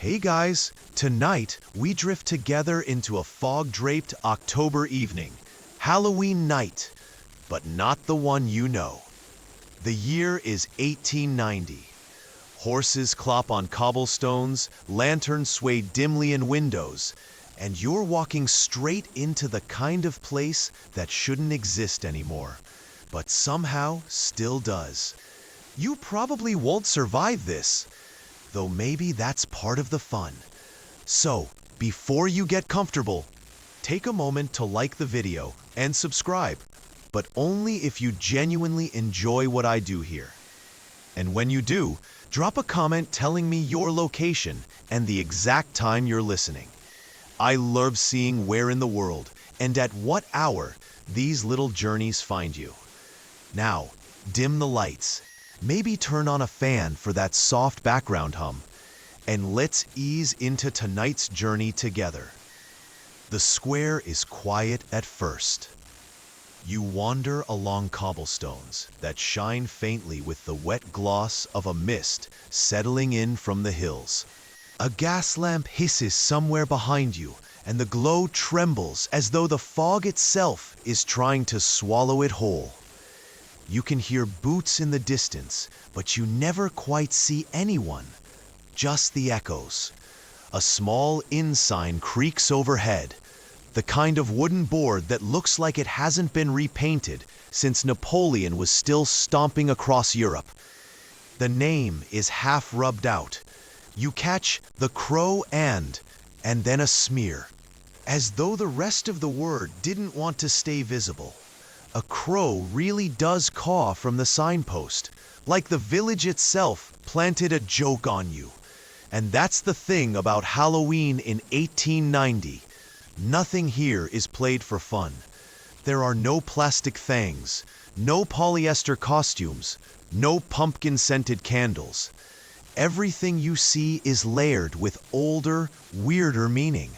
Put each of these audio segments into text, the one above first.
Hey guys, tonight we drift together into a fog-draped October evening, Halloween night, but not the one you know. The year is 1890. Horses clop on cobblestones, lanterns sway dimly in windows, and you're walking straight into the kind of place that shouldn't exist anymore, but somehow still does. You probably won't survive this, though maybe that's part of the fun. So, before you get comfortable, take a moment to like the video and subscribe, but only if you genuinely enjoy what I do here. And when you do, drop a comment telling me your location and the exact time you're listening. I love seeing where in the world and at what hour these little journeys find you. Now, dim the lights. Maybe turn on a fan for that soft background hum, and let's ease into tonight's journey together. The square is quiet at first. You wander along cobblestones that shine faintly with the wet gloss of a mist settling in from the hills. A gas lamp hisses somewhere behind you, and the glow trembles as though the fog itself is trying to swallow it whole. You can hear boots in the distance, but you never quite see anyone, just the echoes. A small inn sign creaks overhead, the kind of wooden board that looks like it hasn't been repainted since Napoleon was still stomping across Europe. The name is half rubbed out. You catch the Crow and then a smear, as though the rest of the word didn't want to stay visible. A crow really does caw from the signpost, like the village itself planted a joke on you. And that's the thing about Halloween in 1890. Nothing here is played for fun. There are no plastic fangs, no polyester costumes, no pumpkin-scented candles. Everything you see is layered with older, weirder meaning.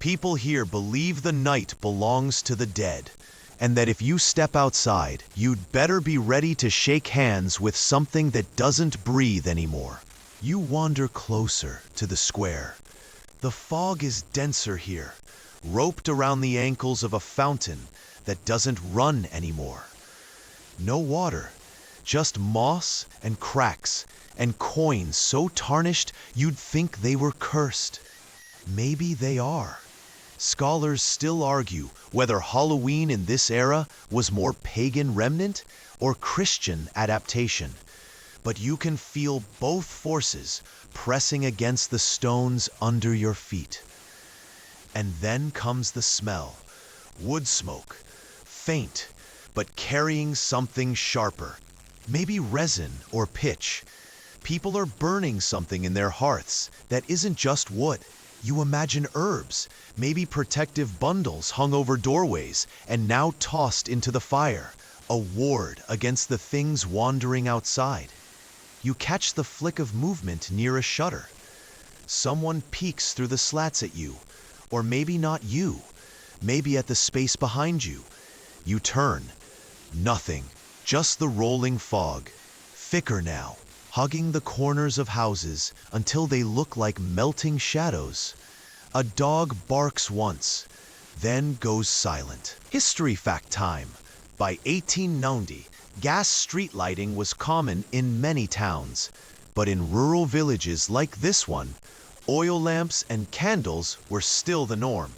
People here believe the night belongs to the dead, and that if you step outside, you'd better be ready to shake hands with something that doesn't breathe anymore. You wander closer to the square. The fog is denser here, roped around the ankles of a fountain that doesn't run anymore. No water, just moss and cracks and coins so tarnished you'd think they were cursed. Maybe they are. Scholars still argue whether Halloween in this era was more pagan remnant or Christian adaptation. But you can feel both forces pressing against the stones under your feet. And then comes the smell. Wood smoke, faint, but carrying something sharper. Maybe resin or pitch. People are burning something in their hearths that isn't just wood. You imagine herbs, maybe protective bundles hung over doorways and now tossed into the fire, a ward against the things wandering outside. You catch the flick of movement near a shutter. Someone peeks through the slats at you, or maybe not you, maybe at the space behind you. You turn. Nothing, just the rolling fog, thicker now, hugging the corners of houses until they look like melting shadows. A dog barks once, then goes silent. History fact time. By 1890, gas street lighting was common in many towns, but in rural villages like this one, oil lamps and candles were still the norm.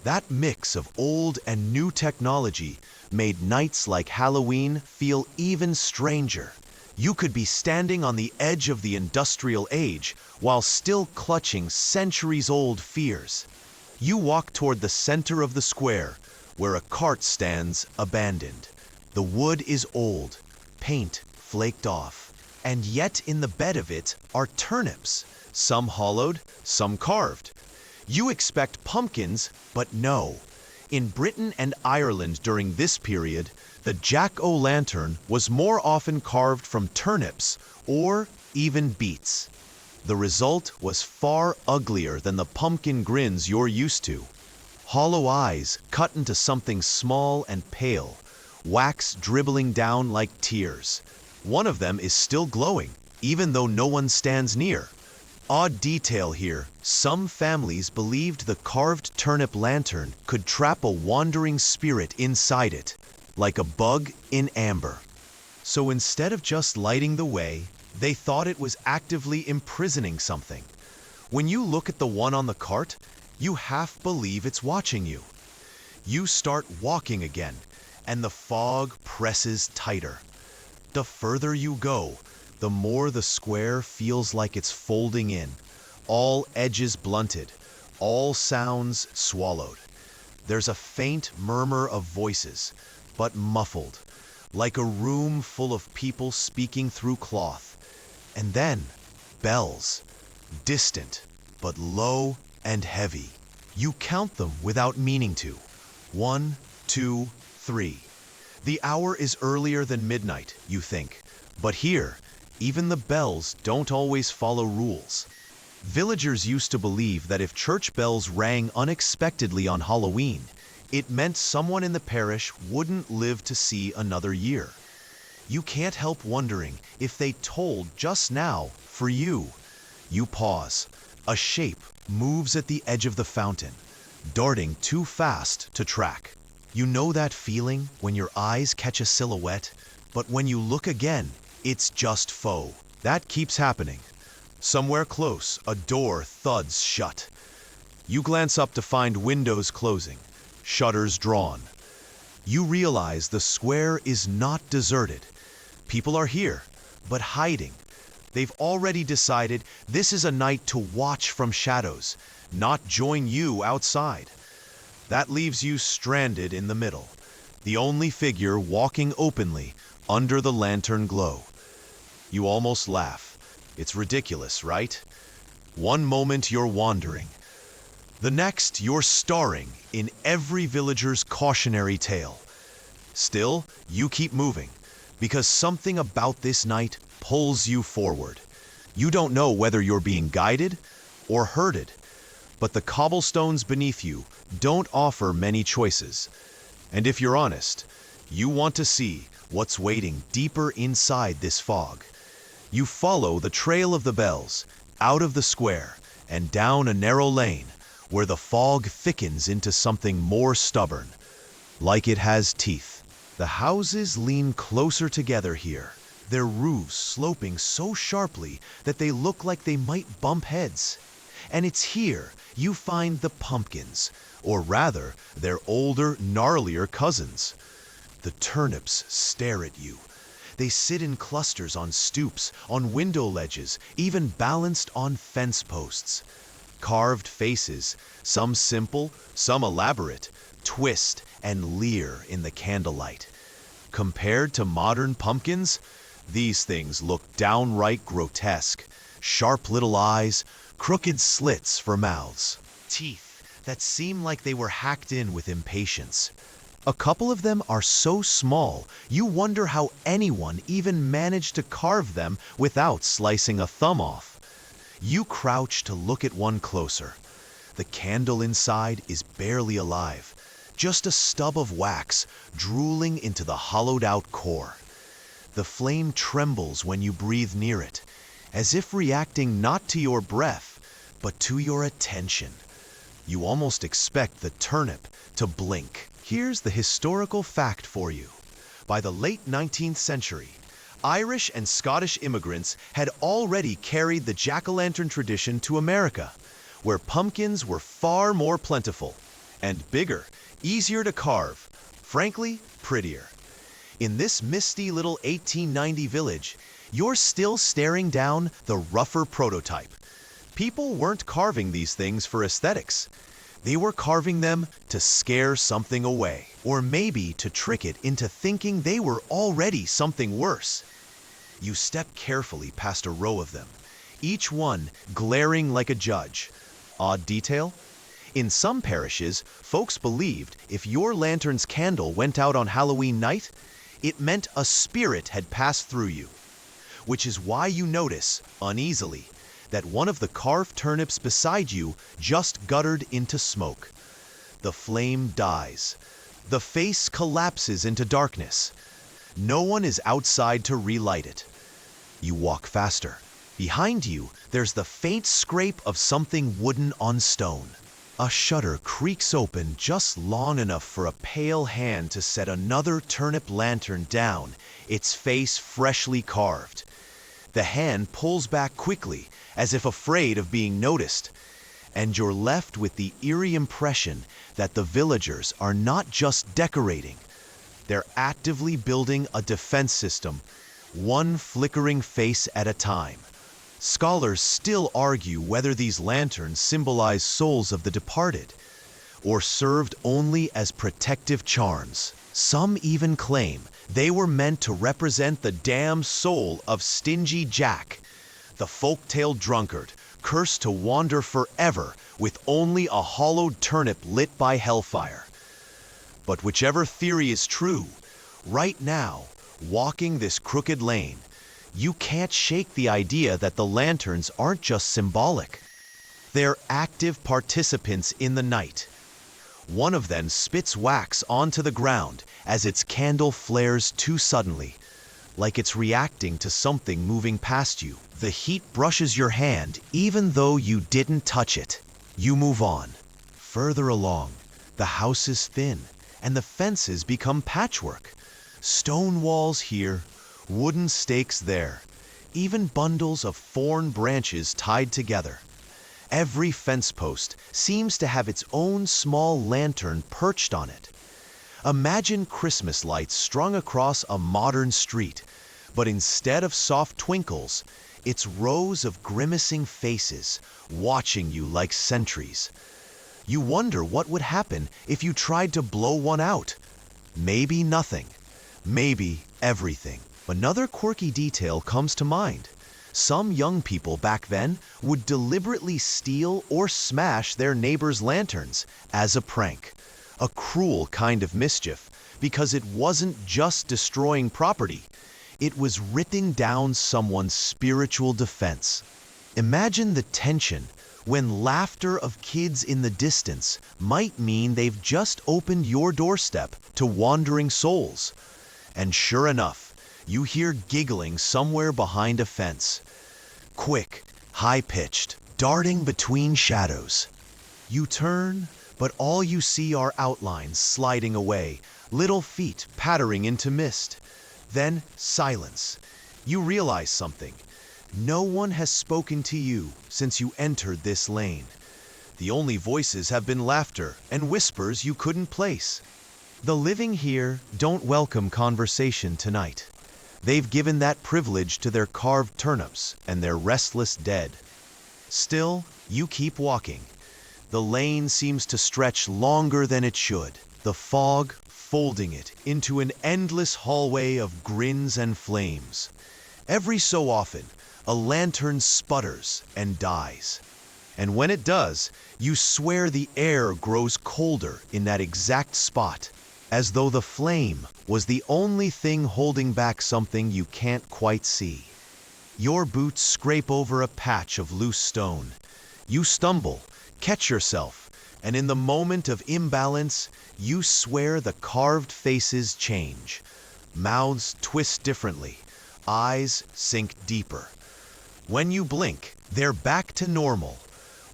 That mix of old and new technology made nights like Halloween feel even stranger. You could be standing on the edge of the industrial age while still clutching centuries-old fears. You walk toward the center of the square, where a cart stands abandoned. The wood is old, paint flaked off, and yet in the bed of it are turnips, some hollowed, some carved. You expect pumpkins, but no. In Britain and Ireland during this period, the jack-o'-lantern was more often carved from turnips or even beets. The result was far uglier than the pumpkin grins you're used to. Hollow eyes cut into something small and pale, wax dribbling down like tears. One of them is still glowing, even though no one stands near. Odd detail here, some families believed the carved turnip lantern could trap a wandering spirit inside it, like a bug in amber. So instead of just lighting the way, they thought it was actively imprisoning something. When you look at the one on the cart, you half believe it's watching you. You start walking again, and the fog presses tighter. The further you go, the more the square feels like it's folding in, all edges blunted, all sounds swallowed. There's a faint murmur of voices, but muffled, like a room full of people speaking through cloth. And then, bells, distant, but low and heavy. You count them without meaning to. 1, 2, 3. The hour is earlier than midnight, you think. But here, even the bells don't always follow rules. Villagers used to believe that if church bells rang unexpectedly on Halloween, it meant someone in the parish wouldn't live to see another year. You can't help wondering if they tolled just now for you. You pause. A shape moves at the edge of the fountain, darting too fast to track. You know that feeling when your eyes catch a silhouette, but when you look again, it's just faux. That keeps happening. Somewhere close, a door thuds shut. You glance up to find windows closing, shutters drawn. You realize the square is not deserted. People are here, but hiding. They've already decided this is a night to watch from shadows, not join you outside. That leaves you stranded in the middle, the only figure walking openly under the lantern glow. You almost laugh. It's ridiculous, right? One moment you're wandering. The next you're starring in every villager's cautionary tale. Still, you keep moving, because something about this night pulls you forward. You don't know whether you're being guided or herded, but the cobblestones beneath you don't offer many choices. And if you're honest, you want to see what's waiting deeper inside this fog. You follow the trail of the bells, out of the square, and down a narrow lane where the fog thickens into something more stubborn, like it has teeth. The houses lean closer together here, their roofs sloping so sharply that they look like they might bump heads. And it's here you find the pumpkins, or rather, their older, gnarlier cousins. The turnips stare at you. They sit in clusters on stoops, on window ledges, even balanced on fence posts. Carved faces, some simple, some elaborate, twist and leer in the candlelight. Compared to modern pumpkins, these things look downright grotesque. Sharp little eyes, crooked slits for mouths, teeth that seem like they were hacked in with impatience. A couple of them are so small, you wonder how anyone even managed to carve them without slicing a thumb off. You crouch to look at one closer. The candle inside is barely alive, just a stub of wax drooling into the hollowed-out core. The flame trembles when you breathe near it, as if reacting not to your breath, but to your attention. You almost expect the turnip to blink. Here's the historical fact for you. By the late 19th century, Irish and Scottish immigrants had already carried the jack-o'-lantern tradition to America, where pumpkins were far more plentiful and bigger, easier to carve, frankly, prettier. In this misty little 1890 village, you're still staring down the rougher prototype. People weren't carving these things for aesthetics. They were carving them to scare something away, or maybe to trick it into thinking they were already something worse. You step carefully past a row of them, each one glaring like a judge. Odd detail? In some parishes, folks believed if your lantern's candle went out on Halloween night, it meant a spirit had passed through you. Which is why you notice, uneasily, that one of the carved turnips beside you just guttered into smoke. The flame dies. The face collapses into darkness. No one is outside to relight it. You walk faster. Behind you, there's the faint scrape of something wooden on stone. A shutter creaks open just long enough for a pale hand to set another turnip lantern down, its face freshly carved. The hand pulls back quickly, as if afraid of being noticed, and you're left with the eerie impression that the villagers are not just decorating. They're actively building a defense system, one flickering face at a time. Scholars still argue whether these lanterns symbolize souls of the departed, or served only as protective charms. Some even claim they were meant to represent the damned soul of Stingy Jack, the folktale drunkard, cursed to wander forever with only a hollowed turnip lit by hellfire. But whichever theory is true, right now, walking this crooked lane, you can't shake the idea that the lanterns aren't just symbolic. They're active participants in the night. One of them spits wax onto the ground as its candle flares too suddenly, like it's reacting to something moving past you. The heat brushes your hand even though you didn't touch it. You move on. Further along, the house is thin, and the fences become patchwork. Stone walls here, wooden stakes there, even bundles of thorn branches tied together. Every fence post seems to have its own small lantern perched on it. Imagine Christmas lights strung across a modern street, but instead of soft twinkles, it's rows of grimacing faces watching you like sentries. You wonder what would happen if you tried to blow one out. Maybe nothing. Maybe everything. Another quirky detail comes to mind. Some young people back then would deliberately steal or smash their neighbors' lanterns as a prank. A cruel kind of mischief, because it wasn't just destroying property. It was ripping down someone's spiritual defense. Imagine the tension when laughter of kids in the distance might mean they've just opened your doorstep to wandering souls. And sure enough, you hear giggling somewhere behind a fence. Quick, high-pitched, darting between shadows. You turn, but all you see are outlines sliding away, little feet pattering into mist. Then silence. You realize something. No one has spoken to you since you entered this lane. The only voices have been laughter and whispers you couldn't place. The living here don't welcome conversation tonight. They've given that privilege to their carved turnips and their restless dead. Still, you keep walking. The lane seems to stretch longer than it should, the fog folding it into an endless hallway of grins and flames. Every so often, a lantern sputters and dies. And when it does, you swear the air grows colder in that exact spot, as though the flame was the only thing holding back something you can't quite see. Your boots scrape over a patch of loose stone. You stumble, catch yourself, and in the moment of imbalance, you swear the carved faces change. Mouths twist differently, eyes sink deeper. When you blink, they're back to normal.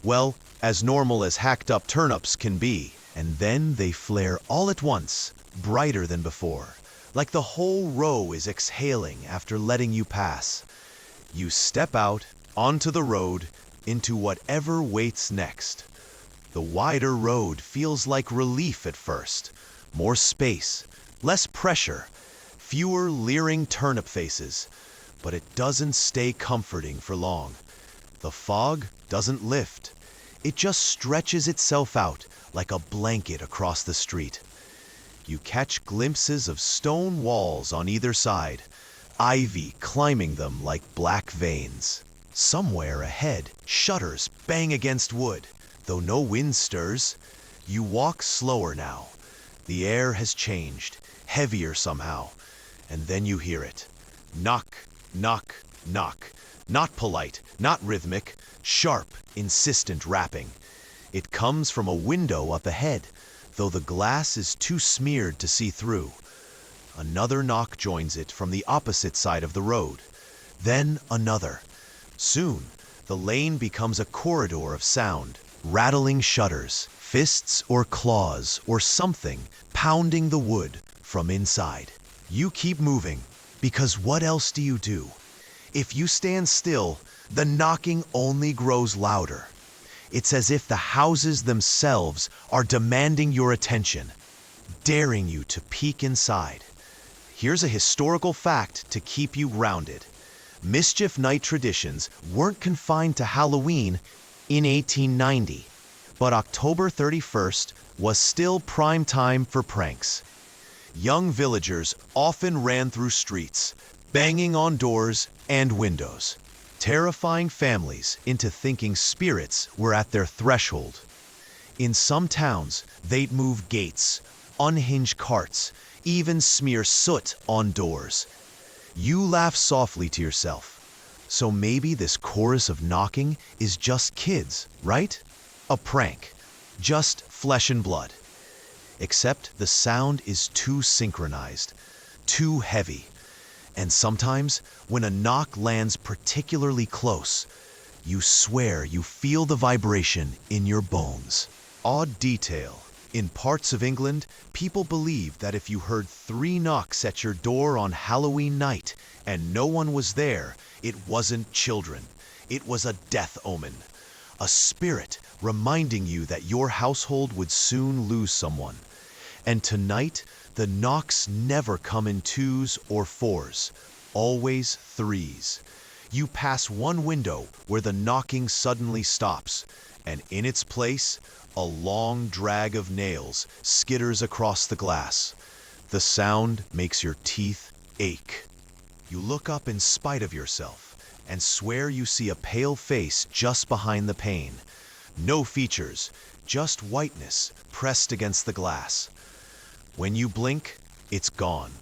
Well, as normal as hacked up turnips can be. And then they flare all at once, brighter than before, like the whole row is exhaling after letting you pass. You step out, onto the road, into whatever waits next. The wider road feels like relief at first. More space, less pressure, fewer leering turnip faces. But it doesn't stay comforting for long. The fog doesn't lift. It just stretches itself out like a blanket across the street. You catch glimpses of stone walls on either side, ivy climbing them like black veins. Somewhere ahead, shutters bang against wood, though no wind stirs. You walk slower now. The air has changed, heavier somehow, and then you hear it. Knock, knock, knock. Not polite, not rhythmic, sharp, insistent rapping. It comes from a window up ahead, though the glass is too smeared to see through. Another knock joins it from the opposite side of the road. Then another. Soon, the lane becomes a corridor of sound, rattling shutters, fists or claws or something pounding the wood from inside. You keep moving, because what else do you do? If you stand still, the knocking only grows louder. It's as if the houses themselves are demanding your attention, daring you to peek inside. Here's a historical fact to keep you grounded. Mischief night traditions weren't confined to Halloween in 1890, but October 31st was still prime time for pranks. Young villagers often ran through streets, banging on doors and windows, terrifying families into thinking spirits were at their threshold. In some towns, they'd move gates, unhinge carts, even smear soot on doors. You laugh softly to yourself. So maybe this chorus of knocking is just kids, right? A prank. Just flesh and blood. Except the sound is too synchronized, too heavy. And sometimes, when a knock lands particularly close, you swear you feel the vibration in your bones. Odd detail. In parts of England, people believe that if you heard 3 knocks at your door on Halloween night and no one was there, it wasn't children. It was a death omen. A spirit reminding you that your household would soon lose someone. And tonight, the knocks never come in 2s or 4s, always 3s. You pass one window where the knocking suddenly stops, and in its place, a long drag of nails skitters across the glass. The sound makes your teeth ache. You look up in spite of yourself and swear you see a pale face just behind the pane. No features, just whiteness pressed against the glass. When you blink, it's gone.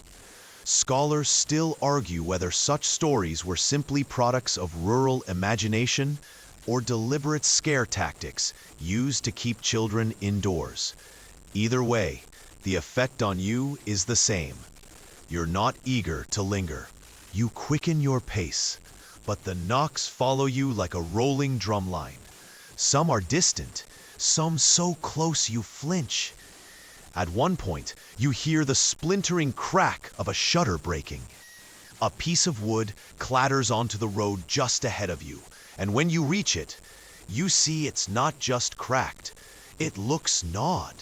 Scholars still argue whether such stories were simply products of rural imagination or deliberate scare tactics used to keep children indoors. Either way, the effect on you is the same. You're not eager to linger. You quicken your pace, but the knocks follow you like a rolling drumline. Some are distant, some so close you flinch. At one point, you hear the splintering crack of a shutter breaking. A piece of wood clatters onto the road just ahead of you, and when you reach it, you see it's not just cracked, it looks gnawed.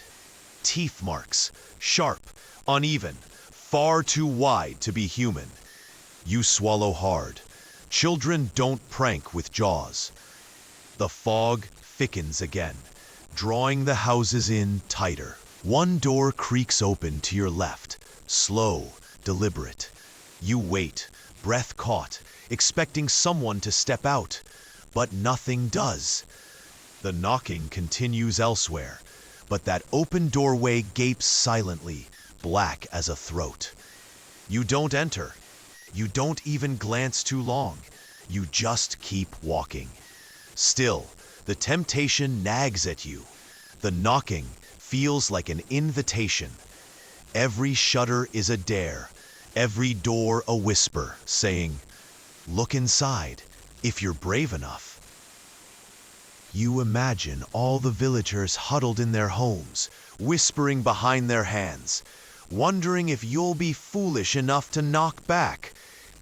Teeth marks, sharp, uneven, far too wide to be human. You swallow hard. Children don't prank with jaws. The fog thickens again, drawing the houses in tighter. One door creaks open to your left, slow, deliberate. You wait, breath caught, expecting someone to step out, but nothing does. The knocking continues elsewhere, but that open doorway gapes silently, black as a throat. You don't enter. You don't even glance too long. You just keep walking. Still, the temptation nags at you. The knocking feels like an invitation. Every shutter is a dare, every door a whisper, saying, "Look inside, if you're brave enough." You imagine all the villagers huddled in their homes, whispering behind their hands, wondering if you'll be foolish enough to knock back.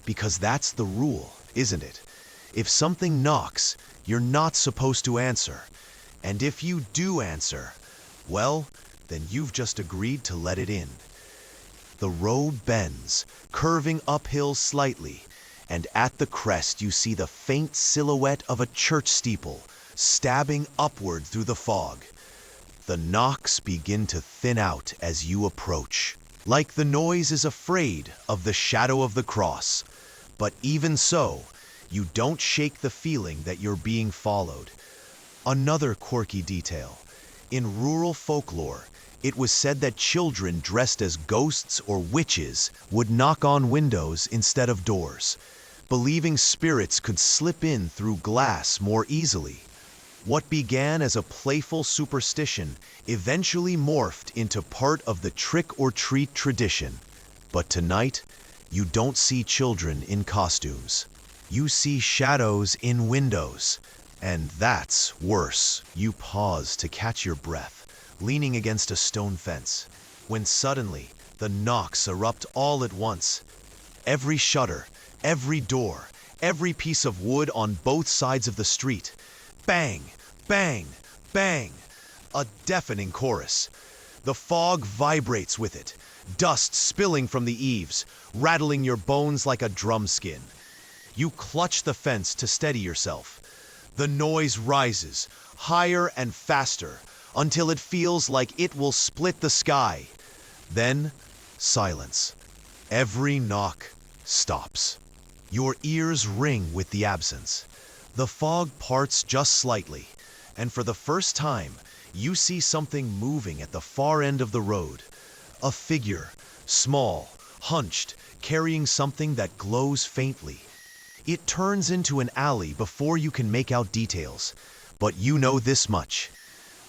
Because that's the rule, isn't it? If something knocks, you're not supposed to answer. And if you do answer, well, then you've just agreed to let it in. The road bends, curving uphill slightly, and at the crest you see the faint silhouette of a church steeple, stabbing upward through the fog. The knocks begin to thin out as you approach, like the noise is afraid of the shadow of the cross. But even so, you don't shake the feeling that you're being followed. Another quirky detail. In rural folklore, it was said that children dressed as ghosts or witches would knock on windows instead of doors, believing spirits could slip in through glass more easily. What began as a playful superstition eventually morphed into part of the trick-or-treat tradition. But tonight, you don't see children in costumes. You see shadows in windows. And that's worse. You pause to catch your breath, leaning against a stone fence, when suddenly the knocks erupt all at once. Every shutter, every door, every piece of wood on both sides of the street. Bang, bang, bang. A deafening chorus. The fog vibrates with it, dust spilling from the eaves, rattling your bones like a drum skin. You clutch the fence to steady yourself. The noise rises, higher and faster, until it feels like it will split the sky. Then, silence. Every knock stops. Your ears ring with the absence. The fog parts just slightly, and for the first time, you see something moving at the far end of the road. A figure, small, hunched, carrying something that glows faintly. It turns into an alley before you can make out details, but you know this much.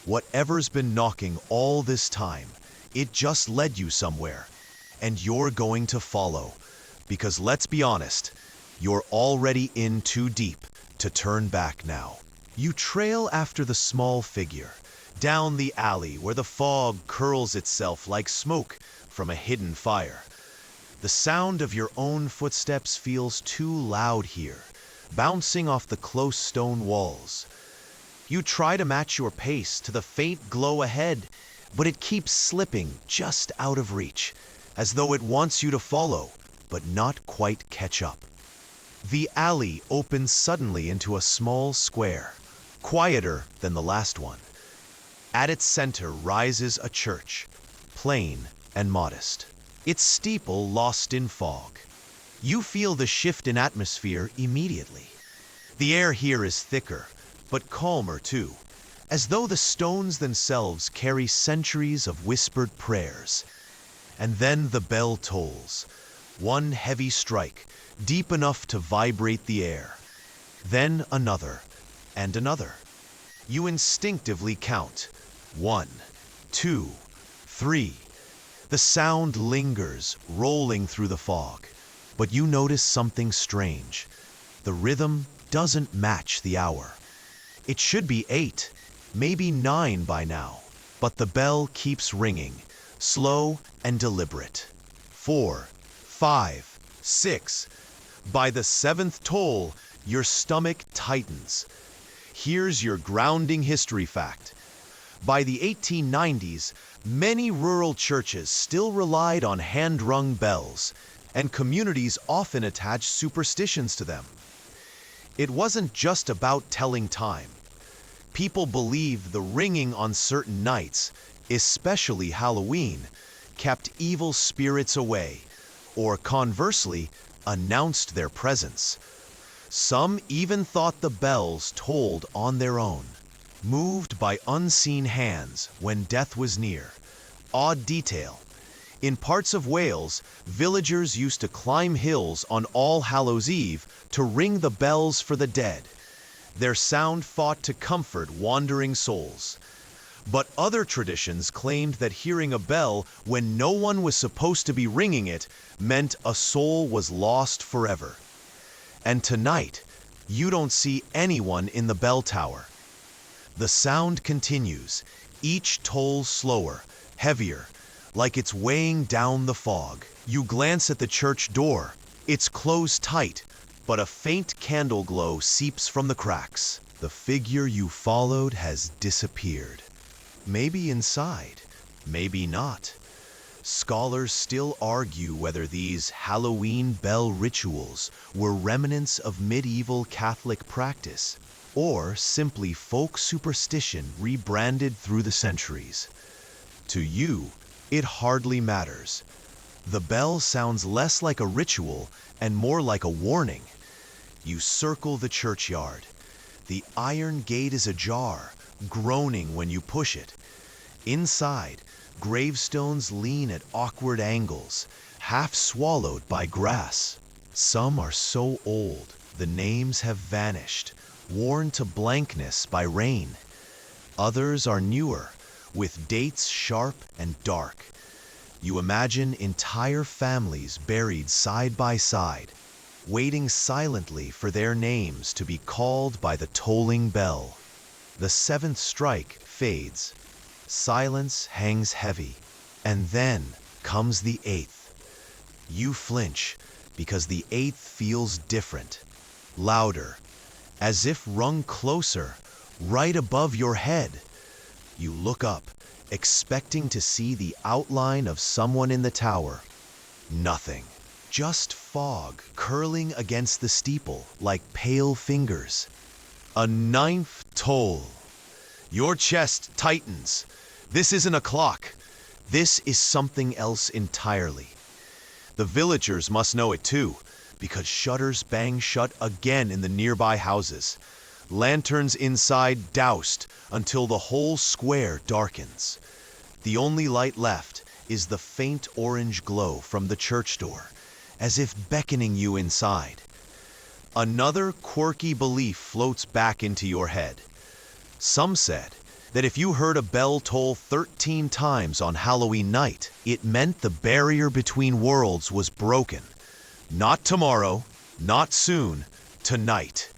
Whatever's been knocking all this time, it just led you somewhere, and you're going to follow. Because let's be honest, you're already in too deep to turn back now. You trail after the small figure, down the alley where the fog curls itself like smoke from a hidden fire. The sound of your own footsteps feels too loud here, bouncing off the close stone walls. You try to match your pace to the faint glow ahead, but it keeps slipping just out of reach, as though it wants you to follow, but not quite catch up. The alley opens suddenly into a small square, quieter than the last one. At its center rises a church, plain and modest, its steeple lost in fog. You feel the shift in atmosphere immediately. The air here is thicker, but calmer too, as though the stones themselves carry centuries of whispered prayers. And then the bell tolls, one heavy strike, deep enough to vibrate the air. Then another, and another. You instinctively count. 1, 2, 3. The sound lingers, rolling through the fog. But you notice something strange. The rhythm doesn't match the hour. It should be 8, maybe 9 by now. But the bell keeps ringing, slow and deliberate. 4, 5, 6. By the 7th toll, your stomach tightens. Here's your grounding history fact. By the 1890s, many rural churches still relied on hand-rung bells, and communities often attached superstitions to them. It wasn't just about telling time. People believed the ringing on certain nights, especially Halloween, kept evil spirits away, or conversely, announced their presence. Some even thought the bells tolled on their own, moved by unseen hands when death was near. Odd detail. In parts of Wales, villagers used to climb hills on All Hallows' Eve to ring the bells for the dead. Their sound fought to comfort wandering souls. But other traditions claimed that hearing a bell when no one was supposed to be ringing it meant a soul was lost forever. And tonight, you don't see anyone in the bell tower. The sound continues, each toll slower, heavier, like it's weighing down the fog. You glance at the church door. It's closed tight, but a faint candle glow seeps from the cracks. The figure you followed has disappeared. Maybe inside, maybe not. Scholars still argue whether these Halloween bell rituals were remnants of medieval Catholic practice, or simply folk superstition rebranded through the centuries. To you, it hardly matters. The bell sounds less like a ritual and more like a warning. You circle the churchyard. The iron gate is ajar, groaning when you push it. Inside, gravestones lean at awkward angles, half swallowed by grass. Some are so old, the names have vanished, worn to blankness by rain. Others are newer, with dates sharp and dark. You imagine entire families buried side by side, waiting silently for their names to be called by the tolling bell. The seventh strike fades. Silence hangs heavy, and then comes the eighth. You flinch because the eighth feels different, louder, as if rung closer, right above your head. You look up, expecting to see the outline of someone in the tower. Nothing. Just fog curling against the steeple like pale fingers. A ninth toll. Your chest tightens. This isn't a clock. This is something else entirely. The villagers must know it too, because shutters bang shut again in the nearby houses. Lanterns inside doused until the whole square darkens. The only light left is the faint orange glow from the church door, as if beckoning you inside. Another quirky belief floats back into your head. Some said that if you heard a bell toll 13 times on Halloween night, it meant the barrier between worlds was broken. Not tomorrow, not soon, tonight.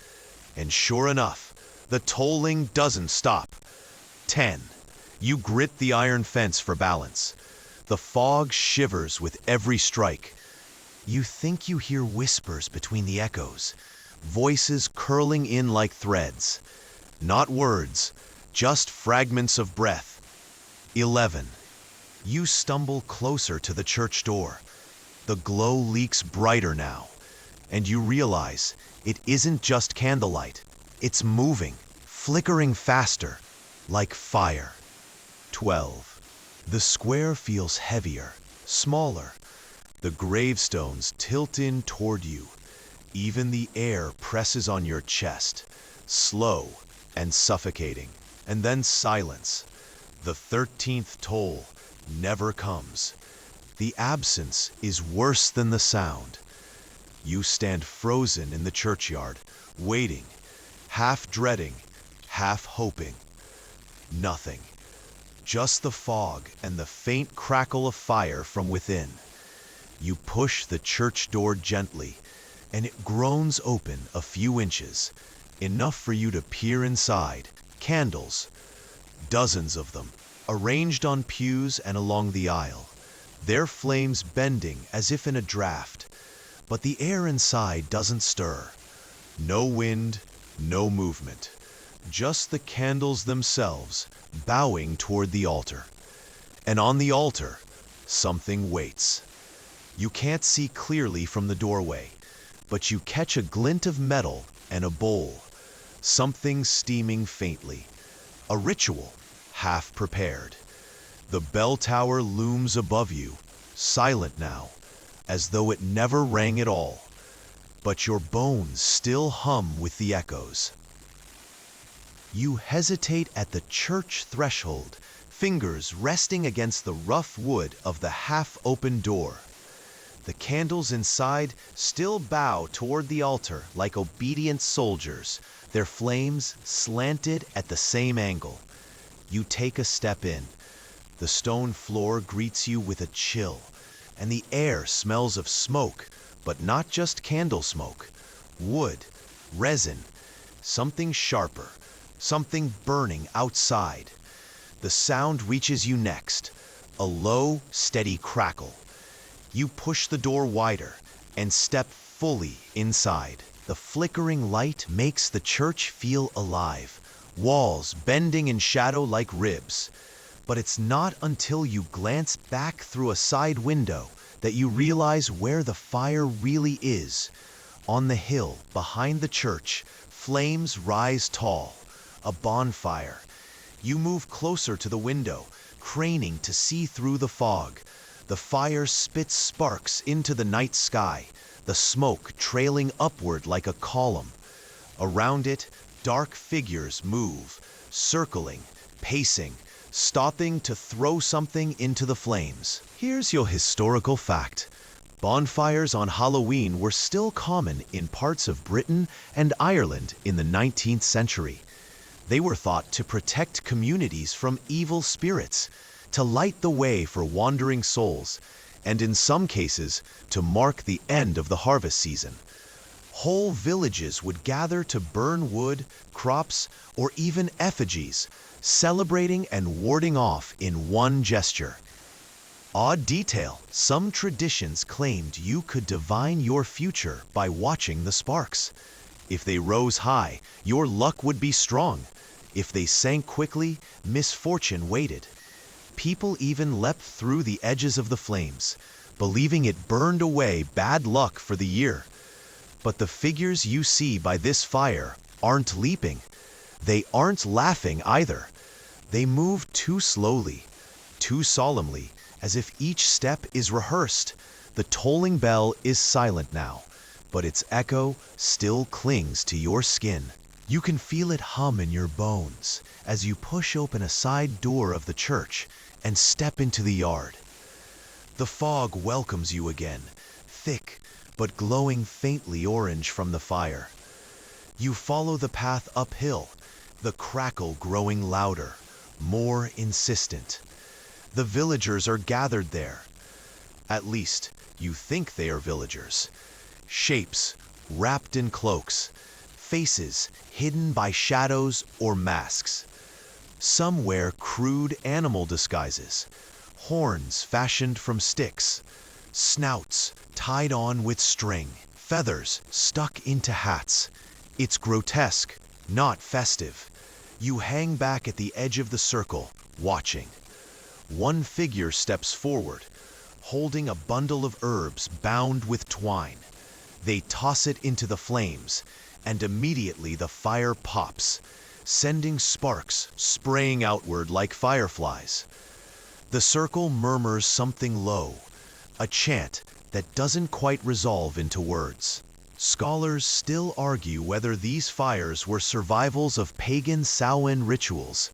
And sure enough, the tolling doesn't stop. 10. You grit the iron fence for balance. The fog shivers with every strike. You think you hear whispers between the echoes, voices curling in like threads. Not words, just fragments of breath. 11. You stumble closer to the church door. The glow leaks brighter now, and you realize it isn't just candlelight. It's moving, flickering faster, like fire. 12. The square feels heavier, smaller. The gravestones tilt in toward you. Even the air presses on your chest, slow and suffocating. And then silence. The 13th toll never comes. The absence is worse than the sound. You stand frozen in the churchyard, waiting, half dreading, half hoping. Nothing. Just the fog and the faint crackle of fire from within. You push the church door gently, and it groans open a few inches, enough for you to peer inside. Candles, dozens of them, arranged on pews and along the aisle, their flames bending as if in a draft. But the air inside doesn't stir. No wind, no movement. Just the candles themselves, bowing toward the altar. And on the altar, something waits. You can't see clearly from the doorway, but you catch a glint of metal and a bowl. Something steaming faintly. A ritual, half prepared. The bell tower looms above you, silent now, as though it never rang at all. But your bones still hum with the echoes. You hesitate at the church threshold, fingers resting against the rough wood of the half-open door. The candles inside still bow toward the altar like obedient soldiers, their flames slanted at the same angle. You take a step in. The stone floor greets you with a chill, and the air smells of smoke, but not just candle smoke. Wood, resin, something sharper, something burning outside. The sound reaches you next, a low, steady crackle. You push the door wider and step fully inside. The flickering light makes the church feel alive, walls bending in shadow like ribs. But it's not until you glance back through a side window that you realize where the fire really is. On the hill behind the church, flames rise tall, a bonfire. You move closer to the window, craning to see through the fog. The fire spits sparks into the night sky, the smoke trailing upward like a column. Around it, dark figures move, circling, pacing, stopping to throw something into the flames. Here's your historical fact. Bonfires on Halloween were still common in parts of Britain and Ireland in the 19th century. They were thought to protect communities from evil spirits, to light the way for wandering souls, and in some cases, to mark the end of the harvest season. Whole villages would gather to burn wood, crops, or even effigies, celebrating and warding off in one gesture. Odd detail, some traditions claimed you could divine your future by watching the sparks. If they rose high, your luck would be strong. If they sank quickly, misfortune waited. People even leapt through the edges of the flames, believing it burned away bad luck for the year. But the figures you see by this fire aren't leaping. They aren't laughing either. They move too slowly, too solemnly, as if each step is rehearsed. The tolling bell is silent now, but its echo still clings to your skin. You can feel it hum in your bones as you push open a side door of the church and step into the yard. The fog welcomes you again, thick but glowing faintly orange from the fire. You follow the path uphill, the crackle growing louder, more insistent. The villagers are gathered there. At least, you think they are villagers. Shapes wrapped in cloaks, faces hidden by shadows or masks. Some wear crude animal disguises, horns fashioned from sticks, snouts tied on with string, feathers stuck into hats. It's grotesque, not festive. You hang back at the edge of the circle, watching. One figure steps forward, holding a bundle of herbs bound with twine. They toss it into the flames, and immediately the fire pops, sending sparks spraying outward like fireflies. The circle murmurs something low, a chant that doesn't quite resolve into words. Scholars still argue whether these fires were survivals of pagan Samhain rituals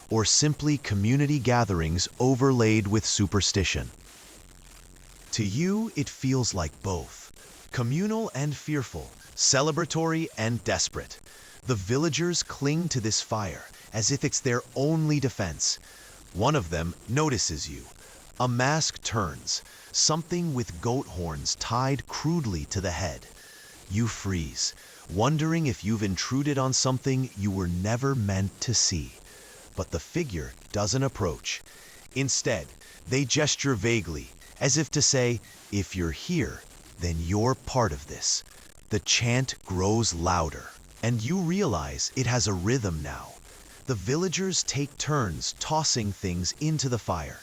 or simply community gatherings overlaid with superstition. To you, it feels like both. Communal and fearful, celebratory and desperate. The villagers cling to this fire as if it's their only defense. One of them notices you. A mask turns, something with goat horns tied crudely to the head. You freeze, wondering if you've intruded on something you were never meant to see. But the figure doesn't approach. Instead, they gesture vaguely, as if to say, if you're here, then you're part of this. The chant grows louder, and you realize it has a rhythm now. The villagers take turns tossing things into the fire.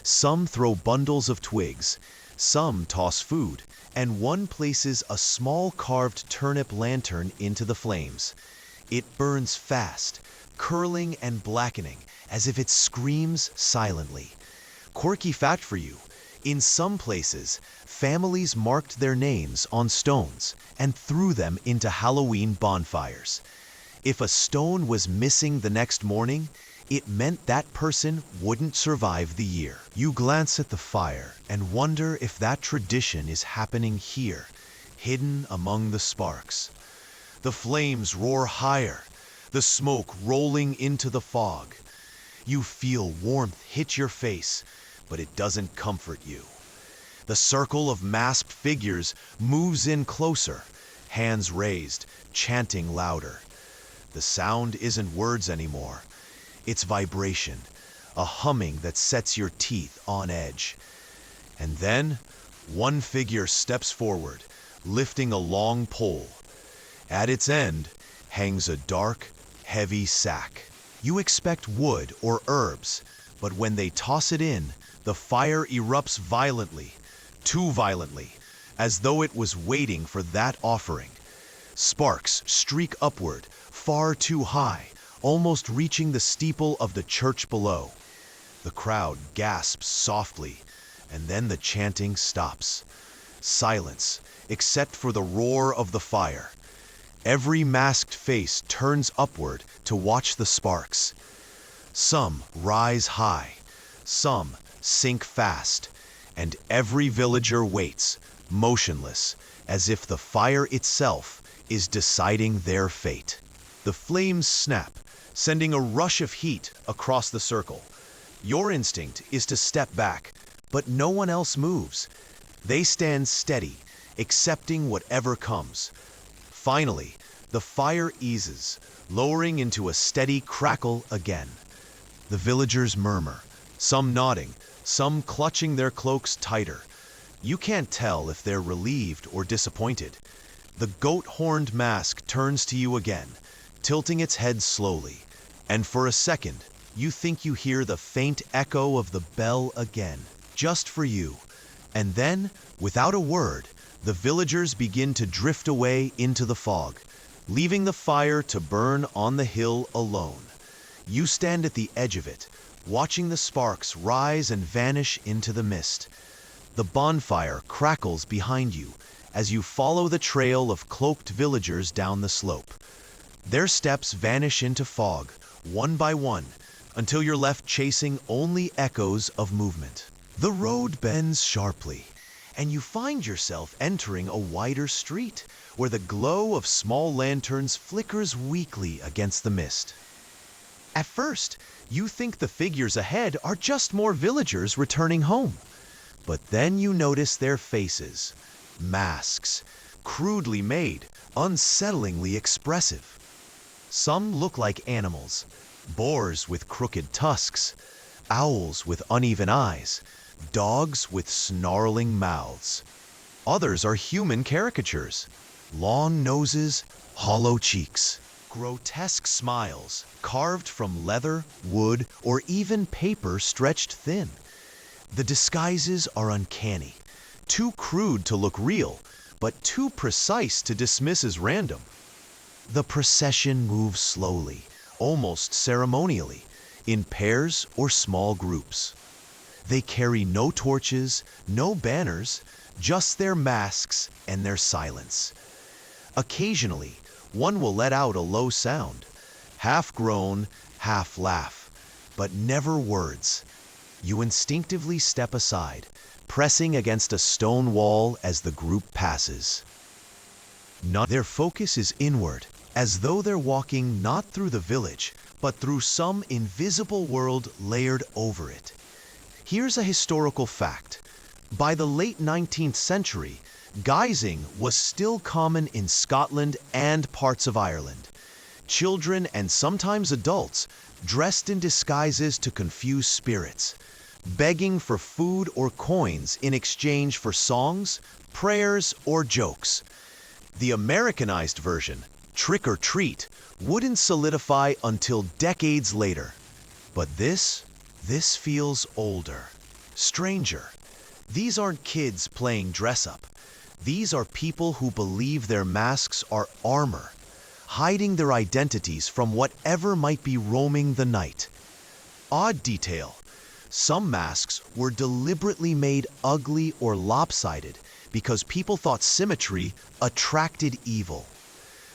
Some throw bundles of twigs, some toss food, and one places a small carved turnip lantern into the flames. It burns fast, curling and blackening, as if it screams silently. Quirky fact for you, in some places, families marked their names on stones and threw them into Halloween bonfires. If a stone was missing the next morning, it meant that person wouldn't survive the year. You glance at the fire and wonder if that tradition is happening here, hidden among the sparks. The flames roar higher, the smoke rolling into the fog. You feel warmth hit your face, but it doesn't comfort you. The circle of masked figures moves in closer, hands raised, chanting louder. The sound isn't words anymore. It's vibration, a humming that sets your teeth on edge. And then, one figure steps forward, lifting a long pole. At its end hangs a dark, heavy sack. You expect wood or herbs, but when they toss it in, the fire erupts violently, too violently, as though it was waiting for that offering. Sparks streak upward, far too high, almost reaching the steeple of the church below. The crowd gasps softly, and then the chanting stops. Silence, except for the roar of the fire. Every masked face turns upward to watch the sparks. Some rise high, some sink fast, and every villager waits, motionless, as if the fire itself is deciding their fate. The flames snap, sending a rush of heat across the circle. Your instinct is to step back, but no one else moves. They stand steady, accepting whatever comes. Finally, the fire eases, lowering into a steady crackle again. The villagers murmur, some nodding, some clutching their cloaks tighter. You can't tell if they're relieved or disappointed. The goat-horned mask turns to you again, tilting its head slowly, and for a second, you think you hear the faint echo of the bell again, just for you. And then, without a word, the villagers begin to drift away into the fog, leaving the fire to burn on the hill alone. You stand at the edge of it, watching the sparks rise and vanish into the mist. The bonfire crackles behind you as you follow the trail of cloaked villagers down the slope. Their steps vanish into fog, one by one, until you're left chasing only echoes of movement. The road bends sharply, and you find yourself entering a wider street, where the glow of small lanterns flickers weakly against the mist. At first, you think the figures ahead are just more villagers returning home. But then you notice their faces, masks, crudely made, unsettlingly expressive. Some look like animals, boars with crooked tusks, owls with uneven eyes, dogs with snarling mouths. Others are human caricatures, long noses, hollow cheeks, grotesque smiles carved from leather, wood, or even paper stretched thin. The disguises are uncanny, too crude to look real, but too precise to dismiss as random. The procession moves slowly, almost ceremonially, in pairs or small groups. They carry no torches, no banners, just their masks and their silence. Occasionally, one will let out a low sound, half groan, half laugh, but never words. You instinctively step aside, pressing against a stone wall as the group passes. Their focus is inward, as though they're walking not through the village, but through some invisible world layered over it. Here's a historical fact. By the late 19th century, guising was still common in Scotland and parts of Ireland. Children and sometimes adults dressed in disguises to confuse spirits, begging for food or coins in exchange for songs, prayers, or jokes. The Americanized version, Trick or Treat, wouldn't solidify until decades later. But this feels older, stranger. These aren't kids playing dress-up. These are people who believe their masks are armor, hiding their identities from whatever might be roaming the night. Odd detail. Some masks were deliberately made ugly or lopsided because people thought symmetry attracted evil.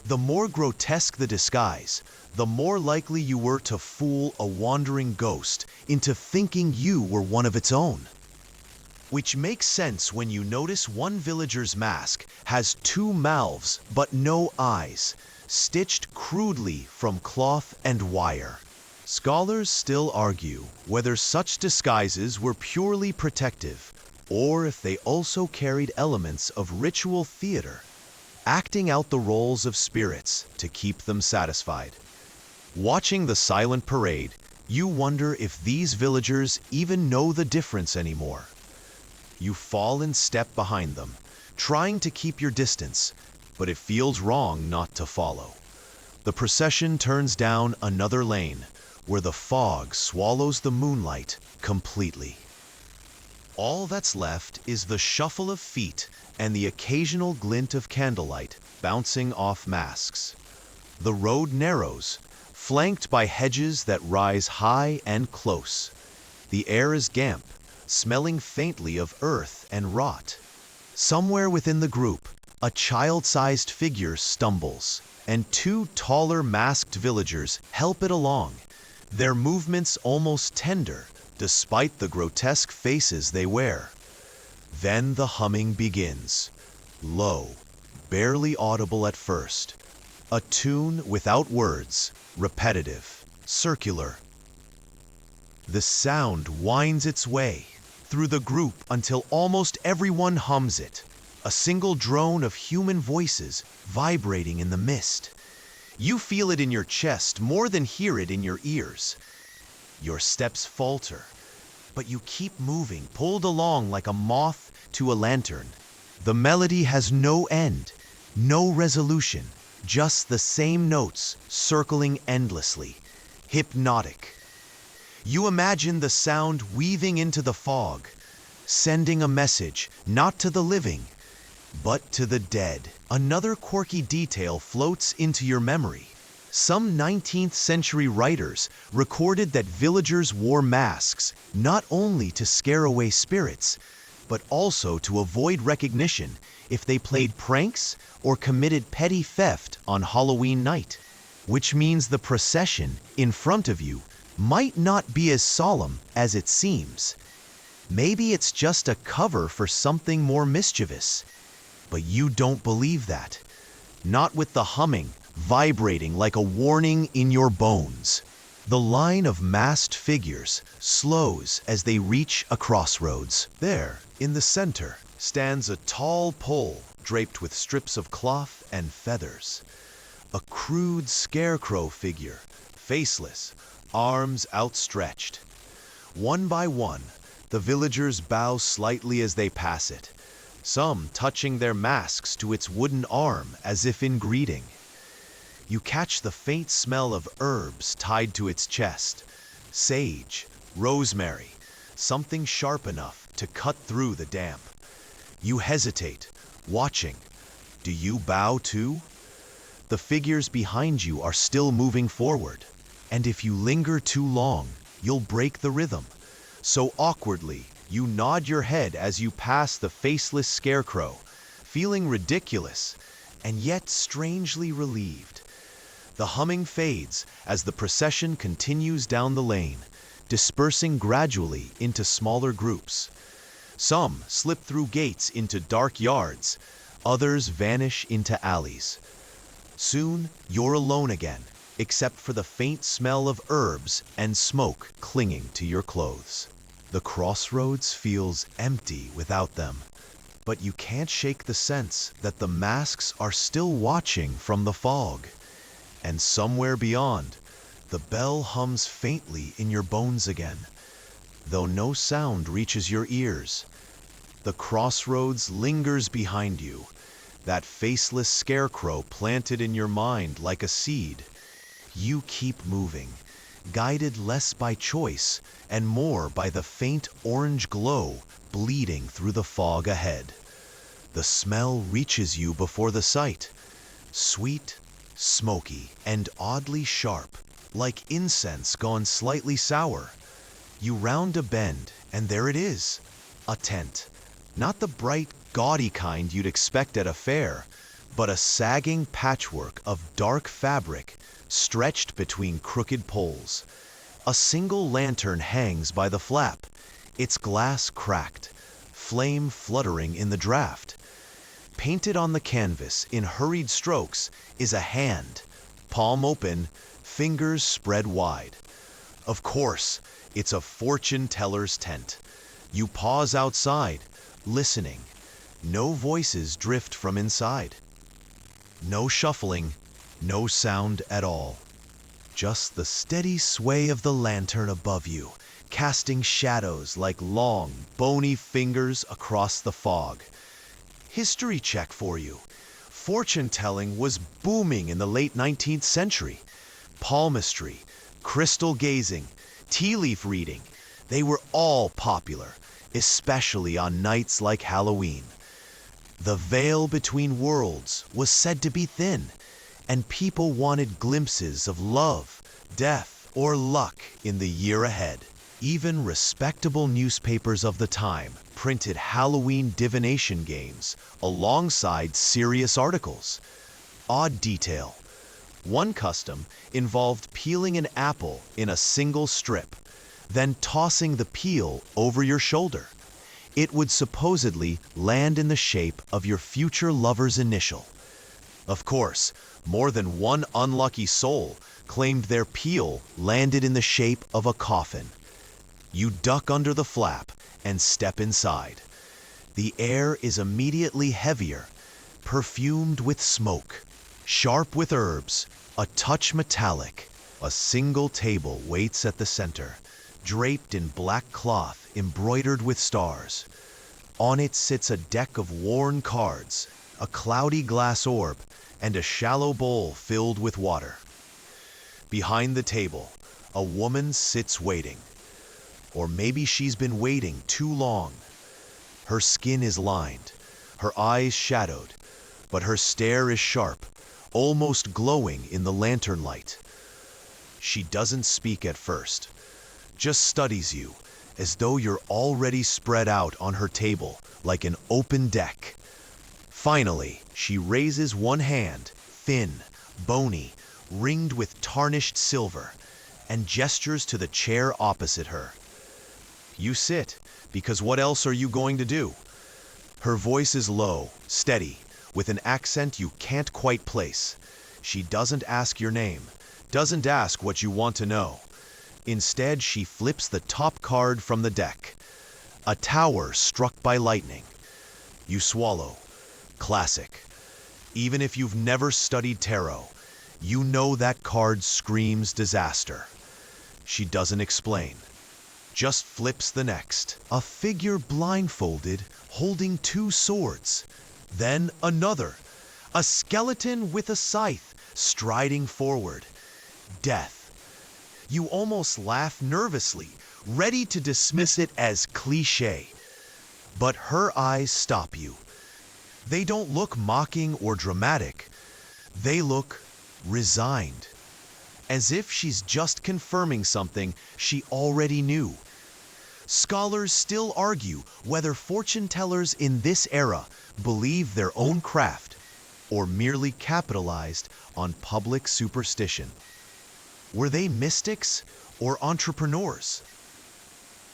The more grotesque the disguise, the more likely you were to fool a wandering ghost into thinking you were one of its own. Which makes sense when you notice one villager's mask has two mouths but no eyes, stitched crudely from cloth and wire. Scholars still argue whether such disguises were purely protective, or if they also carried elements of ritual theater, acting out the roles of spirits to keep them satisfied. Watching the silent parade, you wonder if these villagers even know the difference anymore. You fall in step behind them, trying to keep your distance, but it feels wrong not to follow. The procession turns down another lane, where the fog swallows the moonlight completely. All that's left is the shuffle of feet and the occasional glint of candlelight bouncing off masks. The road narrows, flanked by hedges that rise high and close. The air is damp, smelling faintly of earth and rot. Somewhere within the group, a child-sized figure stumbles, and two taller masked villagers help it along, their movements almost tender, despite the grotesque faces they wear. Then the humming begins, low, barely audible at first, a tune without words, repetitive, circular. The sound winds its way through the group until almost everyone hums it, a single drone of human voices vibrating in the mist. You feel it in your chest more than hear it in your ears. Your steps falter, but you keep moving, pulled along like a moth to a lantern. The melody has no end, no resolution, just the same notes circling endlessly, hypnotic. You imagine the sound weaving into the fog, sending a message not to the living, but to the dead. Another quirky detail floats into your memory. Some 19th century writers recorded that villagers wore masks not only to scare away spirits, but also to avoid recognition if they played pranks or committed petty theft on Halloween night. Which means the procession in front of you might not be as solemn as it seems. Maybe it's just a cover for something more mischievous. But you don't believe that. Not with the humming, vibrating like a warning in your bones. The line of masked figures slows as they reach a crossroads. There, in the center, stands a tall pole draped with strips of cloth and feathers. A crude scarecrow figure, faceless, arms outstretched. One by one, the villagers bow slightly as they pass it, some touching their masks to its wooden arm as if in greeting. You catch the faint smell of herbs tied to its chest, sage, rosemary, something sharp enough to cut through the damp. You hesitate, watching. Do you bow too? The figures behind you are still moving forward, and if you linger too long, you'll break the rhythm. So awkwardly, you nod your head as you pass the faceless scarecrow, feeling ridiculous and yet strangely relieved. The humming fades as the procession continues down the lane, dispersing gradually into smaller groups. Some slip through gates into dark yards, others vanish into alleys. Soon, you're alone again, except for the faint smell of herbs and smoke clinging to your clothes. The crossroads feels empty without them, but you can't shake the sense that the masks are still watching from the fog. And somewhere beyond, the bell hums faintly in your bones again, though no sound reaches your ears. The crossroads lingers behind you, that faceless scarecrow planted in your mind like a seed. You keep moving, guided less by choice and more by the faint orange glow bleeding through the fog ahead. The smell reaches you before the sight, sweet, smoky, and oddly sharp, like incense gone slightly sour. You round a bend, and there it is, a tent. Not the bright, gaudy kind you'd expect at a fair, but a sagging patchwork of dark fabric stretched between crooked poles. A single lantern hangs by the flap, its glass cracked, flame fluttering in the draft. Painted on the canvas in hurried strokes is a hand, palm open, fingers spread wide. Of course, it's a fortune teller's tent. You pause outside, listening. No voices drift from inside. No shuffling, no sound at all. Just the steady sway of the lantern above you, casting shadows like long, bony fingers across the fog. History check for you. Fortune-telling was booming in the late 19th century. Palmistry, crystal gazing, tea leaf reading, they were all popular, especially on nights like Halloween. The veil between worlds was said to be thin, and people wanted glimpses of love, death, or luck in the year ahead. Even respectable newspapers of the time printed Halloween divination games alongside serious articles. Odd detail. One custom involved peeling an apple in a single strip, then tossing the peel over your shoulder. It would supposedly land in the shape of your future lover's initial. Of course, more than one unlucky soul claimed their peel landed in the shape of a coffin. You duck under the flap and step inside. The air is immediately heavier, perfumed with smoke, sharp with herbs, a touch metallic. A single table waits at the center, draped in black cloth embroidered with stars. On it sits a deck of worn cards, a cloudy glass orb, and a shallow bowl filled with water. Behind the table, a woman sits waiting. Or maybe she's been waiting too long. Her skin is lined, her eyes shadowed, but her stare is sharp, almost glowing in the lantern light. She doesn't speak at first, just studies you, as though you're already spread out on her table like an open deck. Finally, she raises one hand, thin, bony, ringed with tarnished silver, and gestures to the chair opposite her. You sit, because what else are you going to do? Her voice is low, steady, with an accent you can't quite place. She doesn't ask your name, doesn't ask what you want to know. Instead, she flips the top card from the deck. A tower struck by lightning. You swallow. Classic. Even if you've never studied tarot, you know that card screams disaster. She doesn't explain. Just flips the next. A figure blindfolded, holding two swords. Then another. A skeleton with a scythe, striding forward. Death. You almost laugh nervously, ready to dismiss it as cliché. But her eyes stop you. They don't look mocking or dramatic. They look resigned. As if she's just confirming something she already knew. Scholars still argue whether fortune tellers in this era believe their own craft or merely capitalized on public superstition. Were they mystics or entrepreneurs?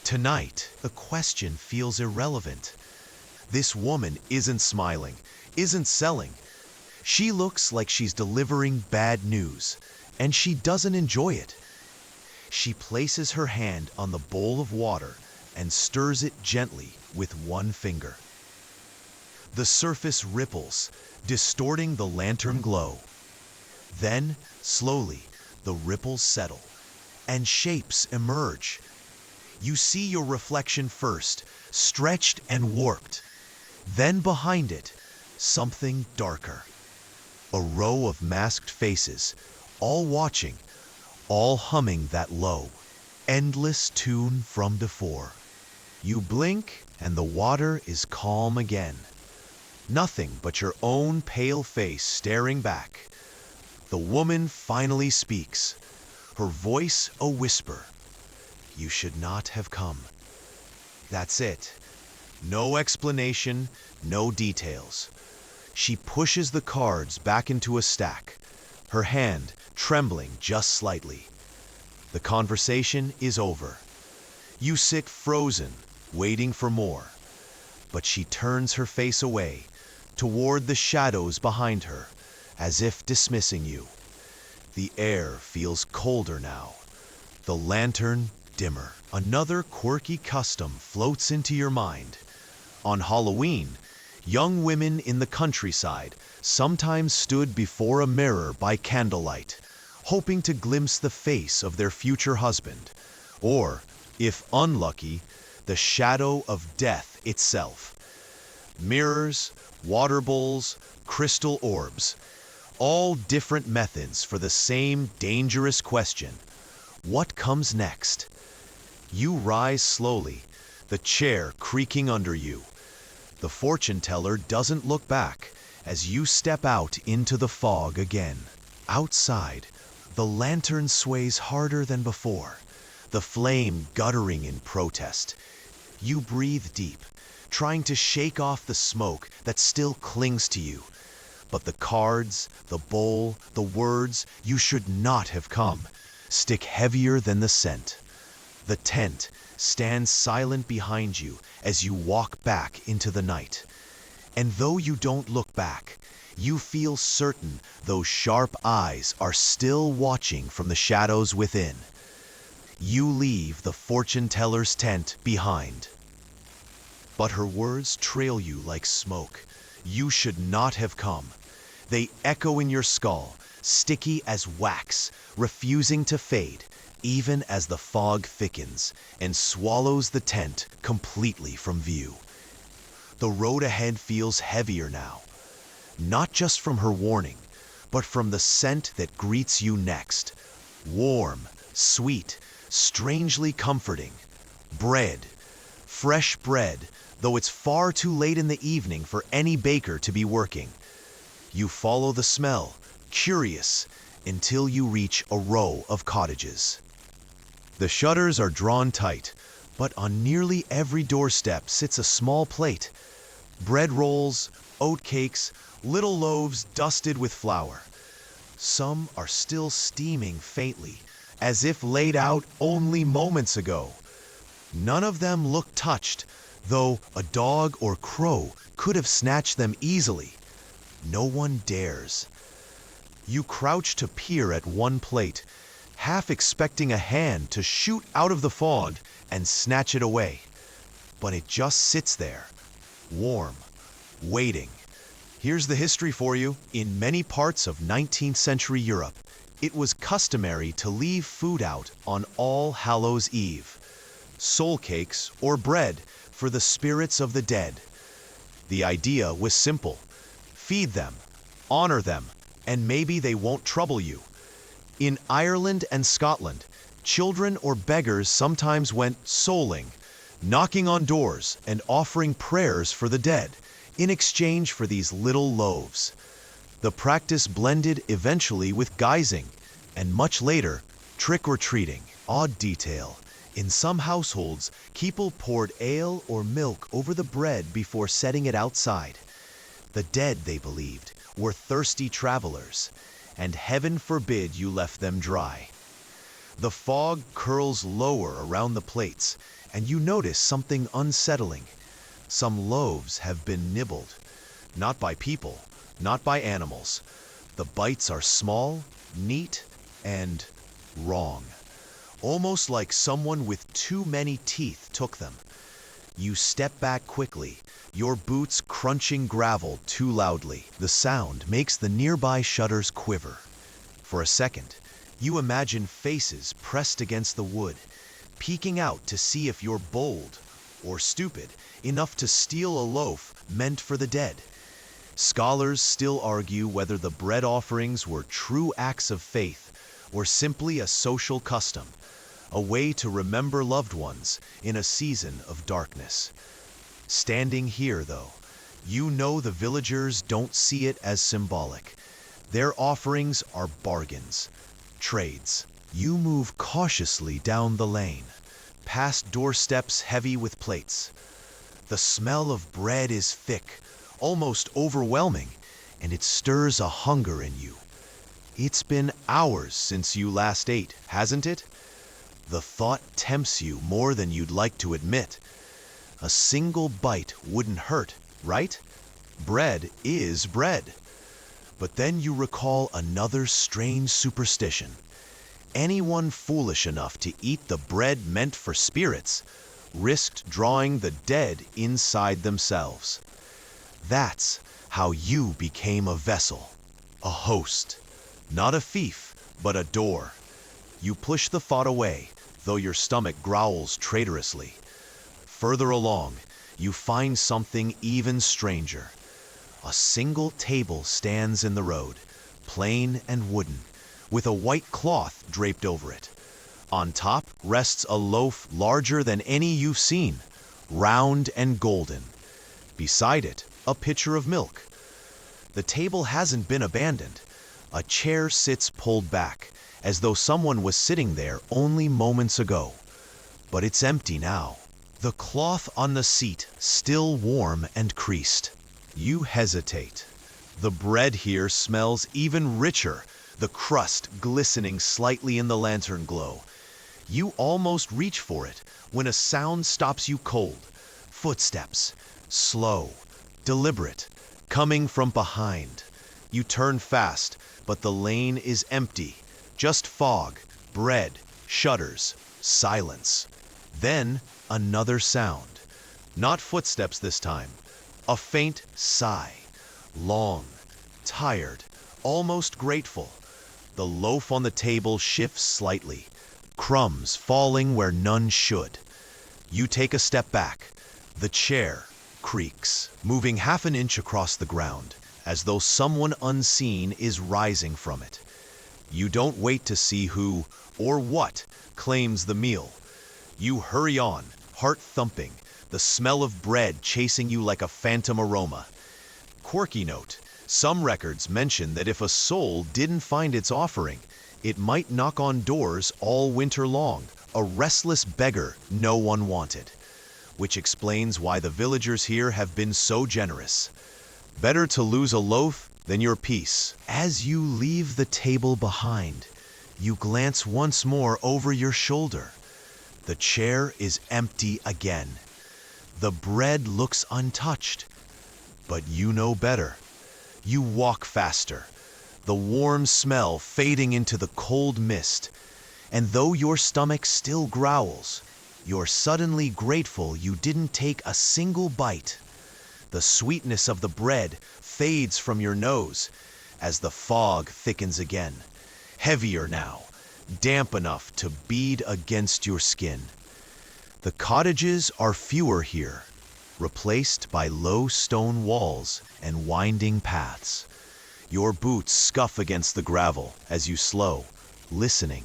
Tonight, the question feels irrelevant. This woman isn't smiling, isn't selling. She looks like she's delivering bad news, and she doesn't enjoy it. She places her hand on the bowl of water and stirs it gently with one finger. The surface ripples, distorting the lantern glow. Then, slowly, the ripples settle, and shapes emerge. You see your reflection first, stretched and warped. Then behind it, something darker. A row of masked faces, all watching, all humming that low, endless tune from before. You blink, and the water is calm again. Nothing but your own pale face staring back. The woman finally speaks, her voice a whisper. You should not have come. That's it. No explanation, no details. She pushes the cards back into a stack, her hand trembling just slightly. The conversation is over. You sit frozen, waiting for more. But she turns her face away, toward the shadows behind her, as if dismissing you. The air feels colder now. The lantern dimmer. Another quirky custom floats into your mind. On Halloween, young women in the countryside sometimes stood before a mirror by candlelight, hoping to glimpse the face of their future husband, or, if unlucky, the shadow of death itself. Mirrors, water bowls, crystal orbs, all different methods for the same dangerous question. What comes next? You rise slowly, the chair creaking under you. The fortune teller doesn't look back as you step out into the fog again. Outside, the lantern sways harder than before, the flame guttering in protest. You breathe deep, trying to shake off the smoke that still clings to you. But the cards, the bowl, the words, "you should not have come," stick heavier than the scent. The tent stands silent behind you as you walk back into the night. And though you don't look back, you feel certain those sharp eyes are still watching from the shadows within. You leave the fortune teller's tent behind. But her words trail you like smoke. You should not have come. They echo in your skull, sticky as wax, refusing to fade, even as the fog thickens and swallows the tent completely from view. The road ahead feels heavier now, not just from her warning, but from the scent that greets you next. Warm, sweet, strangely comforting. Bread. Fresh bread, though it's far too late in the evening for any baker to be working. You follow the smell, curious, until you reach a row of cottages. The shutters are drawn tight, but on nearly every doorstep sits a small plate. Bread rolls, oat cakes, little loaves dusted with flour. Some are still steaming faintly, as if laid out only moments ago. None of them look touched, though a dog or crow could have snatched them easily. No one dares. You crouch to peer at one plate, half expecting a hand to shoot out of the fog and snatch it away. But it just sits there, warm, waiting. Here's the history for you. In many parts of 19th century Europe, it was customary to leave food out on All Hallows' Eve. Soul cakes or bread for the spirits of the dead. The idea was simple. Feed them, honor them, and maybe they won't trouble you. In Ireland and Scotland, children or beggars sometimes went souling, knocking on doors and offering prayers for the dead in exchange for these little loaves. The practice blended eventually with guising, and much later, trick-or-treating. Odd detail. In some households, people poured ale or milk over the bread before setting it outside. The dead, they believed, were thirsty travelers, and heaven forbid you left them dry. The fog curls lower around the plates, and you notice something unsettling. Some loaves have been nibbled, not by people, not by animals. The bites are small, neat, and wrong. Almost like someone with too many teeth took them. You step back quickly, your boots crunching gravel too loudly. The sound makes the nearby shutters quiver. For a second, you imagine faces pressed against the wood, peeking out to see if you're bold or stupid enough to steal a loaf meant for the dead. Scholars still argue whether the bread offerings were true acts of faith or simply a social custom, a way to remember loved ones in a season of darkness. Standing here, though, you know the villagers don't see it as symbolic. Their offerings are bargains, trades. You move cautiously down the lane, past doorsteps heavy with plates. The smell of bread is thick, almost overwhelming, and it stirs a hunger in you. It's been hours since you last ate, hasn't it? The thought tempts you more than you'd like to admit. A single bite wouldn't hurt, right? Bread is bread. But then you recall another strange superstition. Anyone foolish enough to eat the bread meant for spirits risked drawing the dead inside themselves. That's how you became a vessel, a host. Not a thief, but a door. You push the thought away, though your stomach growls traitorously. Further along, you find something even stranger. A single table stands in the road, plain and wooden, with a white cloth draped over it. On top rests a loaf larger than any you've seen, round and golden. Beside it, a pitcher of milk. The table hasn't been abandoned. A chair sits pulled back, as though someone was sitting there only moments ago. But it's empty now. The cloth on the seat still warm and creased. You hesitate. The bread here smells even richer, the crust glistening slightly in the lantern glow. You almost reach for it when a sound stops you cold. Footsteps, slow, deliberate, coming from behind. You turn fast, but the lane is empty. Just fog, bread, shutters, silence. Then another sound. Not footsteps this time. A faint sigh. Long, tired, almost grateful. The loaf on the table shifts slightly, crumbs falling where none should. You take a step back. The chair creaks, moving half an inch across the ground, as though someone unseen is rising from it. You don't wait to see who or what claims the meal. You hurry on, heart thumping, the smell of bread chasing you like a phantom aroma. Quirky note, some records mention that if a soul didn't find its offering, it might knock on doors all winter long, a restless beggar no one wanted. Which explains why the villagers here have been so generous. Better to lose a loaf than your peace. As you leave the table behind, you glance once more over your shoulder. The chair is empty again. The bread looks untouched. But you know better. You walk faster, the warm smell fading into the cold mist. And though your stomach still growls, you're suddenly grateful you didn't take a single bite. The sweetness of the bread fades from your nose as the fog thickens again, heavier now, damp enough to bead against your skin. The cottages are fewer here, replaced by low stone walls and winding paths. Your boots scuff against the gravel as you slow, listening,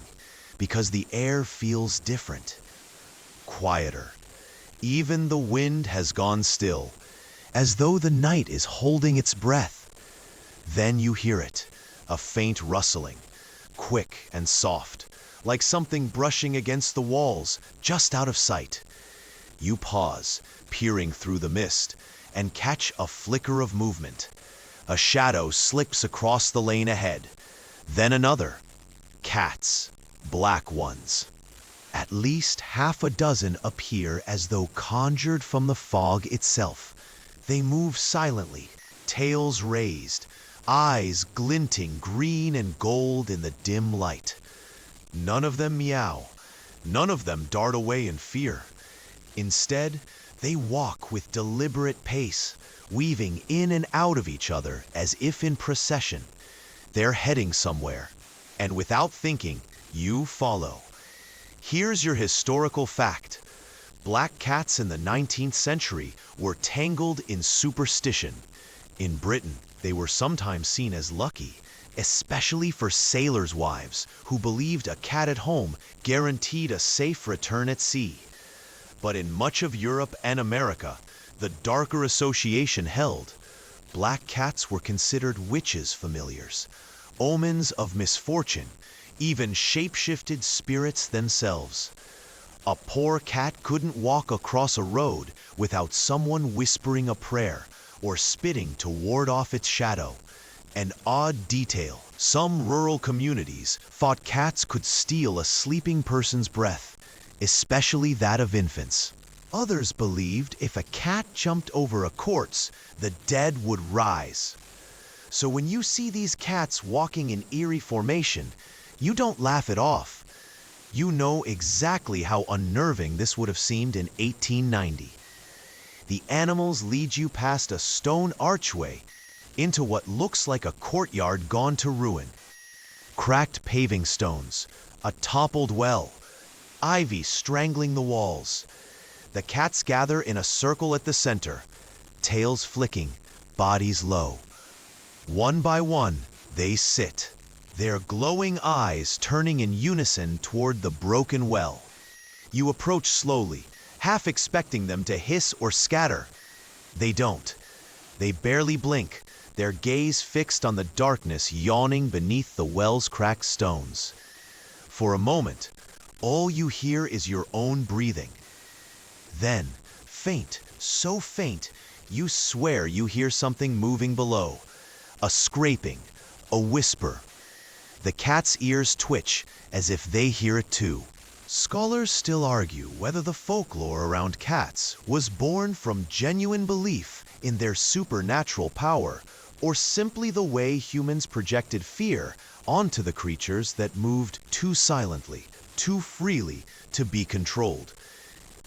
because the air feels different, quieter. Even the wind has gone still, as though the night is holding its breath. Then you hear it, a faint rustling, quick and soft, like something brushing against the walls, just out of sight. You pause, peering through the mist, and catch a flicker of movement. A shadow slips across the lane ahead. Then another. Cats, black ones. At least half a dozen appear as though conjured from the fog itself. They move silently, tails raised, eyes glinting green and gold in the dim light. None of them meow. None of them dart away in fear. Instead, they walk with deliberate pace, weaving in and out of each other as if in procession. They're heading somewhere, and without thinking, you follow. Here's your historical fact. Black cats in the 19th century were tangled in superstition. In Britain, they were sometimes seen as lucky, especially for sailors' wives who believed a cat at home guaranteed a safe return at sea. But in much of Europe and America, the darker association held. Black cats were considered witches' familiars, omens of misfortune, even shape-shifted spirits themselves. A poor cat couldn't walk across a road without someone whispering a prayer or spitting to ward off its shadow. An odd detail, some rural communities thought cats could steal a sleeping person's breath, especially that of infants. Others believed if a cat jumped over a corpse, the dead would rise. So when you see these cats walking in eerie formation, you don't laugh it off. You know exactly how unnerving this would have seemed in 1890. The animals lead you past a stone archway into what looks like a courtyard gone to ruin. Cracked paving stones, a toppled well, ivy strangling the walls. The cats gather in a circle at the center, tails flicking, bodies low. One by one, they sit, their glowing eyes turning in unison toward the broken well. You approach slowly, half expecting them to hiss or scatter. They don't. They barely blink, their gaze fixed on the darkness yawning beneath the well's cracked stones. For a moment, all you hear is your own breathing. Then, faint, so faint, you swear you hear something moving below. A scraping, a whisper. The cat's ears twitch as if they hear it too. Scholars still argue whether the folklore around cats was born from genuine belief in their supernatural power, or simply the way humans projected fear onto the creatures that moved too silently, too freely to be controlled.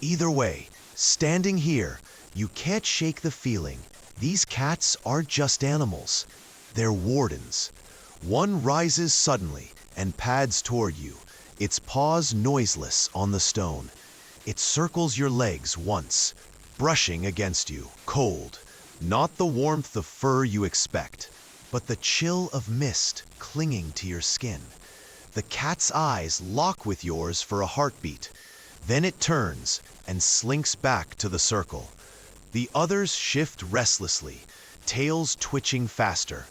Either way, Standing here, you can't shake the feeling. These cats aren't just animals. They're wardens. One rises suddenly and pads toward you, its paws noiseless on the stone. It circles your legs once, brushing against you, cold. Not the warmth of fur you expect, but the chill of mist clinging to your skin. The cat's eyes lock with yours for a heartbeat. Then it turns and slinks back to the circle. The others shift restlessly, tails twitching faster.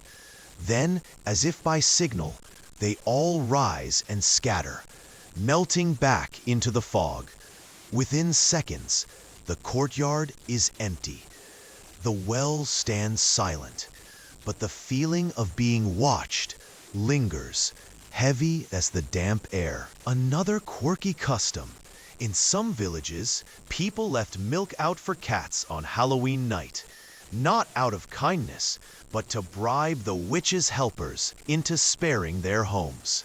Then, as if by signal, they all rise and scatter, melting back into the fog. Within seconds, the courtyard is empty. The well stands silent, but the feeling of being watched lingers, heavy as the damp air. Another quirky custom. In some villages, people left milk out for cats on Halloween night, not out of kindness, but to bribe the witches' helpers into sparing their homes.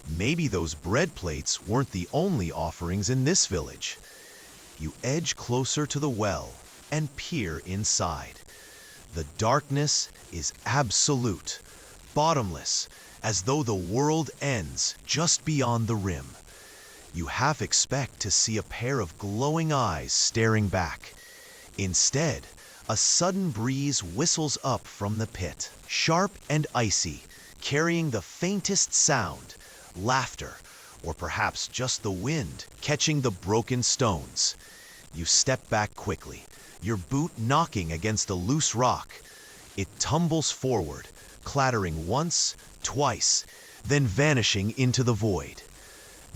Maybe those bread plates weren't the only offerings in this village. You edge closer to the well and peer inside. The darkness is absolute, bottomless, as though the world ends just beyond the rim. You half expect to see a pair of glowing eyes staring back. Instead, a sudden breeze whistles up from the pit, sharp and icy, carrying the faintest sound, laughter, or perhaps just the wind catching the broken stones. You step back quickly, your boot knocking against a loose rock. It tumbles forward, clattering once, twice, then vanishing into the void.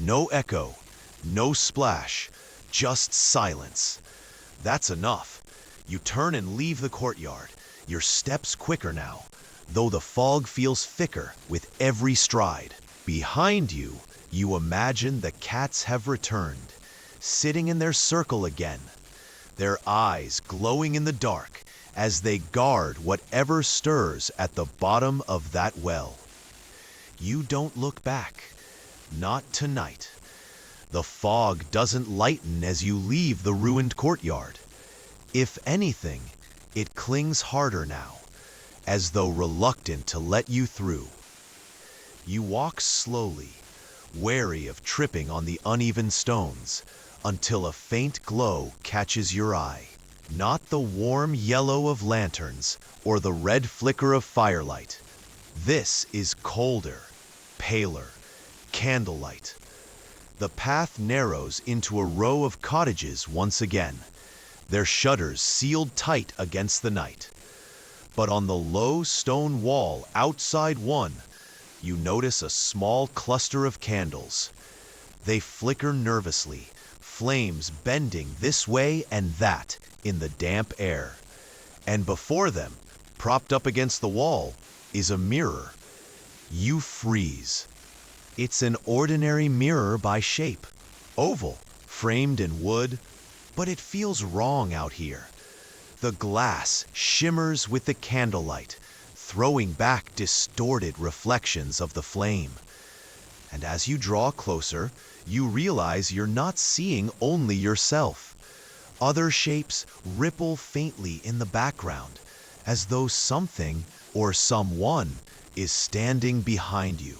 No echo, no splash, just silence. That's enough. You turn and leave the courtyard, your steps quicker now, though the fog feels thicker with every stride. Behind you, you imagine the cats have returned, sitting in their circle again, their eyes glowing in the dark as they guard whatever stirs at the bottom of that well. You don't look back, not tonight. The fog doesn't lighten as you leave the ruined courtyard. If anything, it clings harder now, as though reluctant to let you through. You walk slowly, wary of tripping on the uneven stones, until a faint glow catches your eye. Not the warm yellow of lanterns or the red flicker of firelight. This is colder, paler, candlelight. The path narrows into a row of cottages once again, their shutters sealed tight against the night. But on the low stone wall outside one, you notice a small cluster of candles. They flicker nervously, flames bending this way and that in the damp air. And before them, propped up against the wall, is a mirror. You freeze. It's an ordinary mirror by shape, oval, framed in wood, but it feels wrong out here. The glass shimmers with the candlelight, throwing back distorted reflections of the flame. And as you draw closer, you realize you're not seeing only yourself. Other shapes ripple faintly in the background, as though something or someone is standing behind you.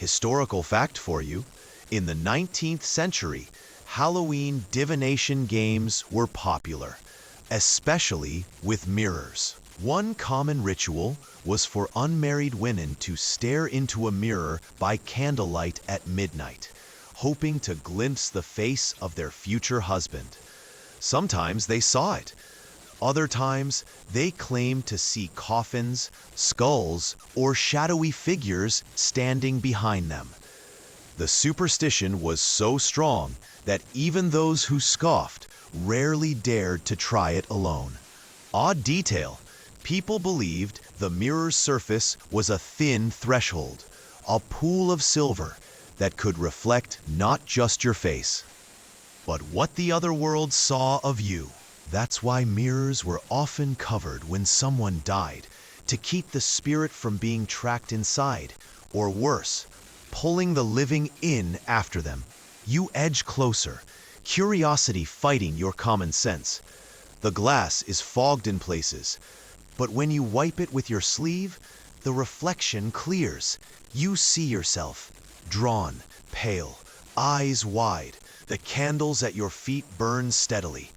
Historical fact for you, in the 19th century, Halloween divination games were popular, especially with mirrors. One common ritual was for unmarried women to stare into a mirror by candlelight at midnight, hoping to glimpse the face of their future husband. Sometimes they saw it. Other times, they claimed to see coffins, skulls, or shadowy figures standing behind them. The superstition was so strong that even those who scoffed rarely dared to try it alone. Odd detail, people believed the mirror's surface was a thin threshold, a pool of silver that could reflect not just your face, but what the other world saw of you. That's why mirrors were often covered when someone died, to keep the spirit from being tracked inside, or worse, pulling the living in after them. You edge closer, curiosity fighting your common sense. The glass is fogged in places, but when you wipe it with your sleeve, the reflection clears. You see yourself, drawn, pale, eyes wide. The candles at your feet burn steadily.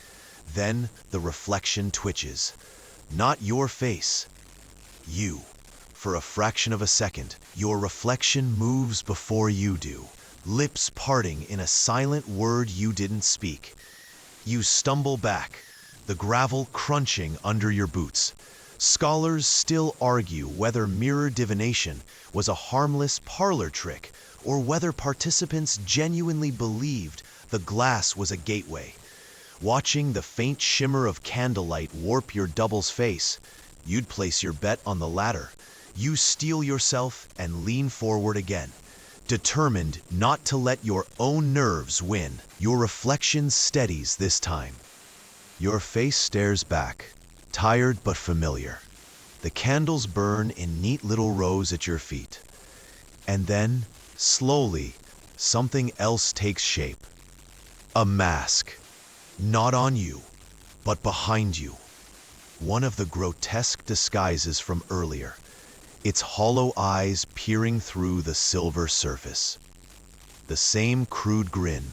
Then the reflection twitches. Not your face. You. For a fraction of a second, your reflection moves before you do, lips parting in a silent word you didn't speak. You stumble back, the gravel crunching under your boots. Scholars still argue whether mirror divination was a harmless parlor trick or whether participants genuinely believed the glass was a gateway. Watching the faint shimmer of candlelight warp your double's face, you'd place your bet on the latter. You steel yourself and lean forward again, determined not to let your own nerves win. Your reflection steadies this time. Your face stares back, tired but familiar. The candles burn in neat little rows at your feet. And then, slowly, something else takes shape. A mask. Not on you, but behind you. One of the grotesque disguises from earlier. Its hollow eyes peering through the silver surface. The same crude grin,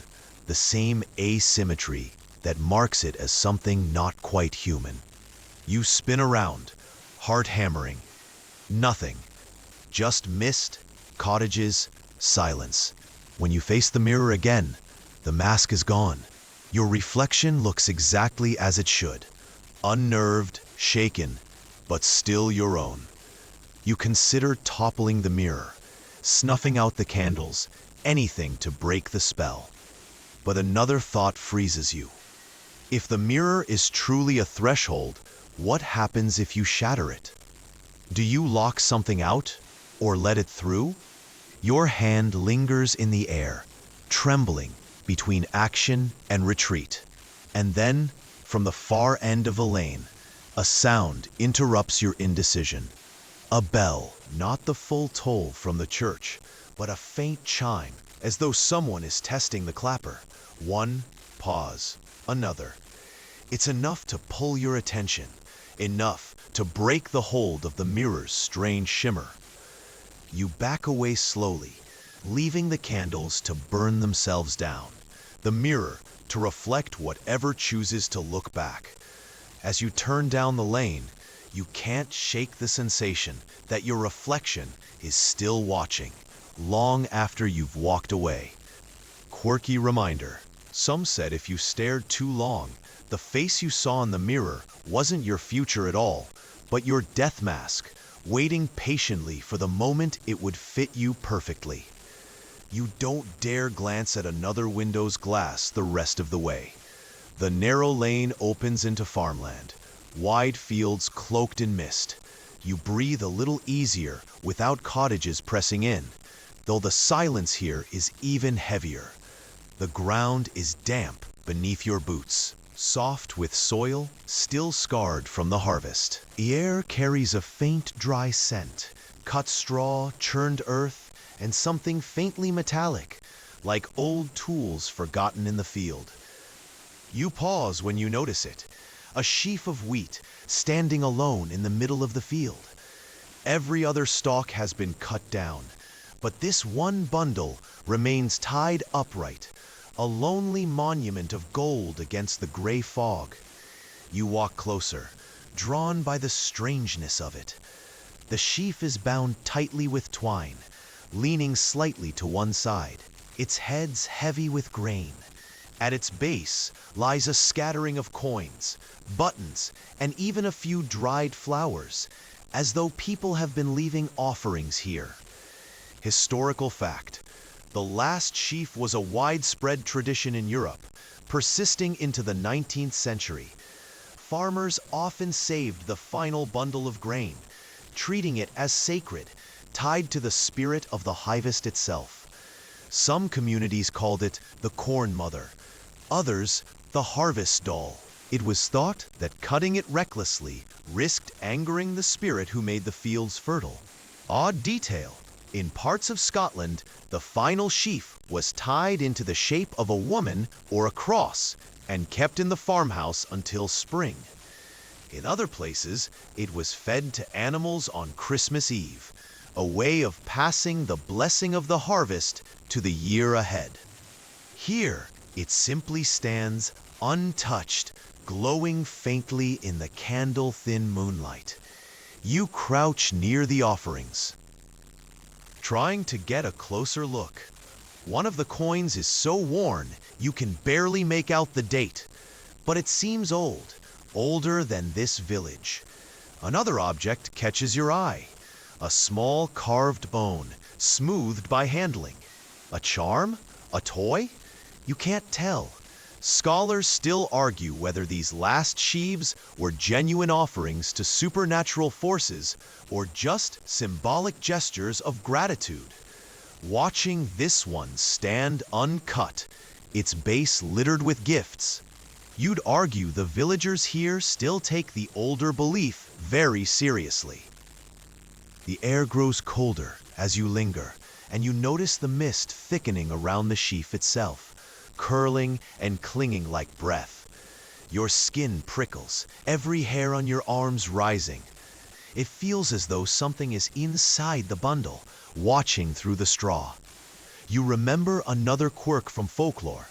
the same asymmetry that marks it as something not quite human. You spin around, heart hammering. Nothing. Just mist, cottages, silence. When you face the mirror again, the mask is gone. Your reflection looks exactly as it should. Unnerved, shaken, but still your own. You consider toppling the mirror, snuffing out the candles, anything to break the spell. But another thought freezes you. If the mirror is truly a threshold, what happens if you shatter it? Do you lock something out or let it through? Your hand lingers in the air, trembling between action and retreat. And then, from the far end of the lane, a sound interrupts your indecision. A bell, not the full toll from the church, but a faint chime, as though someone is testing the clapper. One, pause, another. It's enough to pull your attention, enough to break the hold of the mirror's strange shimmer. You back away slowly, leaving the candles to burn themselves down, the mirror to reflect whatever chooses to look back. As you turn down the lane, you can't shake the sensation that your reflection is still watching, long after you've walked away. Quirky reminder. Some said if you stared too long, the face you saw in the mirror wasn't your future at all, but your death mask, waiting patiently for the moment it would fit you perfectly. You don't dare glance at another window's glass the rest of the way. The narrow lane opens into farmland, wide fields cloaked in mist. You breathe a little easier without cottages pressing in, though the silence here is even heavier. The ground is damp beneath your boots, soft with soil still scarred from the harvest. The air carries a faint dry scent, cut straw, churned earth, and something faintly metallic, like old tools forgotten in the field. You pause when you notice it. A sheaf of wheat standing alone in the middle of the field. Every other stalk has been cut down, but this one bundle remains tied upright, a lonely monument of gold against the gray fog. You walk closer, drawn by the strangeness of it. The sheaf is bound tightly with twine, leaning slightly to one side, its heads heavy with grain. At its base lies a scattering of coins, buttons, and even a few dried flowers, as though people have been leaving offerings here. Historical fact: the last sheaf was a widespread tradition in Europe, persisting into the 19th century. Farmers often saved the final bundle of grain, treating it as sacred, tied to the spirit of the harvest itself. Some communities called it the Corn Mother, others the Harvest Doll. It was thought that cutting it recklessly risked angering the spirit who made the fields fertile. Odd detail, In parts of Scotland, the final sheaf was tied into the shape of a woman or a cross and kept in the farmhouse until spring. In other places, it was fed to animals on Christmas Eve, a way of passing the blessing of the harvest to the year ahead. Here, it simply stands untouched, glowing faintly in the candle-thin moonlight. You crouch near the offerings, trying to get a closer look. One of the coins is so worn, you can barely make out the date, but it seems old, older than this village. Another object catches your eye, a small carved bone, smoothed by handling. A charm? A toy? You can't tell. Scholars still argue whether these last sheaves were genuine offerings to supernatural forces or just symbolic gestures of gratitude. Watching this one stand uncut, its base littered with gifts, you'd argue the villagers here still take the older belief very seriously. The air grows colder as you linger, and you notice the mist thickening around the sheaf itself, curling and clinging like breath. Your skin prickles, every hair on your arms rising. It feels as though something is inside the bundle, watching through the straw. You remember another quirk from folklore.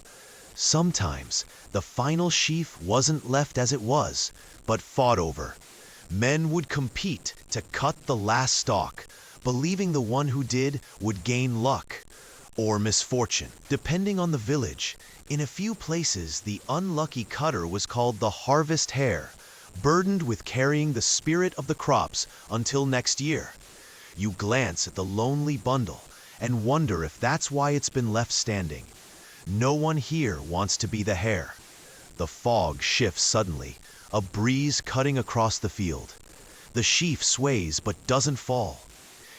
Sometimes, the final sheaf wasn't left as it was, but fought over. Men would compete to cut the last stalk, believing the one who did would gain luck or misfortune, depending on the village. In a few places, the unlucky cutter was called the harvest hare, burdened with carrying the spirit of the crops until next year. You glance at the lonely bundle and wonder if that's why it's been left standing. No one here wants to be the hare. The fog shifts suddenly, a breeze cutting across the field. The sheaf sways but doesn't fall.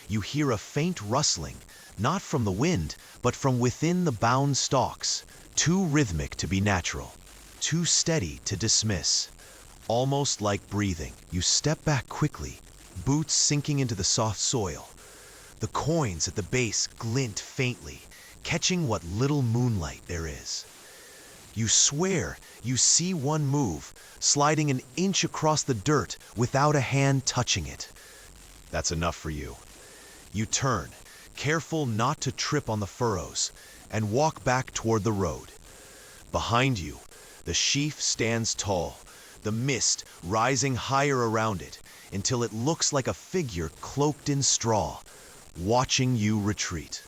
You hear a faint rustling, not from the wind, but from within the bound stalks, too rhythmic to be natural, too steady to dismiss. Almost like breathing, you step back quickly, boots sinking into the soft soil. The coins at the base glint faintly, catching what little moonlight there is. You swear you see one move, sliding an inch across the dirt without a hand touching it. That's enough for you. You turn, careful not to trip on the furrows, and walk back toward the road. Behind you, the sheaf stands tall, the mist rising higher around it until it looks like a figure cloaked in straw, watching you retreat.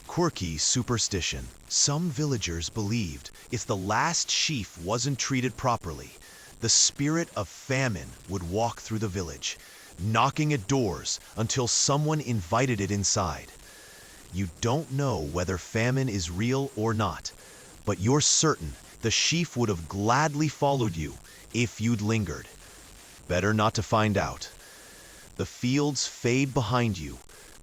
Quirky superstition. Some villagers believed if the last sheaf wasn't treated properly, the spirit of famine would walk through the village, knocking at doors until someone invited it inside. You don't know whether famine is real or not, but you're certain the sheaf would have gladly followed you if you'd lingered. Better not to find out. The fields fade behind you,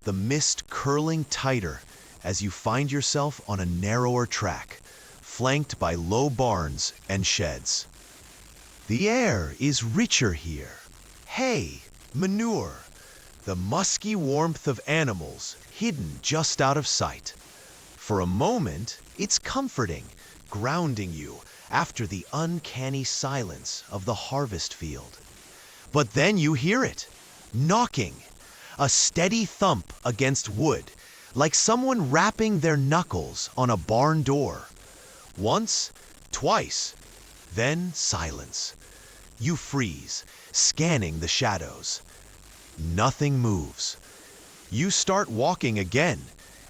the mist curling tighter as you find yourself on a narrower track, flanked by low barns and sheds. The air is richer here. Hay, manure, the musky warmth of animals hidden just out of sight. For a moment, it's comforting, grounding you after the uncanny silence of the harvest field. But then you hear it, knocking, a steady thump against wood, like someone rapping their knuckles on a barn door. Once, twice, then silence. You freeze, scanning the shadows. Nothing moves. You start walking again,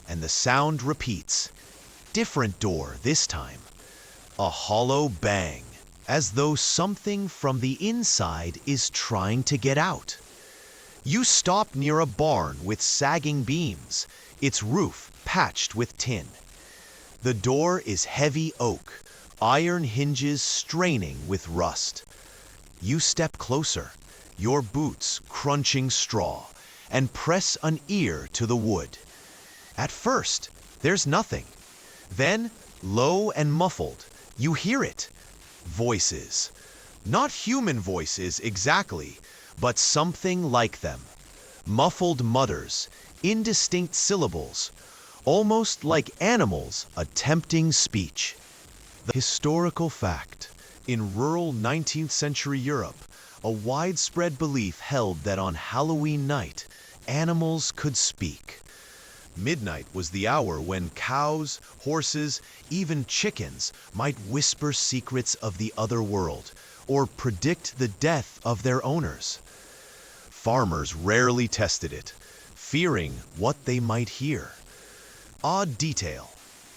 and the sound repeats. Different door this time. A hollow bang, as though something from the inside is trying to get out. You stop near a barn with sagging beams, its roof patched with tin. The door is heavy oak, iron hinges straining with rust. You step closer, your boots crunching straw, and press an ear to the wood. At first, there's nothing. Then, low and muffled, you hear it. Voices. Not human voices exactly, but something like them. Muffled mutters, indistinct syllables, almost like animals attempting speech. The historical fact. In rural 19th century Europe, a widespread belief held that on Halloween night, animals could speak. Midnight was the hour when cows, horses, even chickens might whisper secrets of the other world or predict the death of their owners. Farmers rarely tested it, fearing what they might hear. Odd detail.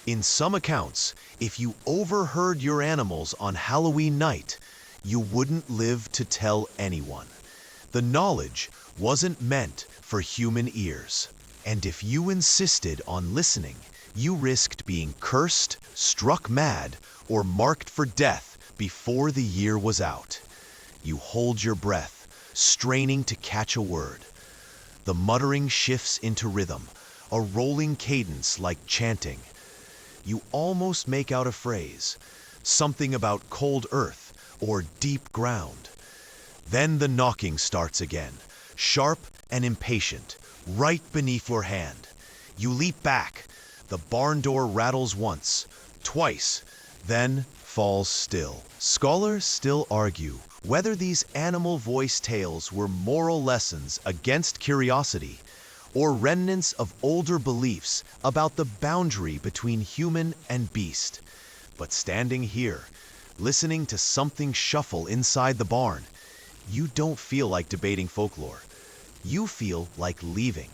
In some accounts, if you overheard your animals on Halloween night, you wouldn't live to tell anyone. The knowledge wasn't meant for human ears. And if you insisted on listening, you risked being cursed, struck mad, or marked for death before the year was out. You hold your breath, straining to catch a word. The muttering shifts into rhythm, a rolling cadence like chanting. You almost make out a phrase, something about cold earth or deep ground. Then the knocking starts again, sharp and impatient, right beneath your hand. You leap back. The barn door rattles once, twice, then falls still. Scholars still argue whether these animal voice tales were moral lessons against curiosity or remnants of older beliefs about the boundary between human and beast. But standing here, listening to something shuffle inside the barn, you don't feel like debating folklore. You feel like leaving.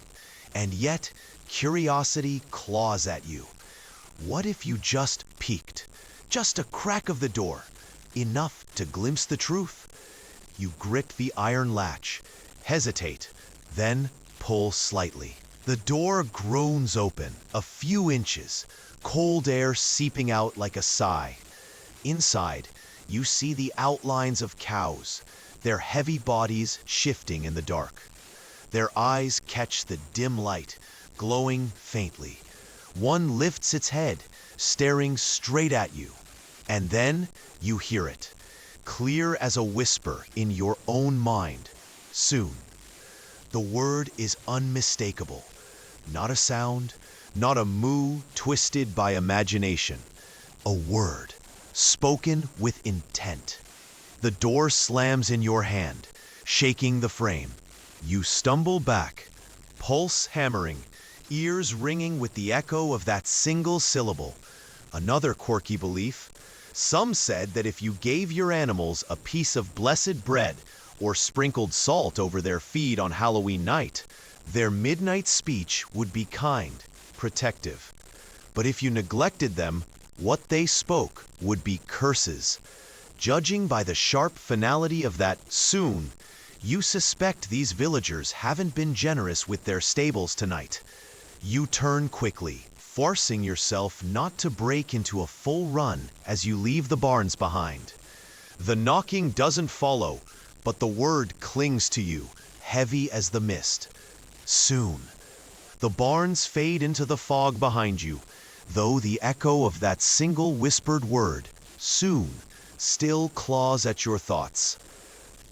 And yet, curiosity claws at you. What if you just peeked? Just a crack of the door, enough to glimpse the truth? You grip the iron latch, hesitate, then pull slightly. The door groans open, a few inches, cold air seeping out like a sigh. Inside, you see the outlines of cows, their heavy bodies shifting in the dark. Their eyes catch the dim light, glowing faintly. One lifts its head, staring straight at you. And then you hear it, clear as a whisper in your own mind. Soon. The word is unmistakable. Not a sound, not a moo twisted by imagination. A word, spoken with intent. The door slams in your hand, shaking the frame. You stumble back, pulse hammering, ears ringing with the echo of that single syllable. Another quirky belief. Some said that if you gave your animals a piece of blessed bread or sprinkled salt over their feed on Halloween night, their midnight speech would be kind, protective. But if you neglected them, what they spoke would be curses. Judging by the sharp finality of that soon, you suspect these villagers haven't been generous with their stables tonight. You turn quickly, forcing yourself not to break into a full run as you leave the barns behind. The knocking doesn't follow, but the word clings to you, heavy as the mist. Soon. The barns fade into the fog behind you, though the echo of that single whispered word, soon, still claws at your thoughts.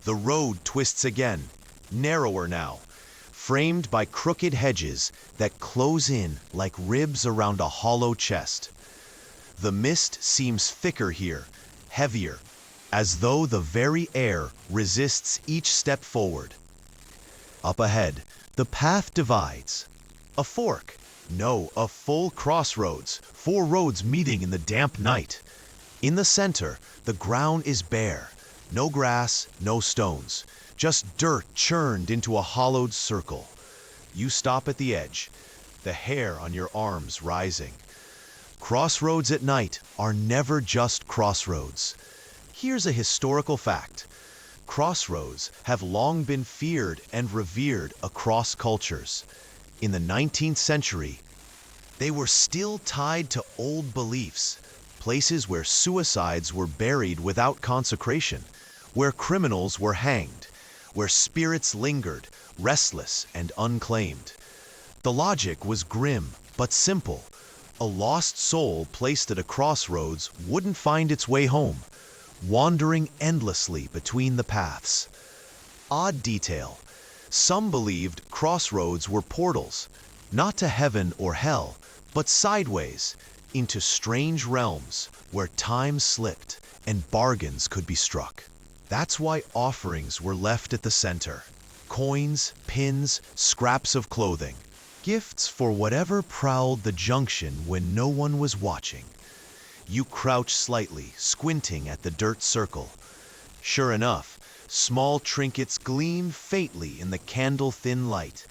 The road twists again, narrower now, framed by crooked hedges that close in like ribs around a hollow chest. The mist seems thicker here, heavier, as though the very air resists each step forward. Up ahead, the path divides. A fork. No, a full crossroads, 4 roads meeting in the damp night. In the center, the ground is bare. No grass, no stones, just dirt churned into a hollowed circle. You stop at the edge, the hair on your arms rising. Crossroads at night are never just crossroads. Here's a historical fact. Crossroads have long been feared and revered across cultures. In the 19th century, they were still tied to old beliefs, places where suicides were buried without consecration, where criminals were hanged, where spirits lingered, restless and unclaimed. The logic was grim but simple. A lost soul placed at a crossroads wouldn't find its way home, wandering endlessly between the paths. Odd detail. Some believed crossroads were portals, Not to heaven or hell, but sideways, into strange realms where time slipped and bargains could be struck. That's why offerings were left at the center. Coins, pins, scraps of clothing. Gifts for whatever prowled the junction when no one was watching. You crouch slightly, squinting at the dirt circle. Sure enough, small trinkets gleam faintly in the candle-thin light.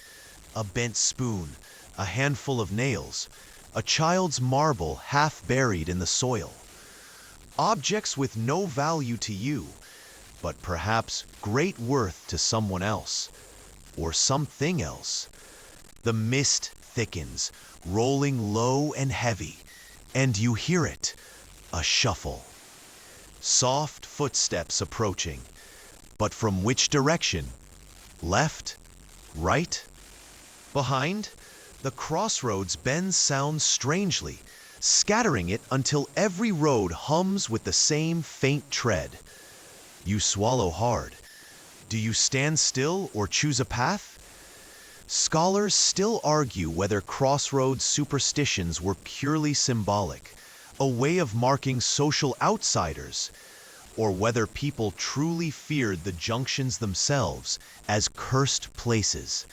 A bent spoon, a handful of nails, a child's marble half buried in the soil. Objects with no value to you, but perhaps great worth to someone else, or something else. The mist thickens, rolling low and heavy, and you hear it, a shuffle. Soft footsteps approaching, but from which direction? Left? Right? Behind? The crossroads bend sounds strangely, scattering it until every road hums with the same faint tread. You swallow hard. Do you stand still or choose a path? Scholars still argue whether crossroads superstitions were purely symbolic, a way of marking social outsiders, or whether people truly feared the junctions themselves as cursed places.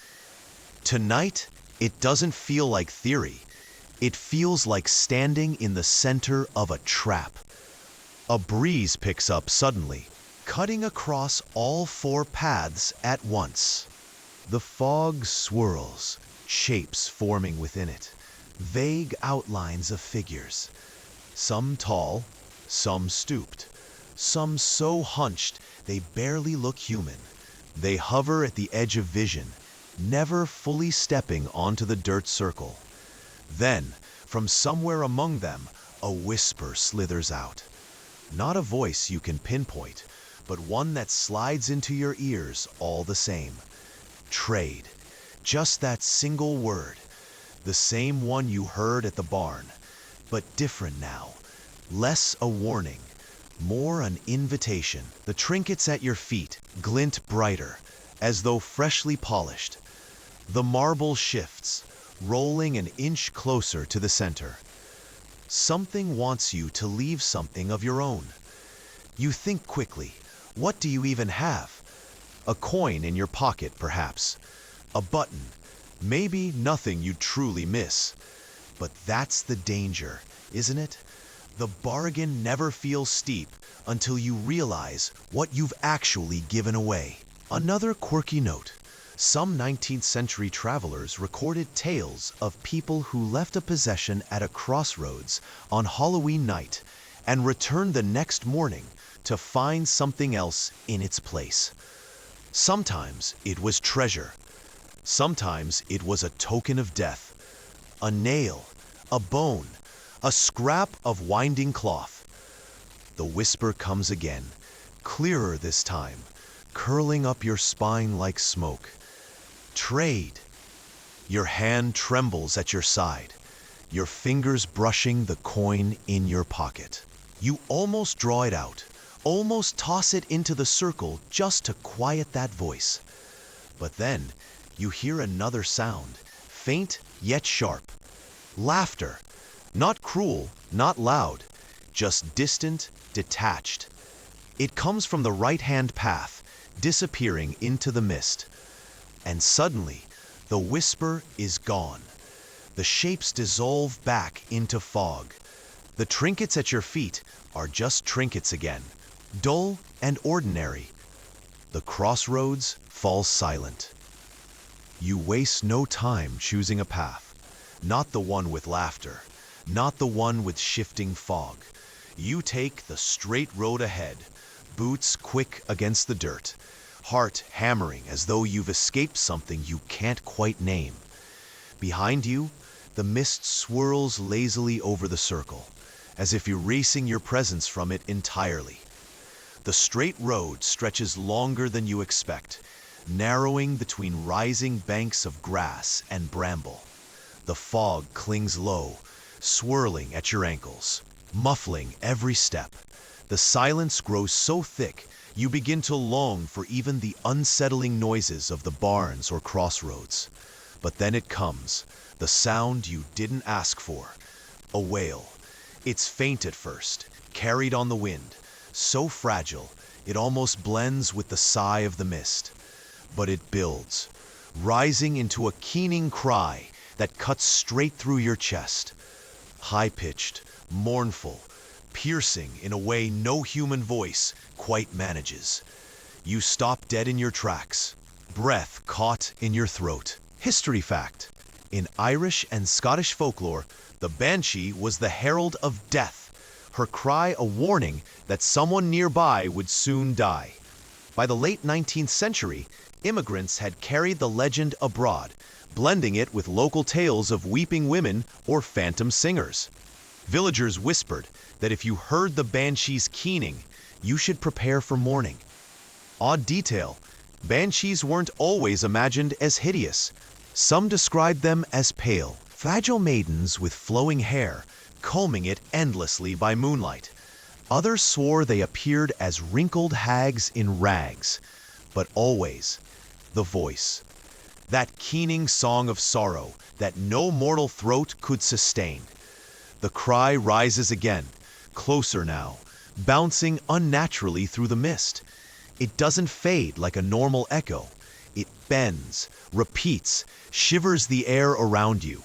Tonight, it doesn't feel like theory. It feels like standing in the center of a trap. A breeze picks up suddenly, cutting across all four paths at once. The fog swirls, shapes forming within it, vague outlines of figures. Some tall, some stooped, some so hunched they barely look human. They hover at the edge of vision, never fully stepping onto the dirt circle. Then, from somewhere among them, a whisper slithers out. Not a voice you can pinpoint, but one that slides into your ears all the same. Trade. Just that single word. The same one you heard at the barn, but different now. Less a warning, more an invitation. The trinkets at your feet glint brighter, as though freshly polished. The marble shifts, rolling an inch closer to the center. Something wants you to leave something of your own. You think quickly. What do you even have? A coin in your pocket, perhaps. A button. Maybe nothing you truly miss. But that's the danger, isn't it? The bargain never feels steep until you realize what you've actually given away. Another quirky note. Some 19th century travelers recorded tales of people who left a possession at a crossroads on Halloween night and returned the next morning to find something else in its place. Sometimes it was treasure. Sometimes it was a token of death. A nail, a bone, a scrap of winding cloth. The whisper comes again, clearer this time, curling up your spine like smoke. Trade. Your hand trembles at your side, your fingers brushing the coin in your pocket. You almost draw it out, almost toss it into the circle just to quiet that voice. But then you hear another sound, faint yet sharp. Laughter. Not cruel, not loud, just distant, detached. It comes from the right-hand path, disappearing into the mist. And suddenly, the whisper is gone. The shapes dissolve back into fog. The trinkets at your feet are just trinkets again, dull and ordinary. The crossroads falls silent. You waste no time choosing a path, not the one with laughter, not the one with shifting fog. You take the straight road ahead, boots quick against the dirt, heart hammering as though you've escaped something you can't quite name. Behind you, the mist swirls lazily over the circle, as if erasing your presence from it entirely. The straight road stretches longer than you expect, narrowing between rising banks of grass and bramble. The fog clings low, swirling at your ankles, muffling every step. The silence grows so thick, you begin to long for even the unsettling noises of the barns or crossroads. But then it comes, the sound you didn't ask for. A wail. It's faint at first, carried on the wind, so fragile it almost blends with the sigh of the mist. But it builds, rising into a keening cry that cuts straight through your chest. High-pitched, mournful, piercing in a way no human voice quite manages. You stop dead in your tracks, breath caught in your throat. History fact: in Irish and Scottish folklore, the banshee was the herald of death, her cry a warning that someone nearby would soon die. By the late 19th century, immigrants had carried the legend abroad, blending it with local tales of weeping women or phantom singers. Villagers whispered that if you heard the banshee's keening, you should prepare for mourning. Odd detail: banshees weren't always imagined as hideous. Some described them as pale, fragile maidens with flowing hair, combing it endlessly by moonlight. Others swore they appeared as wrinkled hags in rags. But always, the voice. That keening song of sorrow that no mortal throat could sustain. The cry rises again, closer now, bouncing unnaturally through the mist. It doesn't fade like a normal echo. It bends, repeats, shivers the air around you.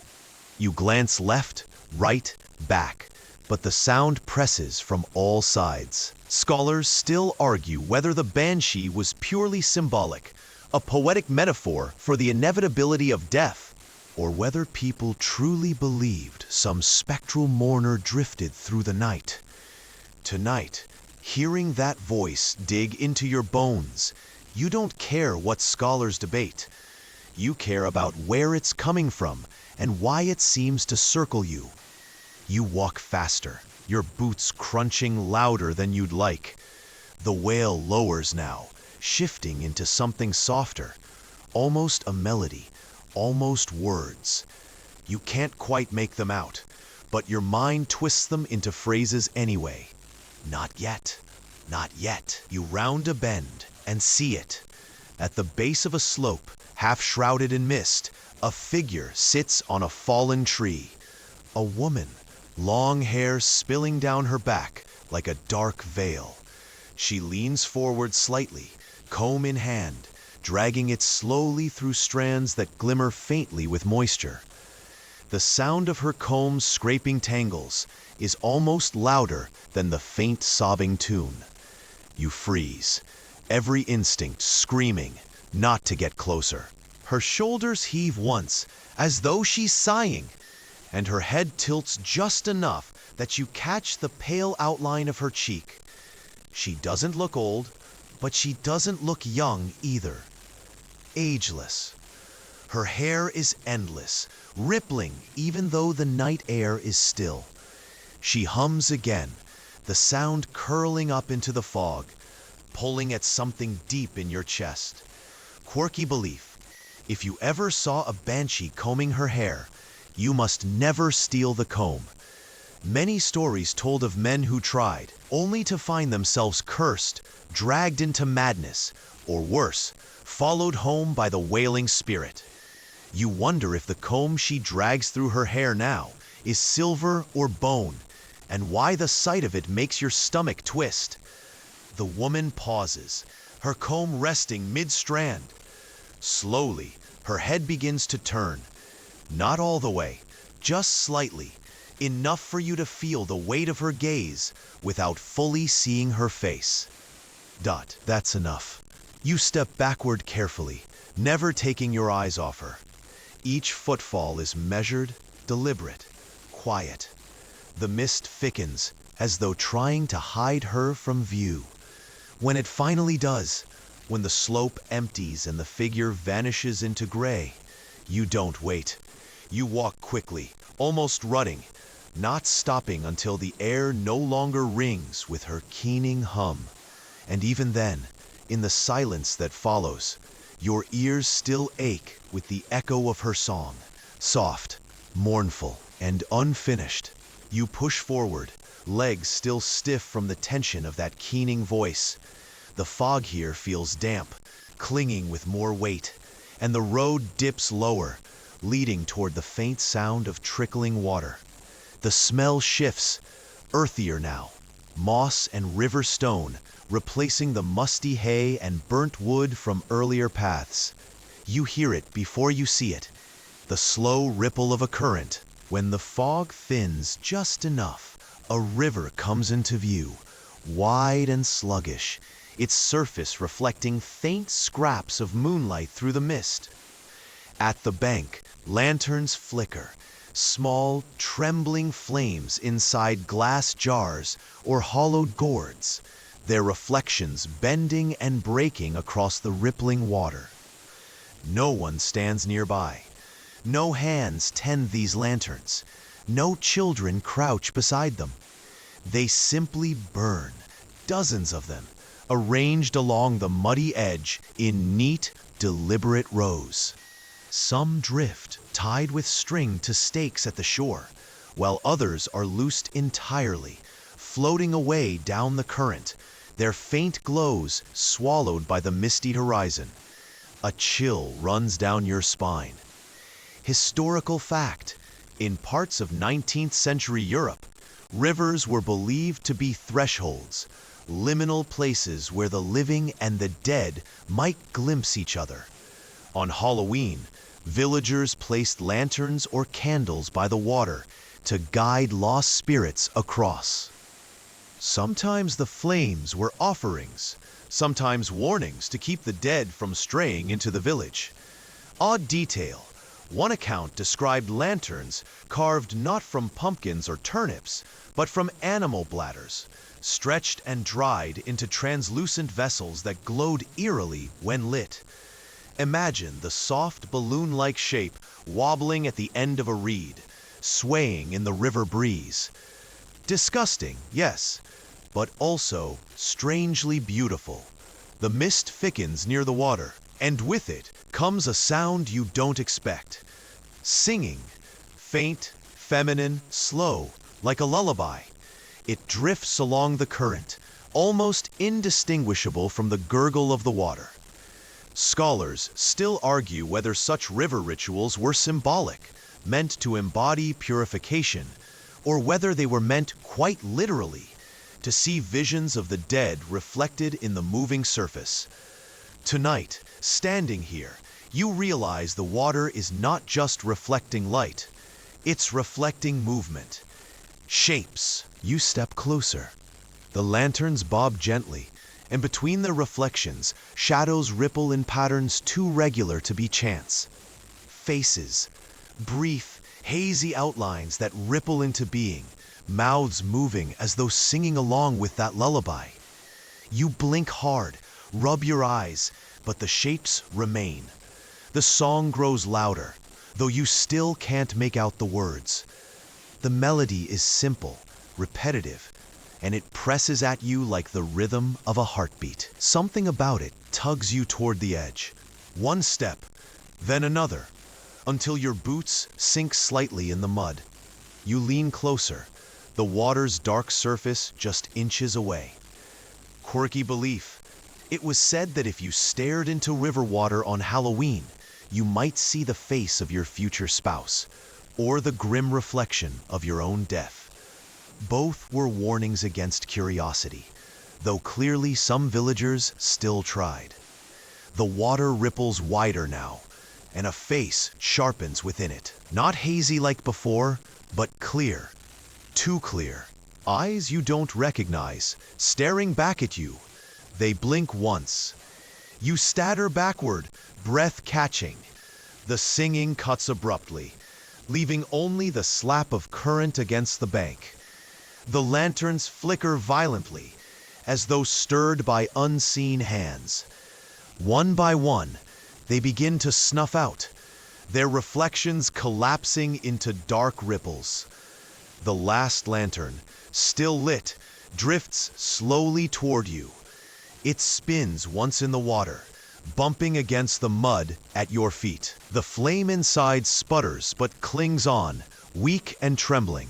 You glance left, right, back, but the sound presses from all sides. Scholars still argue whether the banshee was purely symbolic, a poetic metaphor for the inevitability of death, or whether people truly believed some spectral mourner drifted through the night. Tonight, hearing that voice dig into your bones, you don't care what scholars debate. You care about where it's coming from and why it seems to circle you. You walk faster, your boots crunching louder than you'd like. The wail lowers now, shifting into something softer, almost a melody, almost words. You can't quite make them out, but your mind twists them into phrases anyway. Not yet, not yet. You round a bend and see it. At the base of a slope, half shrouded in mist, a figure sits on a fallen tree. A woman, long hair spilling down her back like a dark veil. She leans forward slightly, comb in hand, dragging it slowly through strands that glimmer faintly with moisture. The sound of her comb's scraping tangles is almost louder than the faint sobbing tune. You freeze, every instinct screaming not to get closer. Her shoulders heave once, as though she's sighing, and her head tilts just enough that you catch the pale outline of her cheek. She doesn't look old, but she doesn't look young either. Ageless. Her hair is endless, rippling even though the night air is still. She hums again, the sound curling up into the fog, pulling at something deep in your chest. Quirky belief: if you ever saw a banshee combing her hair, you must never steal the comb. Many stories told of men who tried, only to find themselves cursed, dragged into madness, or worse, followed home by the wailing spirit. You wonder if the comb she drags through her hair now is silver or bone, and why the sight of it makes your stomach twist. The woman pauses, her comb resting mid-strand. Slowly, her head begins to turn. Not all the way, just slightly, enough for you to feel the weight of her gaze without fully seeing her face. That's enough. You step backward carefully, never taking your eyes off her. Each footfall is measured, deliberate, quiet. The mist thickens, as though trying to hide her from view. When it finally does, when the slope empties and the figure vanishes into gray, you don't wait. You walk quickly, almost running, not stopping until the air no longer rings with her keening hum. And even then, in the silence that follows, your ears still ache with the echo of her song. Soft, mournful, and unfinished, you push forward, legs still stiff from the tension of that keening voice. The fog here feels damp, clinging with more weight, and the road dips lower, leading toward the faint sound of trickling water. The smell shifts, earthier now, moss and river stone, replacing the musty hay and burnt wood from earlier paths. You hear it before you see it, the slow ripple of a current. When the fog thins just enough, a river comes into view, wide and sluggish, its surface reflecting faint scraps of moonlight through the mist. At the bank, lanterns flicker, small, trembling flames inside glass jars or hollowed gourds, their reflections bending and breaking across the rippling water. No one stands nearby. No hands tend these lanterns. No children crouch beside them. They simply burn, dozens of them, arranged along the muddy edge in neat, deliberate rows. Some drift, tied with string to stakes at the shore, while others are loosed entirely, floating away down the current, their faint glows swallowed by the misty horizon. A chill runs down your spine. Historical fact: in parts of 19th century Europe, rivers were believed to be thresholds, liminal places where the living and the dead might glimpse each other. On Halloween, villagers placed lanterns or candles by the water to guide lost spirits across. Sometimes the flames were offerings, sometimes warnings to keep the dead from straying into the village. Odd detail: one account described lanterns carved not from pumpkins or turnips, but from animal bladders, stretched and dried into translucent vessels that glowed eerily when lit. Imagine the soft balloon-like shape wobbling at the end of a reed, swaying in the river breeze. Disgusting, yes, but also strangely beautiful. The mist thickens near the water, and with it comes a sound you don't expect. Singing, faint, feminine, slow, like a lullaby. It drifts along the current, almost indistinguishable from the gurgle of the water. Scholars still argue whether such river rituals were symbolic, meant to embody purification, or whether they were meant quite literally, to see visions of the dead reflected in the moving surface. Tonight, standing here, you realize the water is not just reflecting light, it's reflecting movement. Shapes. You step closer. The lanterns bob gently, and between the reflections, shadows ripple in patterns too regular to be chance. Faces. Brief, hazy outlines that ripple into being, mouths moving as though singing along with that lullaby. You blink hard, rub your eyes, but the shapes remain. The song grows louder, though you still can't make out the words. The melody is simple, repetitive, and it presses at you like the rhythm of a heartbeat. Something about it tugs you toward the edge. One step, then another, until your boots sink slightly in the mud. You lean closer, the water's dark surface just inches away. Quirky belief. It was said that if you stared into river water on Halloween, you might see the face of your future spouse, or the grim reflection of your own death. Both were warnings against curiosity, though clearly some villagers still tried. The water ripples wider now, and a face sharpens within it. Not hazy like before, but clear. Too clear. Eyes you don't recognize, staring back at you. They blink once. You statter backward, breath catching. The singing cuts abruptly, leaving only the slap of current against the bank. The lanterns flicker violently, as though stirred by unseen hands. One by one, they begin to snuff out, their reflections collapsing into dark ripples. The last lantern, still lit, drifts slowly toward you. It spins once in the water, bumping against the mud at your feet. The flame inside sputters but clings on, weak and trembling.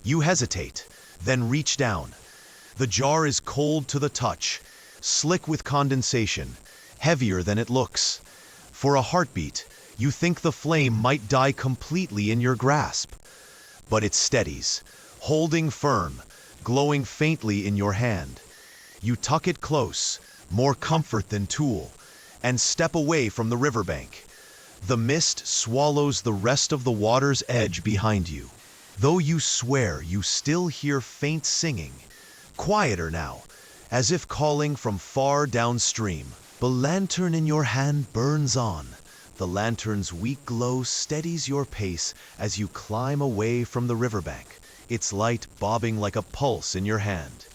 You hesitate, then reach down. The jar is cold to the touch, slick with condensation, heavier than it looks. For a heartbeat, You think the flame might die completely in your grasp, but it steadies, holding firm, glowing faintly in your hand. You tuck it close, more comfort than tool, and step away from the riverbank. The mist swallows the rest of the water's edge behind you. Though you swear you still hear faint singing, quieter now, as if calling from far downstream. The lantern in your hand burns on. The lantern's weak glow steadies your pace as you climb away from the riverbank, its light bobbing like a pulse in your hand.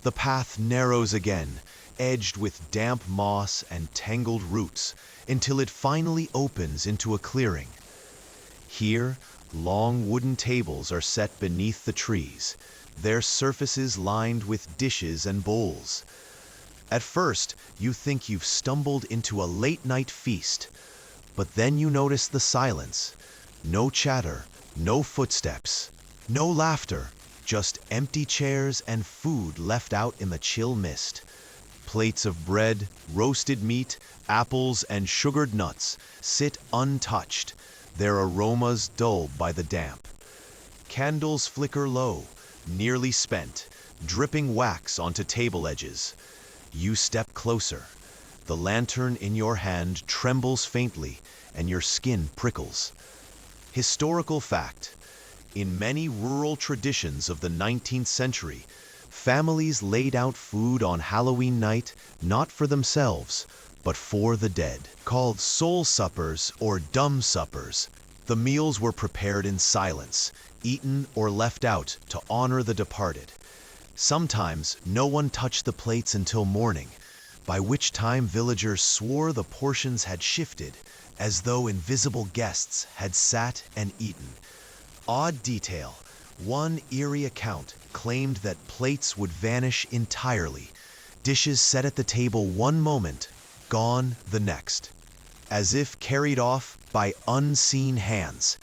The path narrows again, edged with damp moss and tangled roots, until it finally opens into a clearing. Here, long wooden tables are set beneath the trees, their surfaces lined with dishes and bowls. At first, you think you've stumbled into a late-night feast, but then you notice the silence. No chatter, no footsteps, no laughter, just empty chairs and food left out in the chill mist. Plates of bread, roasted meat, apples, and sugared nuts sit untouched, their aromas dulled by the damp. Candles flicker low, nearly spent, dripping wax onto table edges. You step closer. The lantern in your hand trembles faintly, and your skin prickles. Historical fact: in many rural traditions of the 19th century, families laid out food on Halloween night not for themselves, but for the dead. Called soul suppers or dumb suppers, the meals were prepared in silence, eaten or left out to honor the departed. Sometimes no one touched the plates until morning, by which time villagers swore the portions had shifted, as though invisible guests had sat and eaten. Odd detail: one eerie account claimed that plates would vanish entirely, dishes set at the table one moment, gone the next, as if carried off by unseen hands.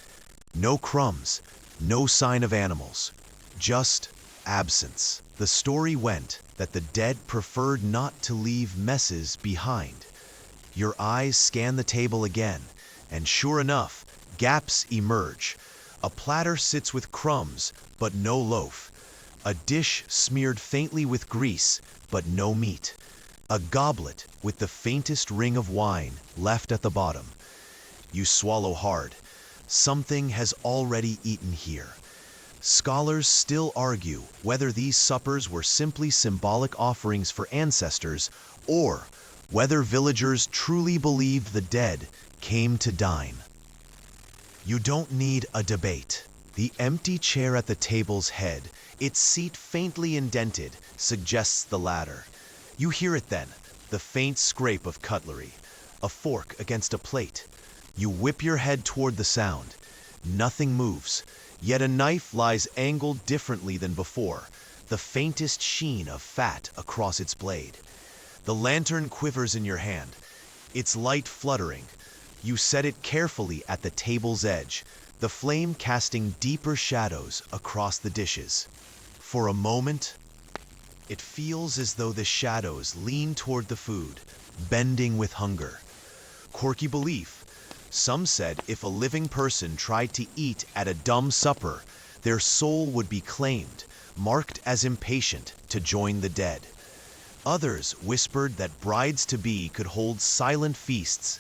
No crumbs, no sign of animals, just absence. The story went that the dead preferred not to leave messes behind. Your eyes scan the table again, and sure enough, gaps emerge. A platter sits with crumbs, but no loaf. A dish smeared faintly with grease, but no meat. A goblet with the faintest ring of wine left at the bottom. You swallow hard. Something has already eaten here. Scholars still argue whether these suppers were simply symbolic offerings for ancestors, or whether villagers truly believed the dead came to dine. You don't need a debate. The empty chair at the table's head, its seat faintly indented, suggests the latter. You hear it then, the faint scrape of cutlery, a fork against a plate. You whip your head toward the sound. Nothing moves, yet a knife lies angled differently than before, the faintest sheen of fat across its blade. The lantern quivers in your hand, its light fluttering. You set it carefully at the table's edge, the flame casting deeper shadows across the dishes. For a moment, it feels as though the shadows lean toward the food, bending with hunger. Quirky belief. Some said if a living person tried to eat at a dumb supper, their soul would be claimed, marked as impatient to join the dead. Others whispered that brides-to-be could hold silent feasts,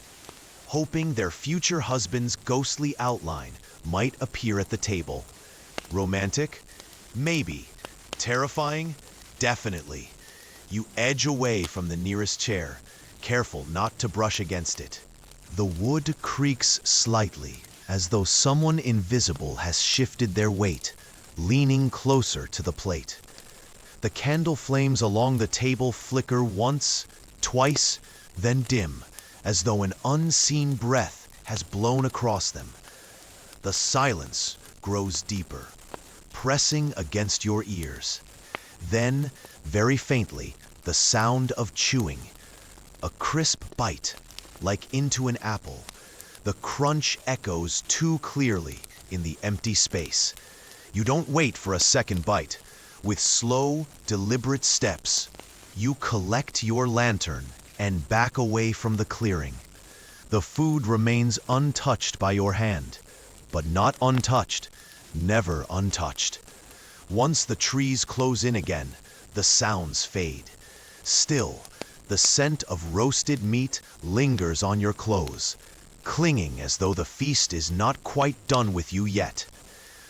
hoping their future husband's ghostly outline might appear at the table. Romantic? Maybe. Terrifying? Definitely. You edge away from the nearest chair, careful not to brush against it. The wood creaks slightly, as though someone invisible has shifted their weight, leaning closer to the plate. The candle flames along the table flicker once, twice, then dim, as though an unseen breath has blown across them. The silence grows deeper, pressing against your ears. Then, very faintly, the sound of chewing. A crisp bite, like into an apple. The crunch echoes too clearly in the empty space. You don't wait for a second bite. With slow, deliberate steps, you collect your lantern and back away from the clearing. The food remains untouched by your hand, but not untouched, never untouched. Once the trees close in again, the sounds fade. Still, the scent of roasted meat lingers on your clothes, clinging as though the feast is not quite done with you yet.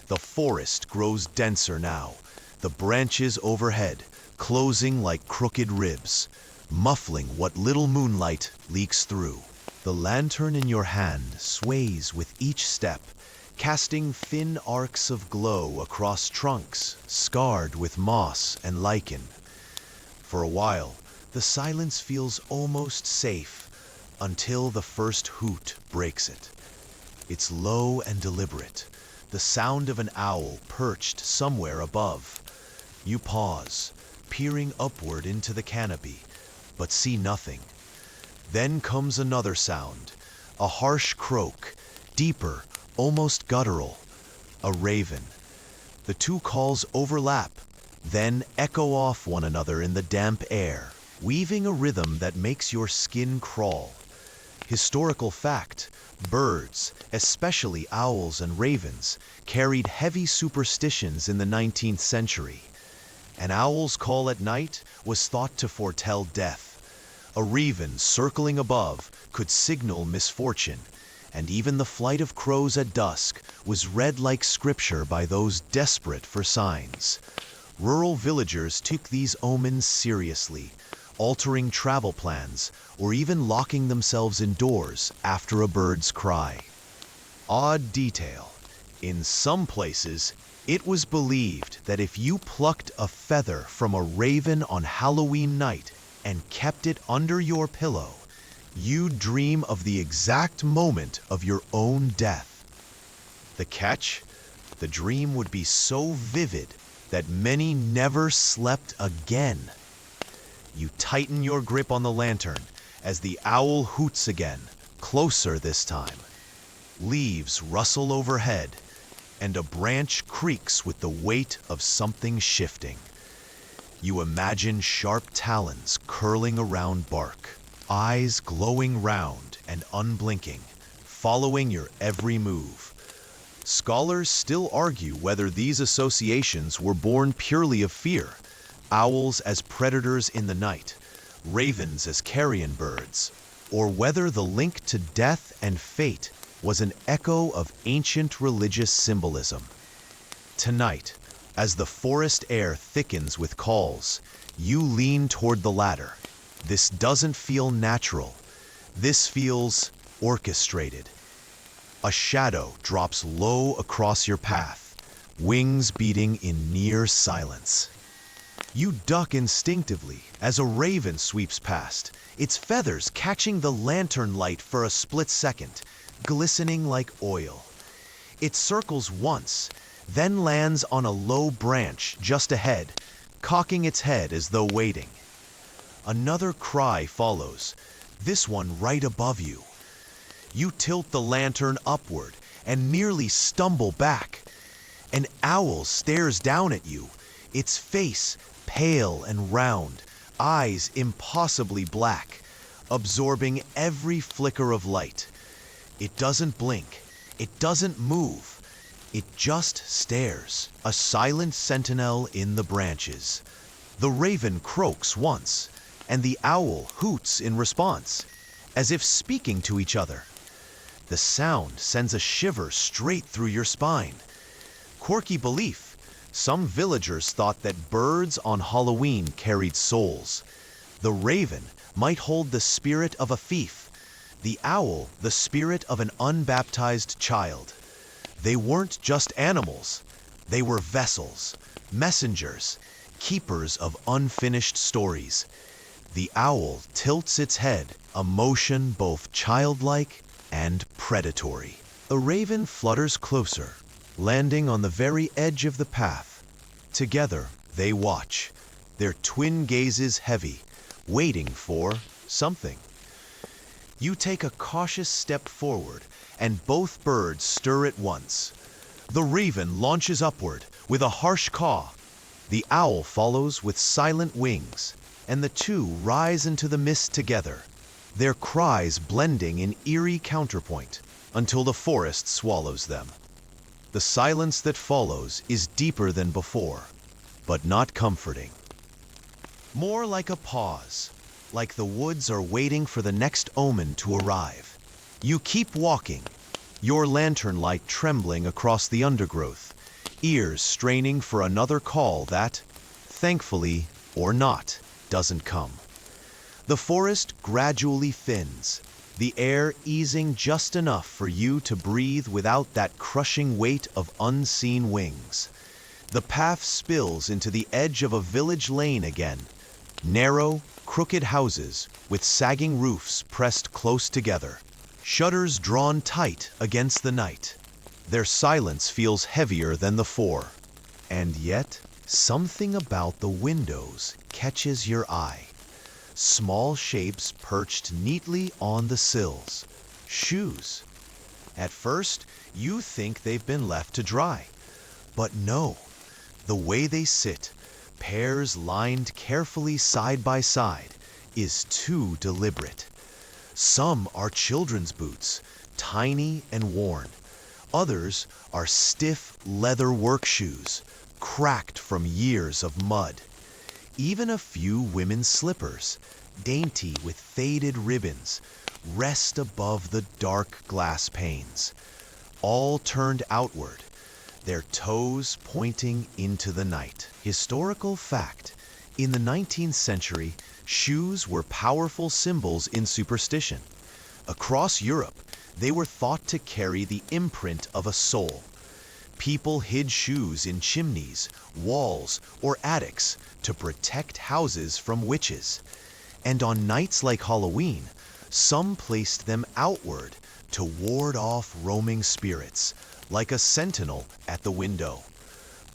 The forest grows denser now, the branches overhead closing like crooked ribs, muffling what little moonlight leaks through. The lantern in your hand sways with each step, casting thin arcs of glow across trunks scarred with moss and lichen. For a while, the silence feels almost safe until the first hoot breaks it. It's low and deliberate, the sound of an owl perched somewhere above. You pause, peering upward into the canopy, but see nothing. Then comes another sound, a harsh croak, deeper, almost guttural. A raven. The two calls overlap, then echo off one another in the damp air, weaving a rhythm that makes your skin crawl. Historical fact, birds, especially owls and ravens, carried heavy superstitions in the 19th century. An owl's call at night was thought to foretell death. A raven circling above could signal misfortune, and even the flight of crows at dusk was read like scripture by those desperate for signs. Rural villagers took these omens seriously, altering travel plans or even locking themselves indoors after a bird's cry. Odd detail. In some places, it was believed that if you plucked a feather from a raven on Halloween night and kept it under your pillow, you'd dream of the exact moment of your own death. The catch? The dream would be so vivid that many never slept again. You tighten your grip on the lantern as the owl hoots again, closer this time. Leaves rustle overhead, and a branch creaks with the weight of something shifting. You imagine sharp talons curling around bark, eyes glowing round and unblinking, following your every move. Scholars still argue whether these associations were born purely of fear, owls as predators in the night, ravens as carrion birds, or whether the link to death and fate was an echo of ancient religious symbolism. Tonight, as the forest air thickens with calls, you lean toward the latter. This doesn't feel natural. This feels orchestrated. A shadow drops low across your path, wings beating in near silence. You duck instinctively as a raven sweeps past, its feathers catching the lantern light for a split second, glistening like oil. It circles once, then lands on a low branch just ahead, cocking its head as though waiting. Another cry follows, this one right above you. You tilt the lantern upward and nearly stumble back. An owl stares down at you, its face pale and round, eyes impossibly black, absorbing every flicker of light. It doesn't blink, it doesn't move, it just stares, a silent sentinel in the branches. The raven croaks once, and the owl hoots in response, as if speaking to each other. The sound sends a shiver straight through your spine. Quirky belief, some villagers thought that birds on Halloween carried souls. The raven might hold the spirit of a thief, the owl the spirit of an unbaptized child. They weren't just animals, they were vessels, messengers, keepers of unfinished stories. The owl tilts its head, a motion both childlike and predatory. A raven flutters closer, landing on the very edge of the path. Together, they watch, their twin gazes heavy, waiting for something. You take a cautious step forward, and both birds stir at once. The raven launches upward with a harsh caw. The owl follows with silent wings, and the two rise into the mist together, their cries blending in eerie counterpoint until the forest swallows them. The silence that follows is deeper than before, but not comforting. More like a pause, like the woods are waiting for the next omen to arrive. You keep walking, your lantern light trembling across the undergrowth, ears straining for another call that, thankfully or not, doesn't come. The forest gradually thins, the air easing just enough for you to breathe without that crushing weight of unseen wings. The path spills into the edge of a village lane again. Narrow, crooked houses with sagging roofs pressed close together, shutters drawn tight against the night. Their silence feels heavier than the four. And yet, something about the windows catches your eye. Small shapes perched neatly on the sills. Shoes. At first, you think they've been left to dry. But no, the way they sit, pairs lined carefully side by side, is too deliberate. Some are children's boots, tiny and worn. Others are stiff leather work shoes, cracked from years of mud. Even a few women's slippers, dainty with faded ribbons, rest above the dark glass panes, all turned outward, their toes pointing into the night. Historical fact: in the 19th century, shoes were powerful symbols in superstition. Across Europe, they were thought to carry the imprint of a soul. People hid shoes in chimneys, walls, or attics to protect houses from witches. And on nights like Halloween, some placed them outward to ward off roaming spirits, like a sentinel at the window.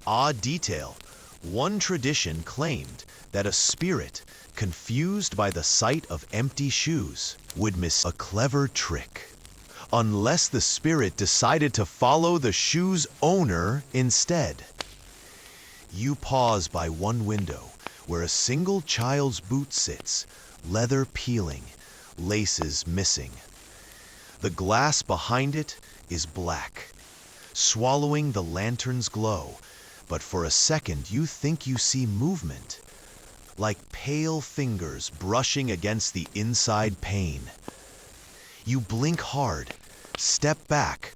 Odd detail: one tradition claimed that a spirit, confused by the sight of empty shoes, would miss a clever trick, unless the spirit decided to follow the shoe's owner instead. You pause by one window, where a single child's boot sits, leather peeling, laces missing. The glass behind it is black, swallowing the lantern's glow, but for a second you think you see movement, like pale fingers brushing against the inside pane. You blink hard, step back,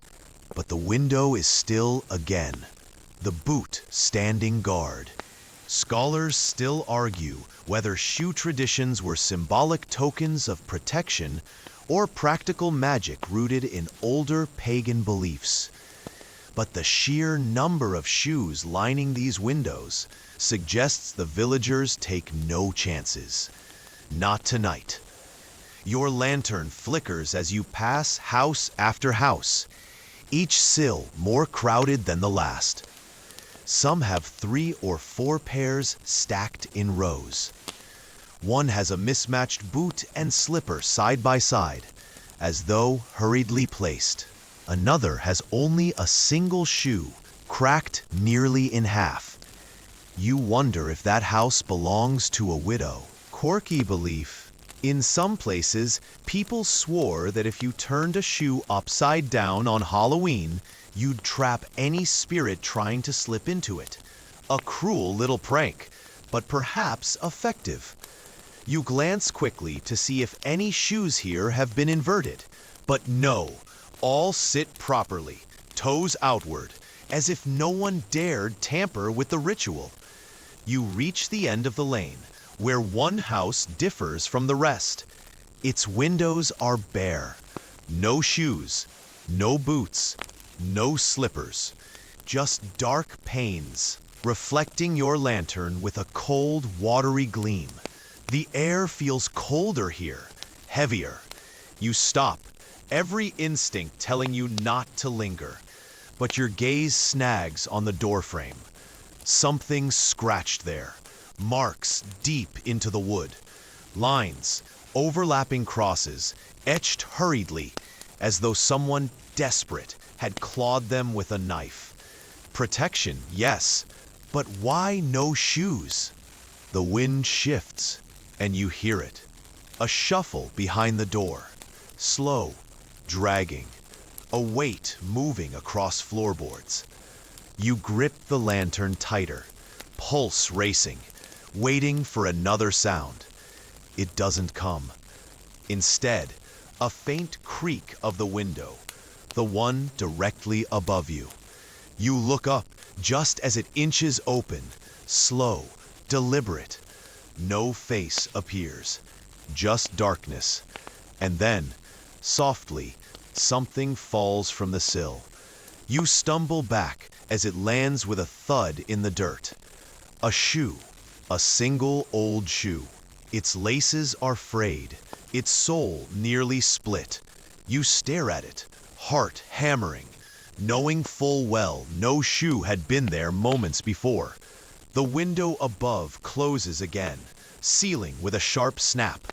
but the window is still again, the boot standing guard. Scholars still argue whether shoe traditions were symbolic tokens of protection or practical magic rooted in older pagan beliefs. But the sheer number of shoes lining these windows suggests the villagers take no chances. Not tonight. Your lantern flickers as you pass house after house, each sill more crowded than the last. Some have 3 or 4 pairs stacked in rows. One has a mismatched boot and slipper side by side, as though hurriedly placed. Another has only a single shoe, cracked nearly in half. You wonder if that house belongs to a widow. Quirky belief: in some places, people swore that if you turned a shoe upside down on Halloween, you'd trap any spirit trying to slip into it. A cruel little prank, but perhaps effective. You glance quickly to see if any shoes here have been inverted, but no, all sit properly, toes outward, as if no one dared tamper with the ritual. You reach the end of the lane, where one house differs from the rest. Its windows are bare. No shoes, no boots, no slippers, just dark panes, reflecting your lantern with a cold, watery gleam. The air feels colder here, heavier. You stop, every instinct telling you not to linger, but your gaze snags on the doorframe. Something scratched there, marks deep into the wood, lines, overlapping crosses, etched hurriedly, as though someone desperate had clawed them with a knife. Protection, yes, but why no shoes? The wind shifts, and you hear it. A shuffle behind the door, slow, dragging, a weight moving across floorboards. You grip the lantern tighter, pulse racing, waiting for another sound. It doesn't come. Instead, a faint creak of the window, the one directly above you. You look up just as it inches open, slow, deliberate. No face appears, just darkness. And then, softly, something falls from the sill. You stumble back as it lands with a thud in the dirt. A shoe, a single old shoe. Its laces are frayed, its sole nearly split. You stare at it, heart hammering, knowing full well no shoe had been there moments before. The window above closes again, sealing with a sharp snap.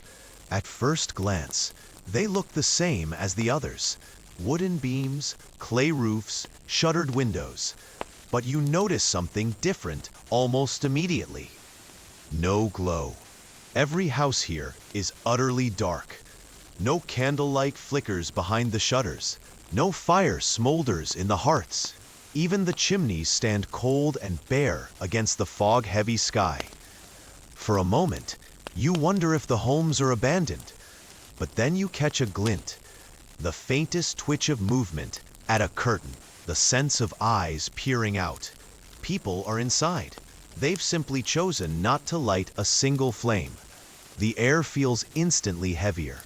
At first glance, they look the same as the others. Wooden beams, clay roofs, shuttered windows. But you notice something different almost immediately. No glow. Every house here is utterly dark. No candlelight flickers behind the shutters. No fire smolders in the hearths. Even the chimneys stand cold and bare against the fog-heavy sky. For a moment, you wonder if the homes are abandoned. But then you catch a glint, the faintest twitch of movement at a curtain, the sense of eyes peering out. People are inside. They've simply chosen not to light a single flame. The air feels instantly heavier.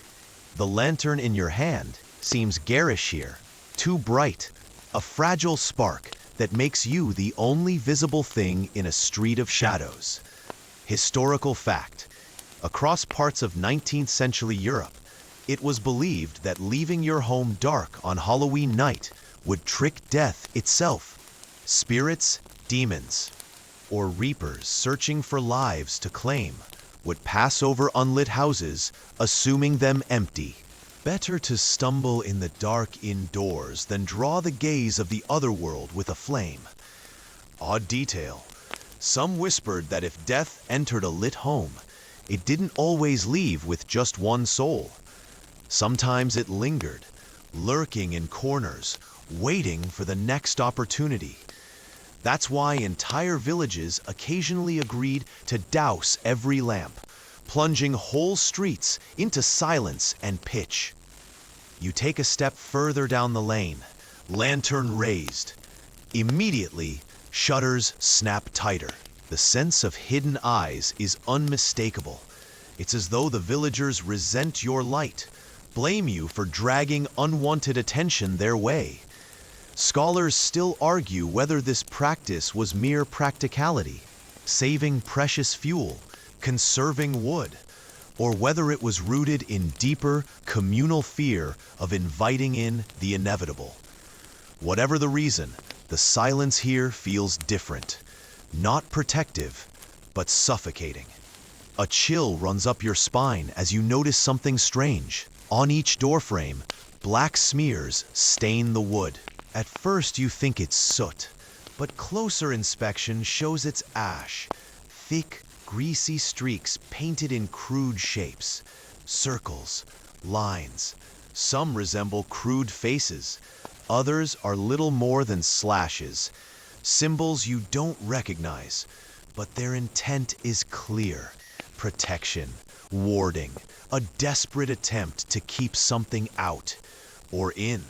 The lantern in your hand seems garish here, too bright, a fragile spark that makes you the only visible thing in a street of shadows. Historical fact. Across parts of 19th century Europe, it was believed that leaving your home dark on Halloween night would trick death itself. Spirits, demons, or reapers searching for lives to claim would pass over unlit houses, assuming them empty. Better to stumble in the dark indoors than draw the gaze of the otherworld with a flame. Odd detail. Some whispered that if death entered a lit home, it didn't always leave with just one soul. Sometimes it lingered, lurking in corners, waiting for the next opportunity. That's why entire villages occasionally agreed to douse every lamp, plunging whole streets into silence and pitch. You take a step further down the lane, lantern raised. Immediately, shutters snap tighter. The sense of hidden eyes is unmistakable. It's as though the villagers resent your light, blame you for dragging unwanted attention their way. Scholars still argue whether this practice was mere practicality, saving precious fuel, conserving wood, or whether it was rooted in deeper communal fear of inviting in the inevitable. Whatever the reason, the silence here feels different, not protective, but suffocating. A chill runs up your spine as you notice something strange. On each doorframe, black smears stain the wood. At first you think it's soot, but closer inspection shows it's ash. Thick, greasy streaks painted in crude shapes. Circles, lines. Some resemble crude faces. Others are little more than slashes. Symbols you don't recognize, but their intent is clear. Protection, warding, a desperate attempt to keep something out or in.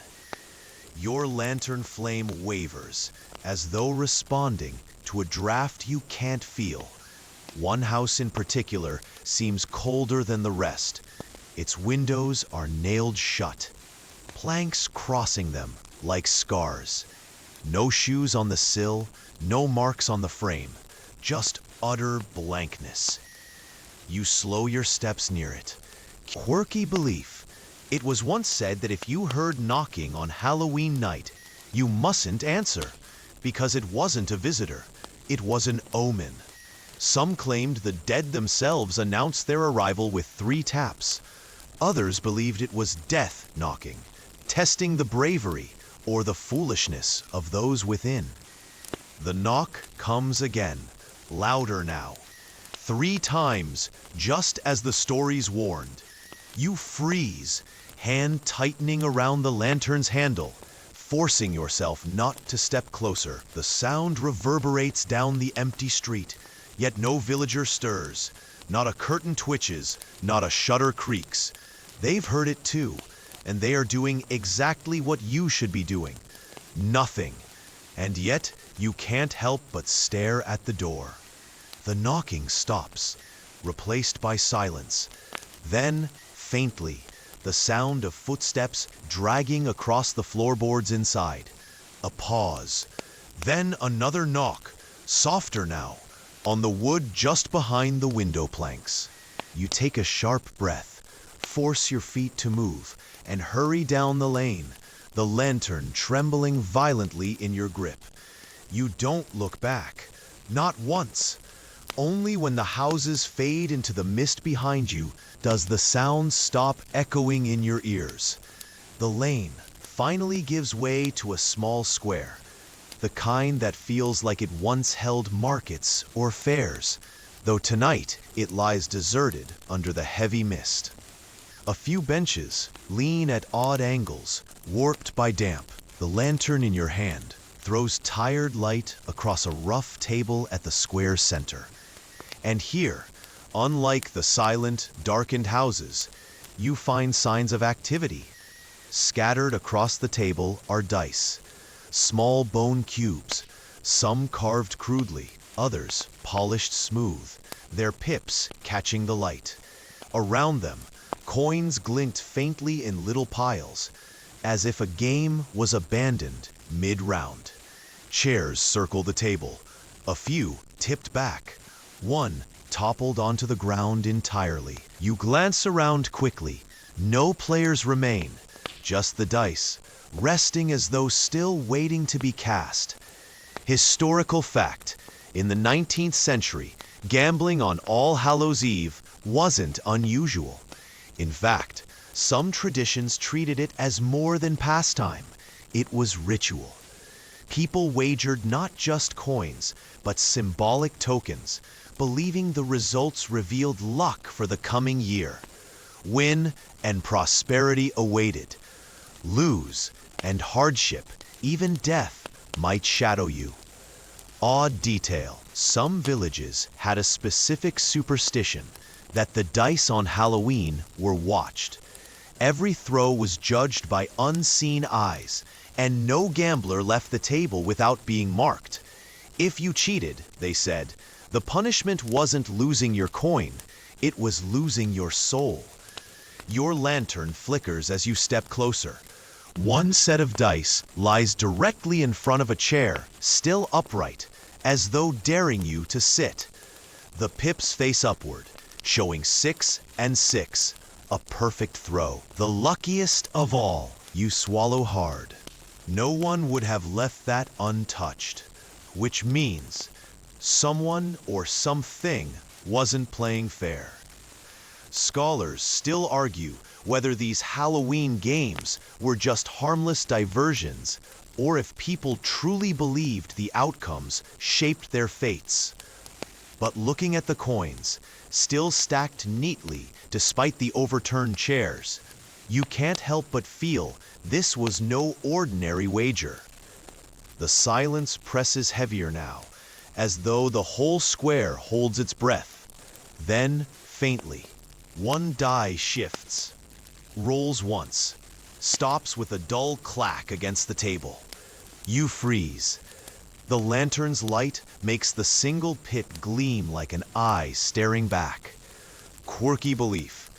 Your lantern flame wavers, as though responding to a draft you can't feel. One house in particular seems colder than the rest. Its windows are nailed shut, planks crossing them like scars. No shoes on the sill, no marks on the frame, just utter blankness. You slow your steps near it. Quirky belief. It was once said that if you heard knocking on Halloween night, you mustn't answer, because it wasn't a visitor, it was an omen. Some claimed the dead themselves announced their arrival with 3 taps. Others believed it was death knocking, testing the bravery or the foolishness of those within. The knock comes again, louder now. 3 times, just as the stories warned. You freeze, hand tightening around the lantern's handle, forcing yourself not to step closer. The sound reverberates down the empty street, yet no villager stirs. Not a curtain twitches, not a shutter creaks. They've heard it too, and they are doing exactly what you should be doing. Nothing. And yet, you can't help but stare at the door. The knocking stops, replaced by silence. Then, faintly, the sound of footsteps dragging across the floorboards inside. A pause. Then another knock, softer now, on the wood just behind the window planks. You take a sharp breath, force your feet to move, and hurry down the lane, the lantern trembling violently in your grip. You don't look back, not once. Only when the houses fade into the mist behind you does the sound stop echoing in your ears. The lane finally gives way to a small square, the kind that feels like it once held markets or fairs, though tonight it lies deserted under the heavy mist. A few benches lean at odd angles, warped by damp. The lantern in your hand throws tired light across a rough table at the square center. And here, unlike the silent, darkened houses, you find signs of activity. Scattered across the table are dice, small bone cubes, some carved crudely, others polished smooth, their pips catching the light. Around them, coins glint faintly in little piles, as if a game was abandoned mid-round. Chairs circle the table, a few tipped back, one toppled onto the ground entirely. You glance around quickly. No players remain, just the dice, resting as though still waiting to be cast. Historical fact: in the 19th century, gambling on All Hallows' Eve wasn't unusual. In fact, some traditions treated it as more than pastime. It was ritual. People wagered not just coins, but symbolic tokens, believing the results revealed luck for the coming year. Win and prosperity awaited. Lose and hardship, even death, might shadow you. Odd detail: some villages had a specific superstition that the dice on Halloween were watched. Every throw was judged by unseen eyes, and no gambler left the table without being marked. If you cheated, they said, the punishment wasn't losing your coin, it was losing your soul. Your lantern flickers as you step closer. One set of dice lies directly in front of a chair, still upright, as though daring you to sit. The pips face upward, showing 6 and 6, a perfect throw, the luckiest of all. You swallow hard. No one would have left that untouched, which means someone or something wasn't playing fair. Scholars still argue whether these Halloween games were just harmless diversions or if people truly believed the outcomes shaped their fates. But looking at the coins, still stacked neatly despite the overturned chairs, you can't help but feel this was no ordinary wager. The silence presses heavier now, as though the whole square holds its breath. Then, faintly, one die shifts, rolls once, stops with a dull clack against the table. You freeze. The lantern's light makes the single pit gleam like an eye staring back. Quirky belief.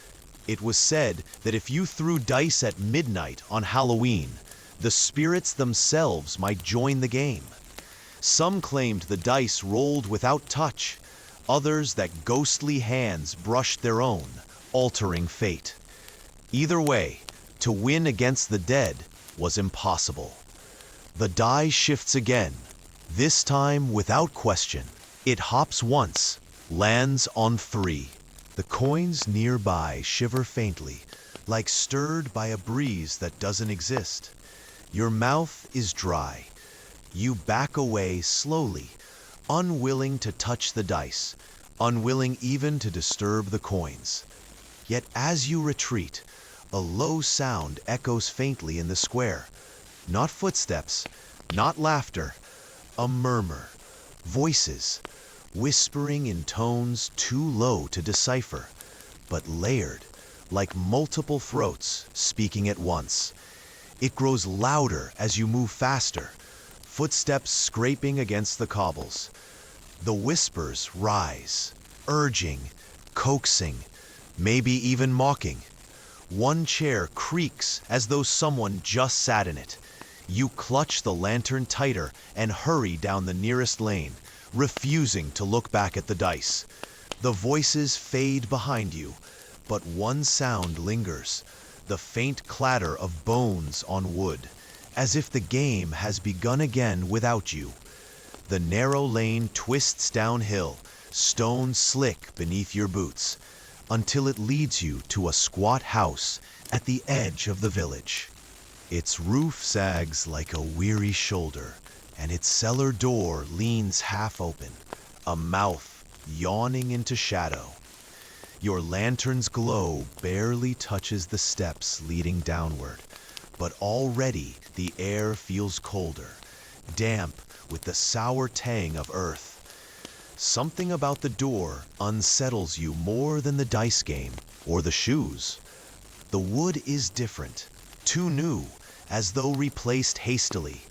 It was said that if you threw dice at midnight on Halloween, the spirits themselves might join the game. Some claimed the dice rolled without touch, others that ghostly hands brushed their own, altering fate. Either way, to win against the dead was impossible. The die shifts again, this time without question. It hops once, lands on 3. The coins nearby shiver faintly, like stirred by a breeze that doesn't exist. Your mouth is dry. You back away slowly, unwilling to touch the dice, unwilling even to disturb the coins. Yet as you retreat, a low sound echoes faintly in the square. Not footsteps, not laughter, a murmur, voices, whispering in tones too low to decipher, but layered, like multiple throats speaking at once. It grows louder as you move faster, footsteps scraping against the cobbles. The whispers rise, urging, coaxing, maybe even mocking. One chair creaks as though someone just sat in it. You clutch the lantern tighter and hurry down the nearest lane, refusing to look back at the dice. The voices fade behind you, but one sound lingers, the faint clatter of bones on wood, as if the game has begun again without you. The narrow lane twists downhill, stone slick beneath your boots, until it leads you to a squat house at the edge of the village. Its roof sags like a weary shoulder, and its cellar door leans half open, a mouth yawning into shadow. Your lantern's glow barely touches the steps leading downward, but already the air feels colder, damp with the sour tang of earth. Something about the door unsettles you more than the dice game or the shoes. The wood is different, too new, as though replaced hastily.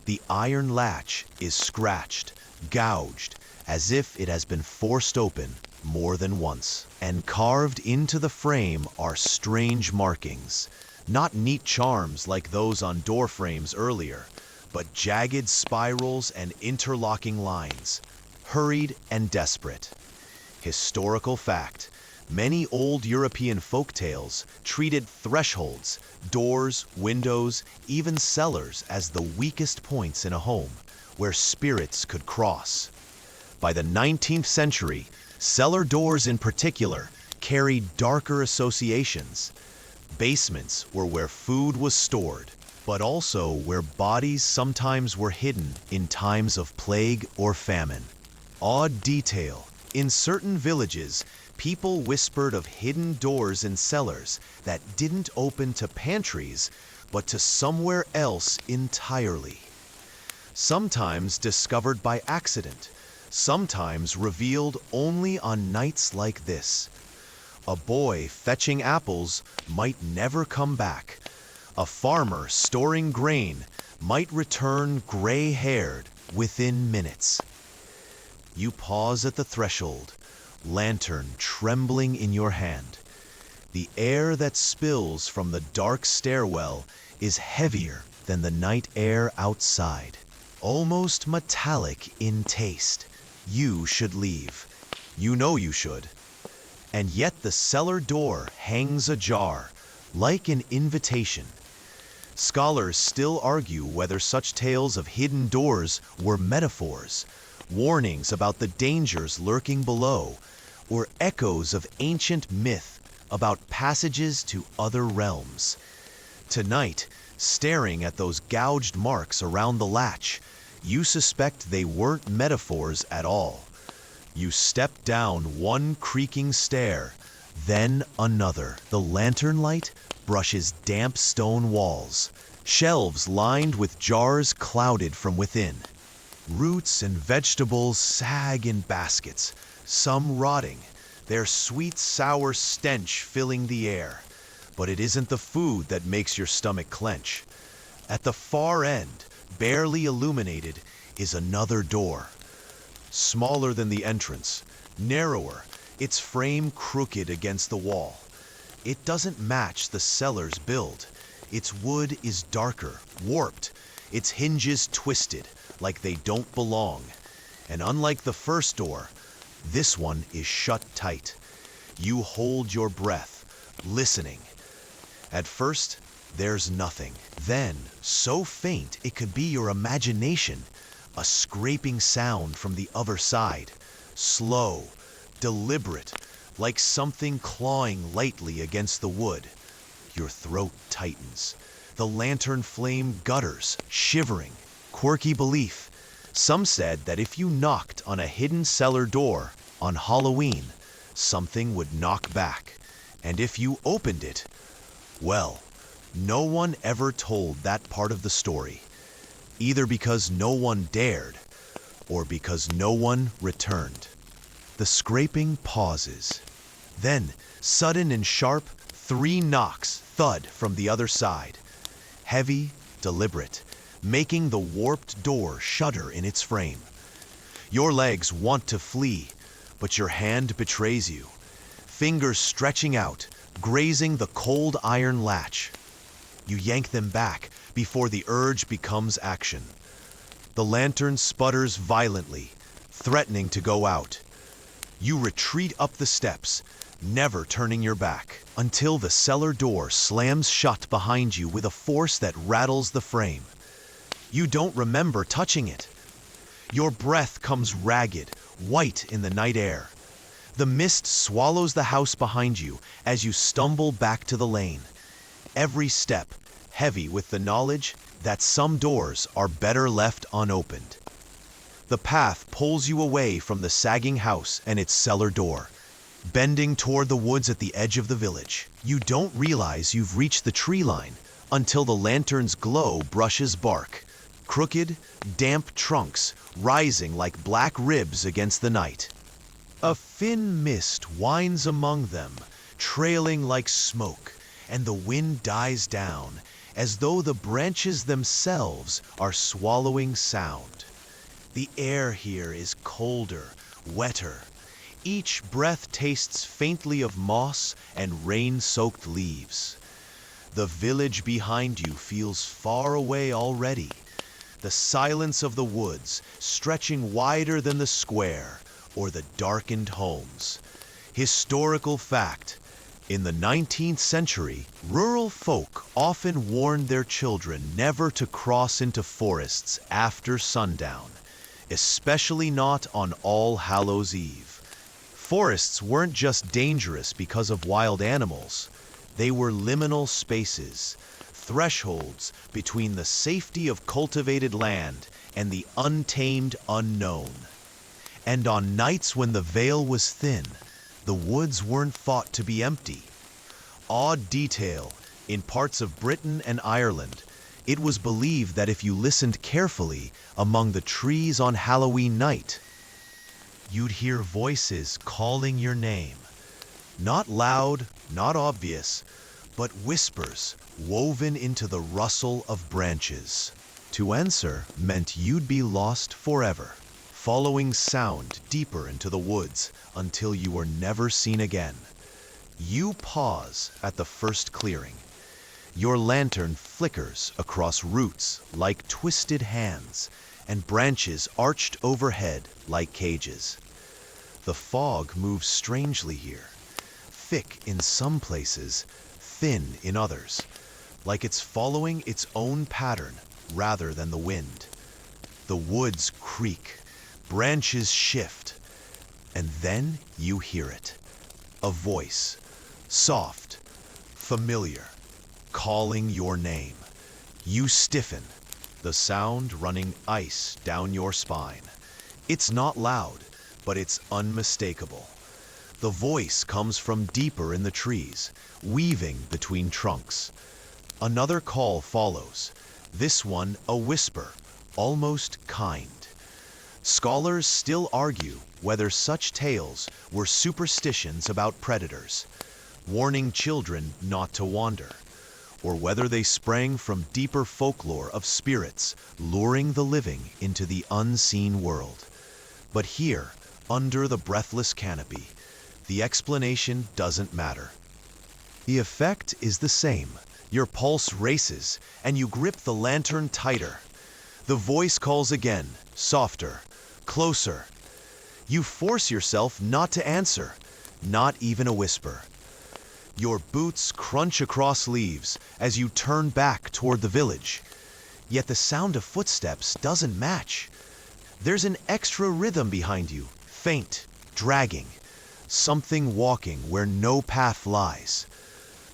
The iron latch is scratched, gouged, as if it has been forced open more than once. And carved into the frame are strange markings, not neat charms like those on door frames earlier, but jagged spirals and interlocking lines, hurried and desperate. Historical fact: many old European folk tales treated thresholds, doors, windows, even cellars as the weakest points in a home, where spirits could cross. By the 19th century, cellar doors in particular carried darker associations. Basements were where food was stored, but also where bodies sometimes were hidden in times of plague or famine. Odd detail: in certain villages, people whispered of hidden doors in cellars that didn't open to pantries, but to somewhere else entirely. Sometimes discovered by accident, sometimes revealed only on nights like this. A boy fetching apples might never come back. A farmer storing grain might return gray-haired within minutes. You pause at the threshold, lantern trembling in your hand. The air that spills from the dark stairwell is heavier than the night air outside, almost metallic in taste. You should leave. You know you should. And yet the cellar door hangs ajar, like an invitation. Scholars still argue whether such tales of hidden doors were metaphors, warnings about the dangers lurking below, or echoes of ancient myth about passages to other realms. Tonight, staring at those gouged marks around the latch, you suspect they weren't metaphors at all. You step down one creaking stair, then another. The lantern light brushes damp stone walls, shelves lined with jars clouded from within. Roots and vegetables sag in baskets, some rotting, their sweet sour stench filling the air. But it isn't the food that makes your stomach clench. At the far end, barely illuminated, is another door. Smaller than the entrance, narrower, its frame crooked against the wall. It doesn't match the cellar's build. Its wood is darker, warped, its hinges twisted, like they don't belong. And unlike the first door, this one is shut tight. You hold your breath, listening. At first, there's nothing. Then, so faint it could be your imagination, a scraping sound from the other side, slow, deliberate, like something clawing lightly against the wood. Your throat tightens. The lantern flame gutters, shivering. Quirky belief. Some said that if you knocked on a hidden cellar door on Halloween, something would knock back, And if you opened it, well, no one ever told that part of the story, either because no one dared or because no one returned. The scraping pauses. Then, sudden and sharp, 3 knocks thud from the other side. Heavy, deliberate, making the warped door shudder in its frame. Your legs want to flee, but your hand betrays you. Fingers stretching out, grazing the cold iron latch. You yank them back before the urge becomes action. The lantern sputters violently, threatening to go out. You retreat up the steps, never turning your back, until the cellar door slams shut behind you with a force that rattles the frame. You don't remember touching it. Your breath comes ragged, white in the night air. The mist swallows the house behind you as you stumble back to the lane. Every step heavy with the knowledge that some doors are better left unopened. The path pulls you away from the sagging house and its cellar door, bending toward the woods at the edge of the village. You don't realize you've reached the tree line until the lantern's glow brushes bark, crooked, damp trunks rising like black ribs against the night. A thin mist winds among them, trailing like smoke, and the wind dies down as though the branches themselves are swallowing sound. The air here is colder, wetter. Each breath tastes faintly of moss and rain-soaked leaves. The village behind you feels far away already. The silence of the woods stretching wider than the square or the darkened homes. Historical fact: in the 19th century, rural folk often warned their children never to cross into forests after sundown, especially not on All Hallows' Eve. Forests weren't just dangerous because of wild animals. They were liminal spaces, thresholds between the safety of cultivated land and the untamed unknown. And on nights when the veil was thin, the woods weren't thought to be empty. Odd detail, in parts of Britain and Ireland, it was believed that if you listened carefully among the trees on Halloween night, you'd hear voices calling your name. Not loud, not obvious, but whispers woven into the rustle of branches. To answer meant you'd be lost forever, following sound deeper into the woods until you were never seen again. You pause at the first clearing. Your lantern flickers across roots like twisted hands and branches arched overhead like cages. The fog moves strangely here, thick in some places, thin in others, like it's following its own pattern rather than the wind. The woods creak, branches shift, and then you hear it. A voice, soft, familiar, calling your name. You stiffen, the sound running ice down your spine. It's not loud, but it's unmistakable. The voice comes from deeper in the trees, weaving between trunks. Another call follows, this one a whisper, almost kind. Scholars still argue whether such tales were superstitions about predators, warning children not to wander, or whether they sprang from deeper folklore of spirits luring the living into the unseen world. But here, under the breathless canopy, the explanation doesn't matter. The effect is the same. Your pulse races, and you grip the lantern tighter. The voice calls again, softer, closer. You force yourself not to answer, not even a whisper. Your boots crunch across leaves as you turn back toward the village. Yet the sound of footsteps doesn't match. There's an extra rhythm behind you, faint, dragging. Something walking where no path lies.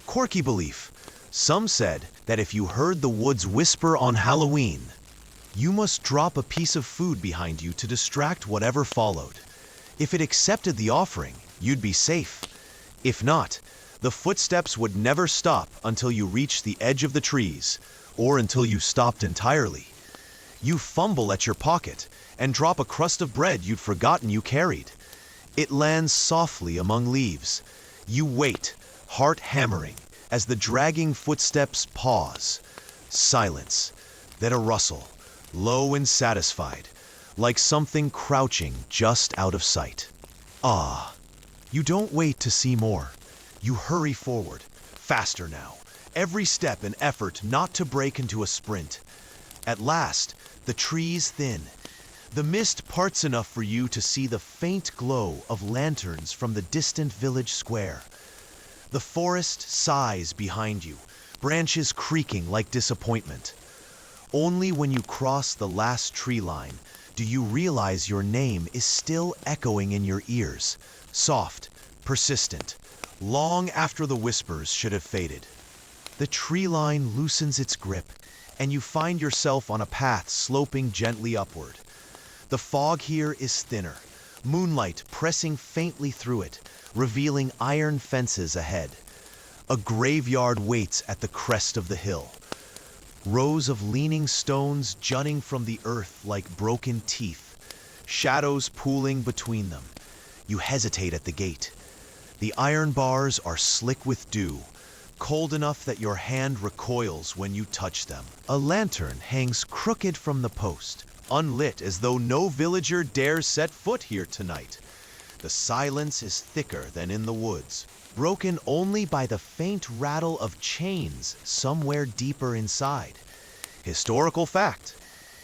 Quirky belief. Some said that if you heard the woods whisper on Halloween, you must drop a piece of food behind you to distract whatever followed. If it accepted the offering, you'd be safe. If not, The footsteps would never stop until you reached the edge of the trees, or until you stopped entirely. You fumble at your pocket and drop a crust of bread you'd forgotten you carried. It lands softly among leaves. You wait, heart hammering, as the dragging footsteps pause. Silence, then a rustle, low and satisfied, like something crouching just out of sight. Ah, you don't wait to see more. You hurry forward, faster now, every step an effort not to break into a sprint. At last, the trees thin. The mist parts enough for you to see the faint glow of lanterns from the distant village square. The forest sighs behind you, branches creaking like disappointment. Only when you cross the last tree line do you realize your name is still echoing in your ears, soft, persistent, long after the whispers should have faded. The tree line loosens its grip, and you find yourself on a path sloping gently upward. The fog here is thinner, moonlight pressing faintly through it, revealing iron fences ahead. A graveyard waits at the crest of the hill. Rows of leaning stones jutting from the earth like broken teeth, shadows pooling between them. You hesitate at the gate. The iron bars are slick with dew, cold enough that your hand recoils when you touch them. A lantern hangs crooked from the post, unlit as though no villager dares set foot here tonight. The silence is thicker than in the woods, broken only by the faint rattle of chains somewhere deeper inside. Historical fact: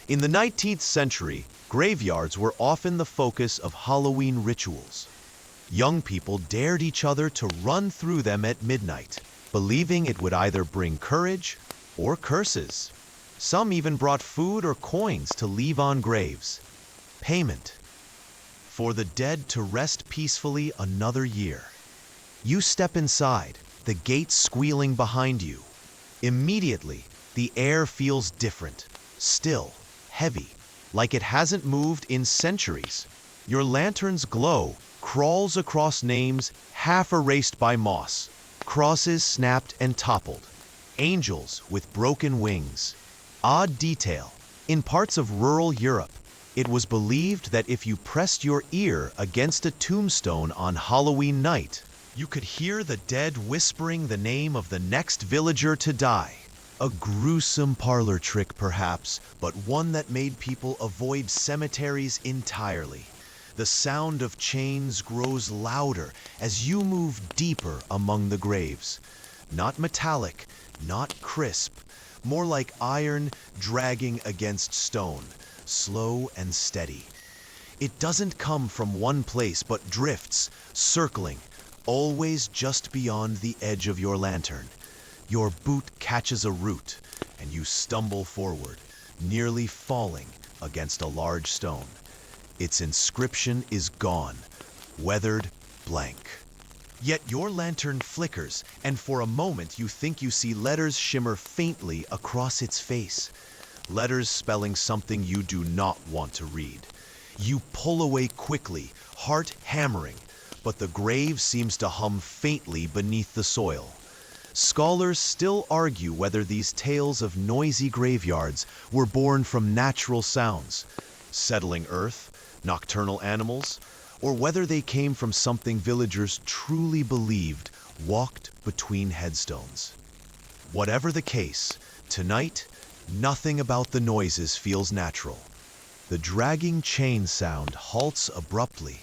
in the 19th century, graveyards were often the focus of Halloween rituals. Young people dared each other to run through them at midnight, believing it would either bring courage or curses. Some even brought food or coins to leave on graves. Payment for the dead to rest peacefully another year. You step inside, the gate squealing behind you. Immediately, the air feels different, still, heavy, like it hasn't moved in centuries. Your lantern's glow crawls across names half erased by moss, crosses snapped and toppled, angels with broken wings. Odd detail: in parts of rural Europe, it was believed that if you pressed your ear against a tombstone on Halloween night, you could hear the dead whispering the name of the next villager to die. A gruesome parlor trick, perhaps, but one that made people avoid cemeteries entirely. The sound of chains grows louder as you move deeper among the graves. Not metallic, not crisp, more like iron dragging against stone, slow and steady. It doesn't come from one place but drifts, circling, always just beyond the edge of your lantern. Your boot catches a root, and you stumble forward, nearly falling against a large stone. Its inscription is gone, weathered, blank. Yet your lantern flickers, and for a moment you think you see letters shimmer faintly across its face. Letters spelling something you do not want to read. You pull away quickly, heart hammering, but the grave seems to hum faintly beneath the soil. Scholars still argue whether these tales of noisy graveyards were born from natural sounds, settling earth, nocturnal animals, or whether they came from something villagers truly believed walked between headstones. Whatever the case, tonight, nothing about the noises feels natural. The dragging chain sound halts abruptly.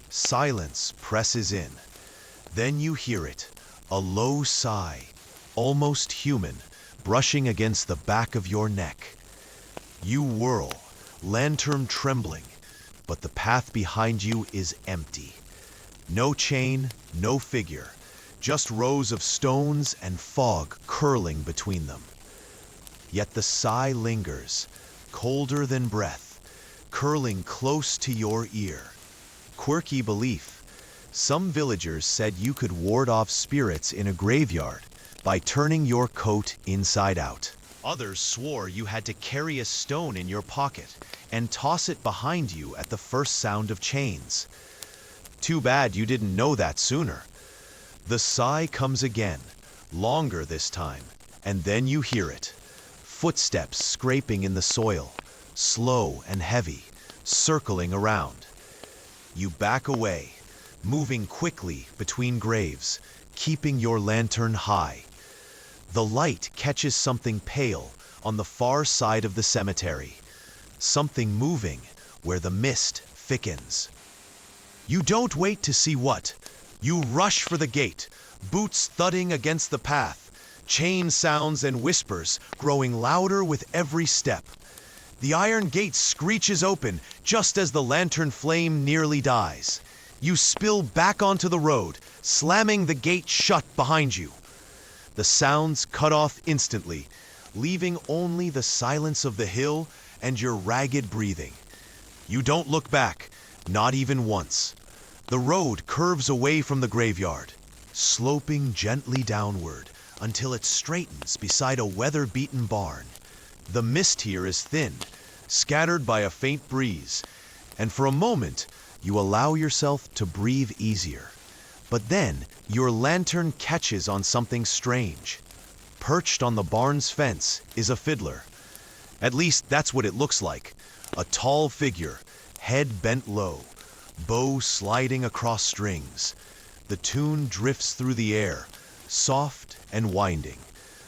Silence presses in. Then you hear it, a low sigh, almost human, brushing against the back of your neck. You whirl, lantern trembling, but the path behind you is empty. No chain, no figure, just rows of stones and fog curling between them. Yet the sigh lingers, colder than breath, curling close to your ear. Quirky belief: some villagers said you could ward off spirits in a graveyard by turning your coat inside out. Others swore you had to carry a stone in your pocket and toss it behind you at the first sound of chains. Too bad you didn't know that sooner. The sigh comes again, longer this time, and then you hear it. Footsteps scraping in the soil, slow and heavy, circling around. You back away, moving quickly between graves, keeping your lantern high. The light catches something pale on the far side of the cemetery, something moving where the mist thickens. You don't wait to see what. You rush for the gate, boots thudding against the path, chain sounds and whispers growing louder with every step. The iron gate screeches open just as the lantern flame nearly dies. You spill back onto the road, slamming the gate shut behind you. The sounds cut off instantly, leaving only the silence of the hill and your ragged breathing. You don't look back, not even once. The road curves away from the graveyard, sloping gently downward until it straightens beside a weather-beaten barn. The mist here is thin, scattered by a faint breeze, and for a moment you allow yourself to breathe easier. But then your lantern catches on something strange. Perched on the barn's fence is a fiddler. At least that's what it looks like. A tall figure, head bent low, bow sliding across strings. The tune drifts through the air, soft and winding,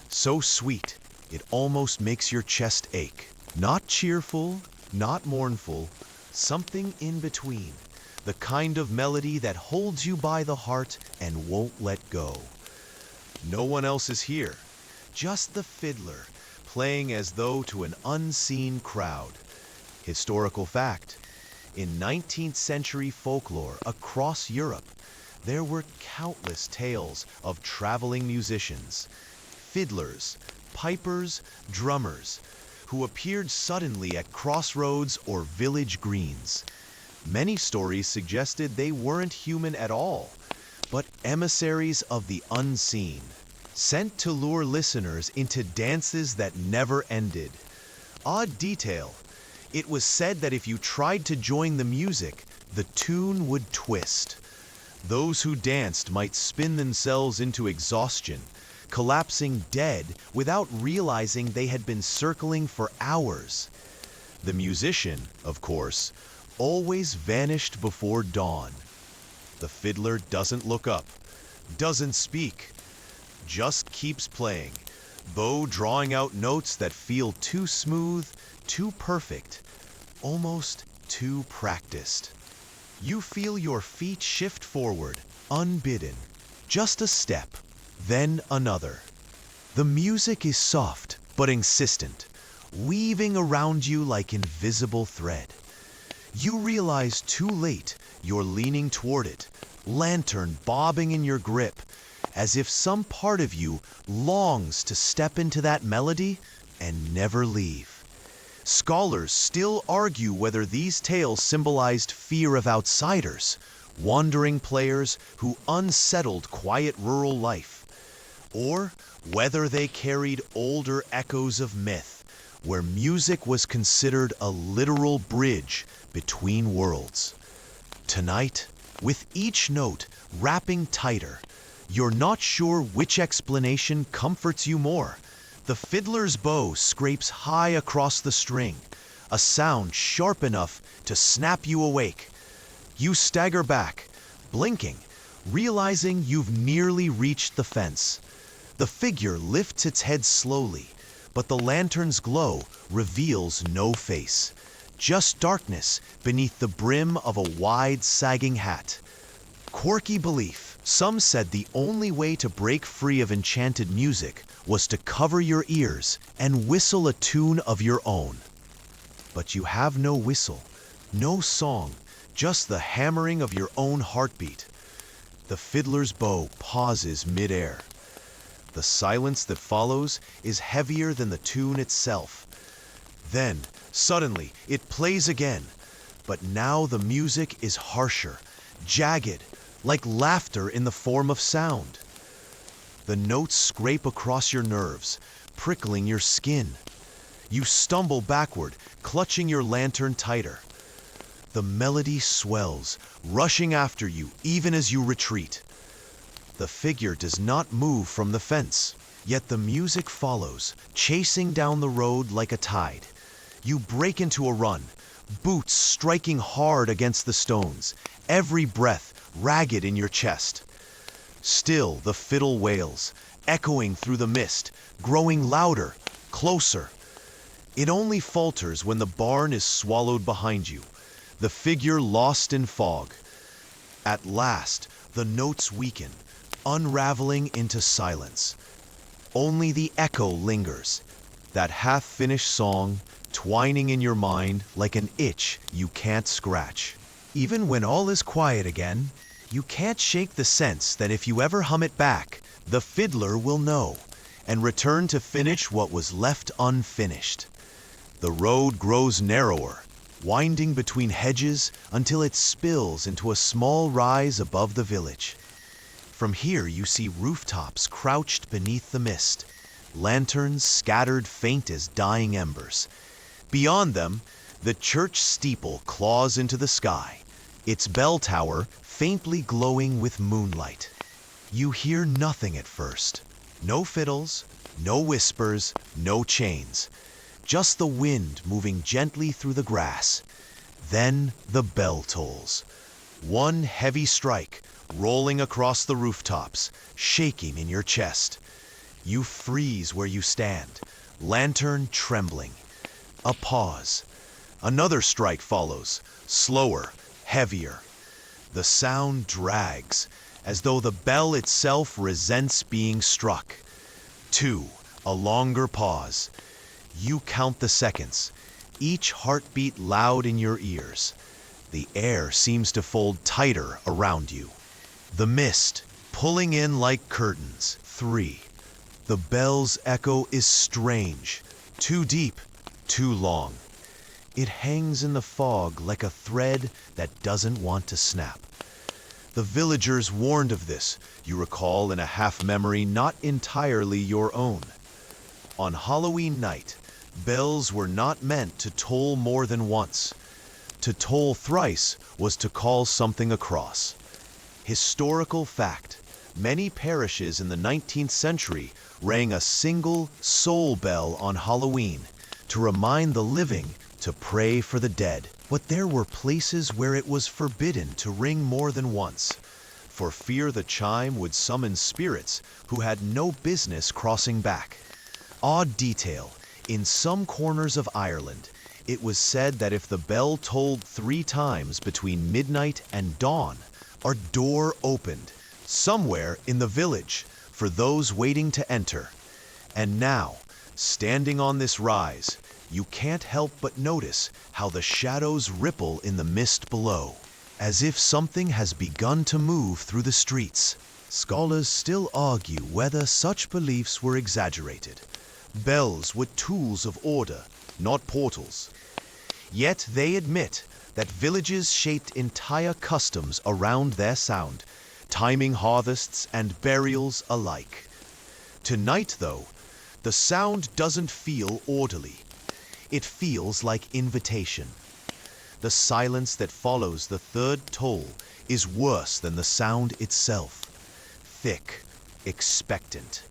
so sweet it almost makes your chest ache. Not cheerful, not mournful, something in between. The kind of melody that holds you by the heart and won't let go. No one else is here, just the fiddler, playing as though to an unseen crowd. Historical fact: in 19th century folklore across Europe, there were countless tales of traveling musicians, fiddlers, pipers, drummers, who appeared suddenly at crossroads or village greens. Many stories suggested they weren't human at all, but emissaries of the unseen, sent to lure listeners into dances that never ended. Odd detail: it was said that if you tried to join the music, the tune would twist. Those who danced might spin themselves into exhaustion, collapsing dead without realizing they had been circling for hours. The musician, of course, always vanished before dawn. The fiddler doesn't look up, doesn't speak, just keeps playing, bow drawing out notes that feel too smooth, too perfect, almost too practiced. You feel your feet shift forward, unbidden, just a step, then another. The music is soft but insistent, weaving around you like invisible thread. You realize too late you're leaning toward it, lantern bobbing in your grip, as if some part of you longs to step into that melody and never leave. Scholars still argue whether these tales symbolized fear of outsiders, wandering players who unsettled quiet rural life, or whether they carried older echoes of myth, where music was considered a literal bridge between worlds. Tonight, with each note wrapping tighter, you're not sure which explanation comforts you more. The fiddler's bow scrapes high across the string, a sound sharp enough to snap you awake. You stagger back, blinking, realizing you've nearly reached the fence. The figure lifts its head slowly, but the lantern's glow reveals no face, just darkness beneath the brim of a wide, sagging hat. Quirky belief: some said the only way to break free of enchanted music was to cover your ears and whistle a tune of your own. But you have no whistle, no song, just the hammering of your own heartbeat. The fiddler's bow pauses mid-air. The silence that follows is heavier than the tune itself. Then, suddenly, it plays again, but now the music is harsher, jagged, like laughter in the form of sound. The notes scrape across your nerves, prickling your skin. You stumble backward, clutching your lantern tighter. The melody swells, rushing after you even as you retreat. The figure does not move from the fence, yet the music follows, chasing down the road like a tide. You break into a run, boots striking hard against the stones, every breath ragged in your chest. Still the fiddle wails, echoing through the mist, growing louder, closer. It only falters when the barn is swallowed behind you, the figure lost in fog. At last, the notes weaken, unraveling into silence. Only the echo lingers, that half-finished song twining in your mind like an itch you can't scratch. Even when all is quiet again, you can't shake the sense that if you ever hum it back, the fiddler will know and return to finish what was left unfinished. The road grows narrower, winding between hedges until it spills into a small rise above the village. From here you see rooftops crouched beneath the mist, lanterns scattered faint as dying embers. Beyond them, the church steeple claws into the sky, its bell tower faintly glowing with moonlight. You hear nothing at first. No fiddles, no whispers, no chains. Just the wind moving gently through the grass. Then the bell tolls. One heavy strike, rolling across the rooftops, shaking in your chest. You freeze where you stand, lantern trembling. A pause. Another strike follows, slower, heavier. The sound drags, as though the bell itself resents being struck. 2, a longer pause. You count the seconds, each heartbeat loud in your ears. The air seems to fold tighter around you. The mist, pulling in like curtains. 3. The bell's echo is strange, too deep, too long. It hangs in the fog like a thread that doesn't want to snap. The villagers warned of this, you recall in a half-memory not entirely your own. On Halloween night, bells were not meant to toll more than once. To toll thrice was to call something across. Historical fact, many parishes in the 19th century rang a single soul bell on Halloween to remind the living to pray for the dead. But there were places where it was forbidden to ring more than once, for fear the chime would summon spirits who had no business crossing back. Odd detail, in some corners of Ireland, it was said that if the bell tolled 3 times between midnight and dawn, a door opened, somewhere in the village, for those waiting to enter. And now, standing on this rise, you can't help but notice how the shadows ripple in the mist below, as if something has begun to move through the streets. Scholars still argue whether such beliefs were exaggerated. Bells were tools of order, not portals. Yet they admit that villages shaped entire customs around their sound, timing harvests and burials alike. Tonight, though, the sound doesn't feel orderly. It feels like invitation. The silence that follows the third toll is worse than the sound itself. Thick, expectant.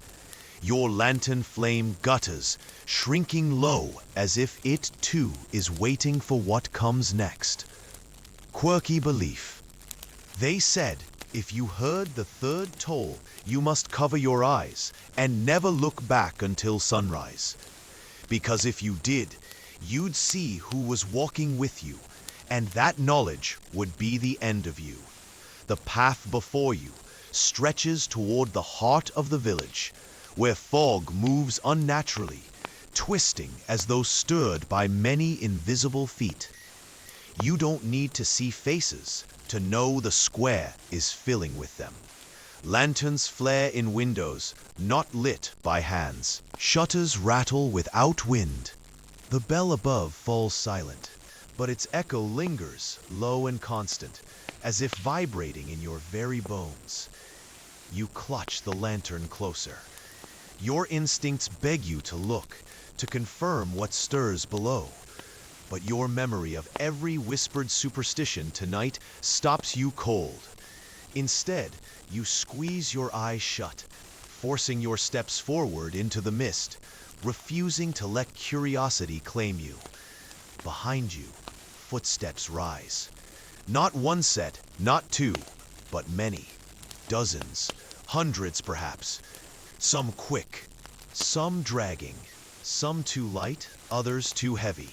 Your lantern flame gutters, shrinking low as if it too is waiting for what comes next. Quirky belief. They said if you heard the third toll, you must cover your eyes and never look back until sunrise. Because if you did, you'd see who was walking with you, and that knowledge would be the end of you. The path before you stretches toward the heart of the village, where fog moves unnaturally, twisting as though stirred by many invisible feet. You don't need to see faces to know the square is filling with them. Lanterns flare in windows, not lit by hands. Shutters rattle without wind. The bell above falls silent, but its echo lingers, low and constant, as if vibrating in your very bones. You clutch the lantern closer. Your instincts beg you to look, to confirm what stirs below. But your memory of every whispered superstition tonight stops you cold. Instead, you squeeze your eyes shut, forcing your steps forward into the mist, refusing to let curiosity claim you. Behind you, footsteps rise. Not one set, not two, but many. Dozens, hundreds perhaps. Some quick, some dragging, some too light, others too heavy.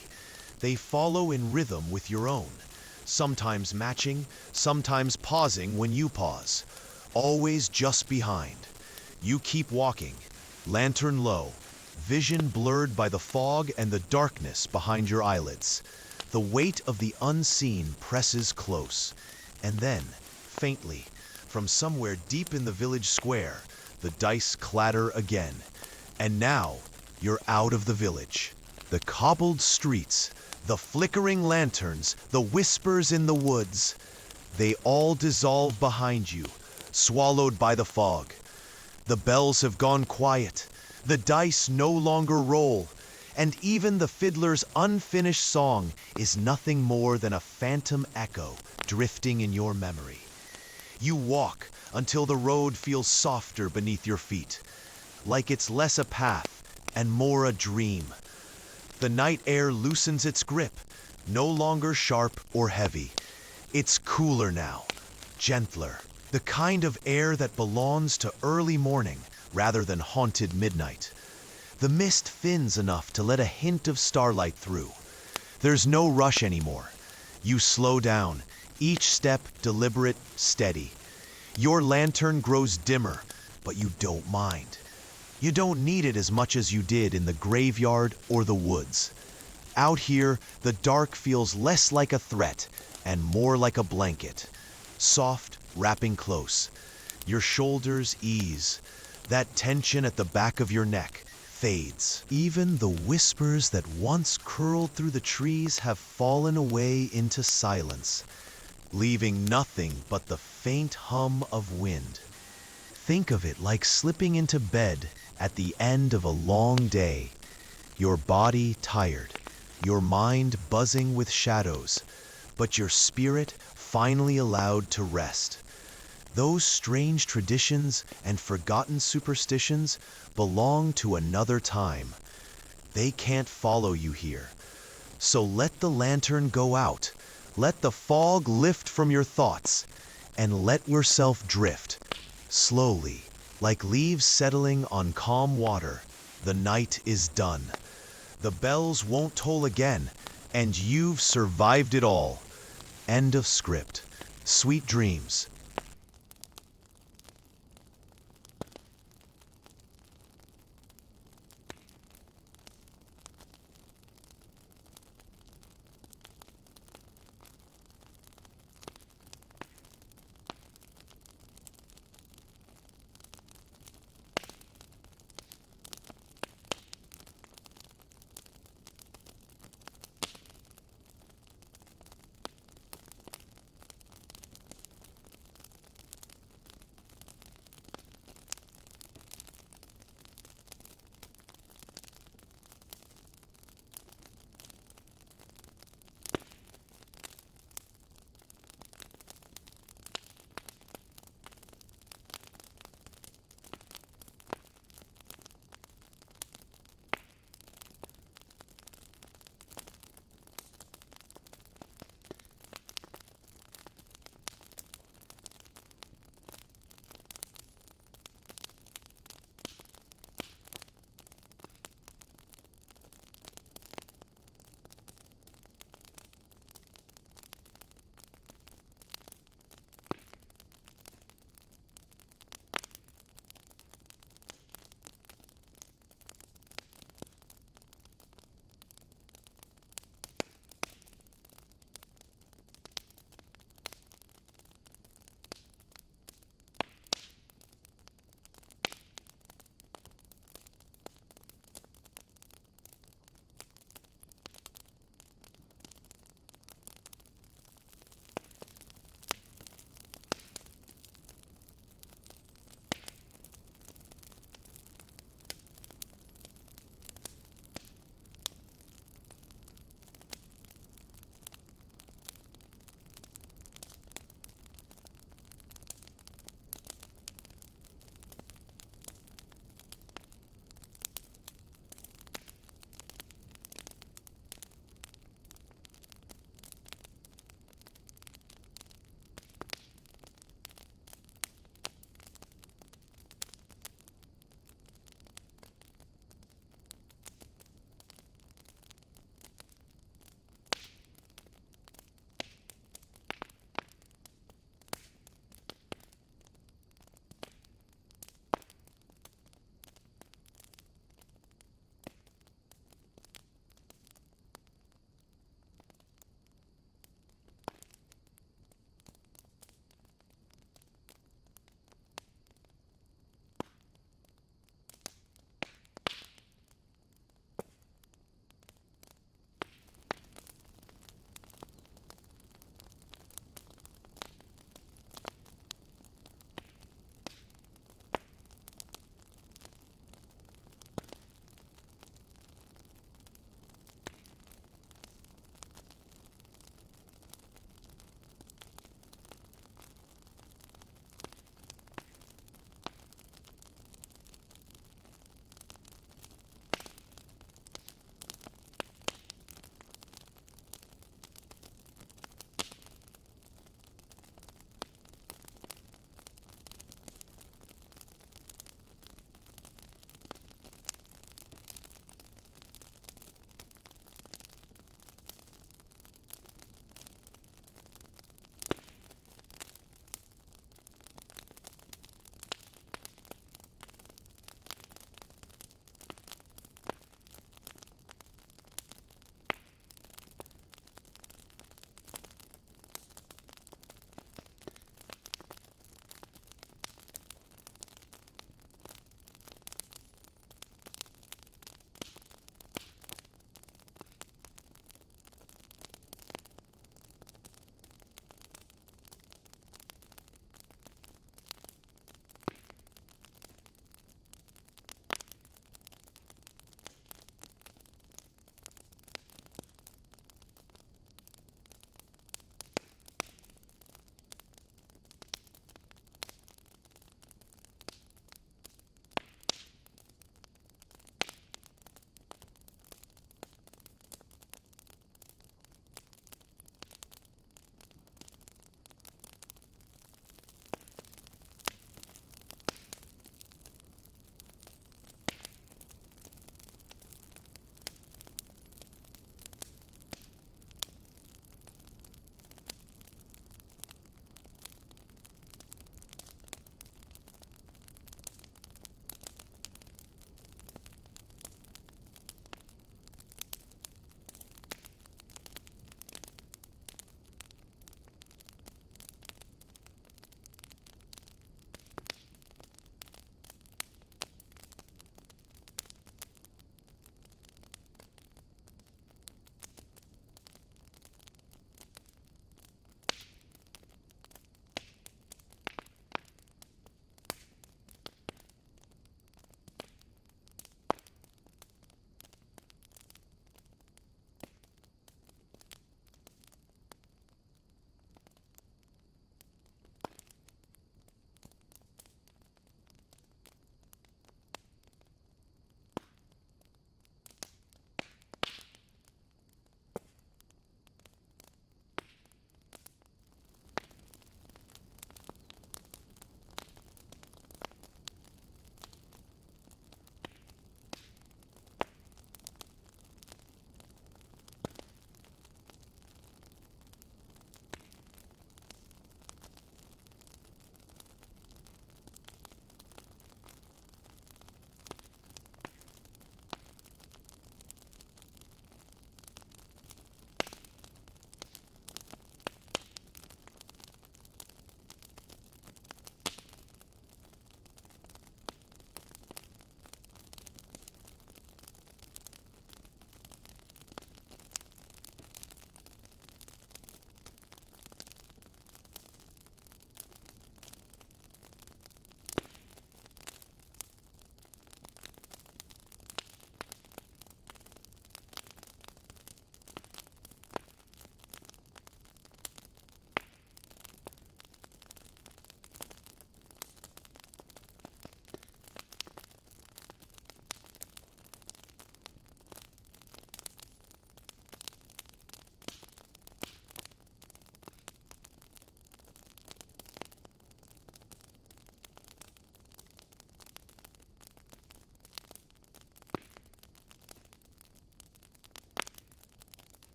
They follow in rhythm with your own, sometimes matching, sometimes pausing when you pause. Always just behind. You keep walking, lantern low, vision blurred by the fog and the darkness behind your eyelids. The weight of the unseen presses close, and then, faintly, from somewhere deep in the village square, the dice clatter again. And now, you're out of the village. The cobbled streets, the flickering lanterns, the whispers in the woods, they all dissolve behind you, swallowed by the fog. The bells have gone quiet, the dice no longer roll, and even the fiddler's unfinished song is nothing more than a phantom echo drifting in your memory. You walk until the road feels softer beneath your feet, like it's less a path and more a dream. The night air loosens its grip, no longer sharp or heavy. It's cooler now, gentler, the kind of air that belongs to early morning rather than haunted midnight. The mist thins enough to let a hint of starlight through. There's no rush anymore. You slow down, each step deliberate, steady. Your lantern grows dimmer, but you don't mind. You don't need it as much as you did in the graveyard or the woods. Out here, the dark feels less like a threat and more like a blanket. Soft, wrapping close. Your shoulders ease. That tension at the back of your neck fades. Even the whispers that once curled through the trees have fallen away into silence, leaving nothing but the faint hum of wind. Think of it like slipping into bed at the end of a long day, your body tired, your mind buzzing with shadows, but your spirit finally allowed to rest. Those strange traditions and forgotten superstitions belong to another time. They can't follow you here. So let the lantern go out, let the fog lift from your thoughts, and let yourself drift. Slowly, like leaves settling on calm water, the night is done. The bells won't toll again, and you've survived it all. End of script. Sweet dreams.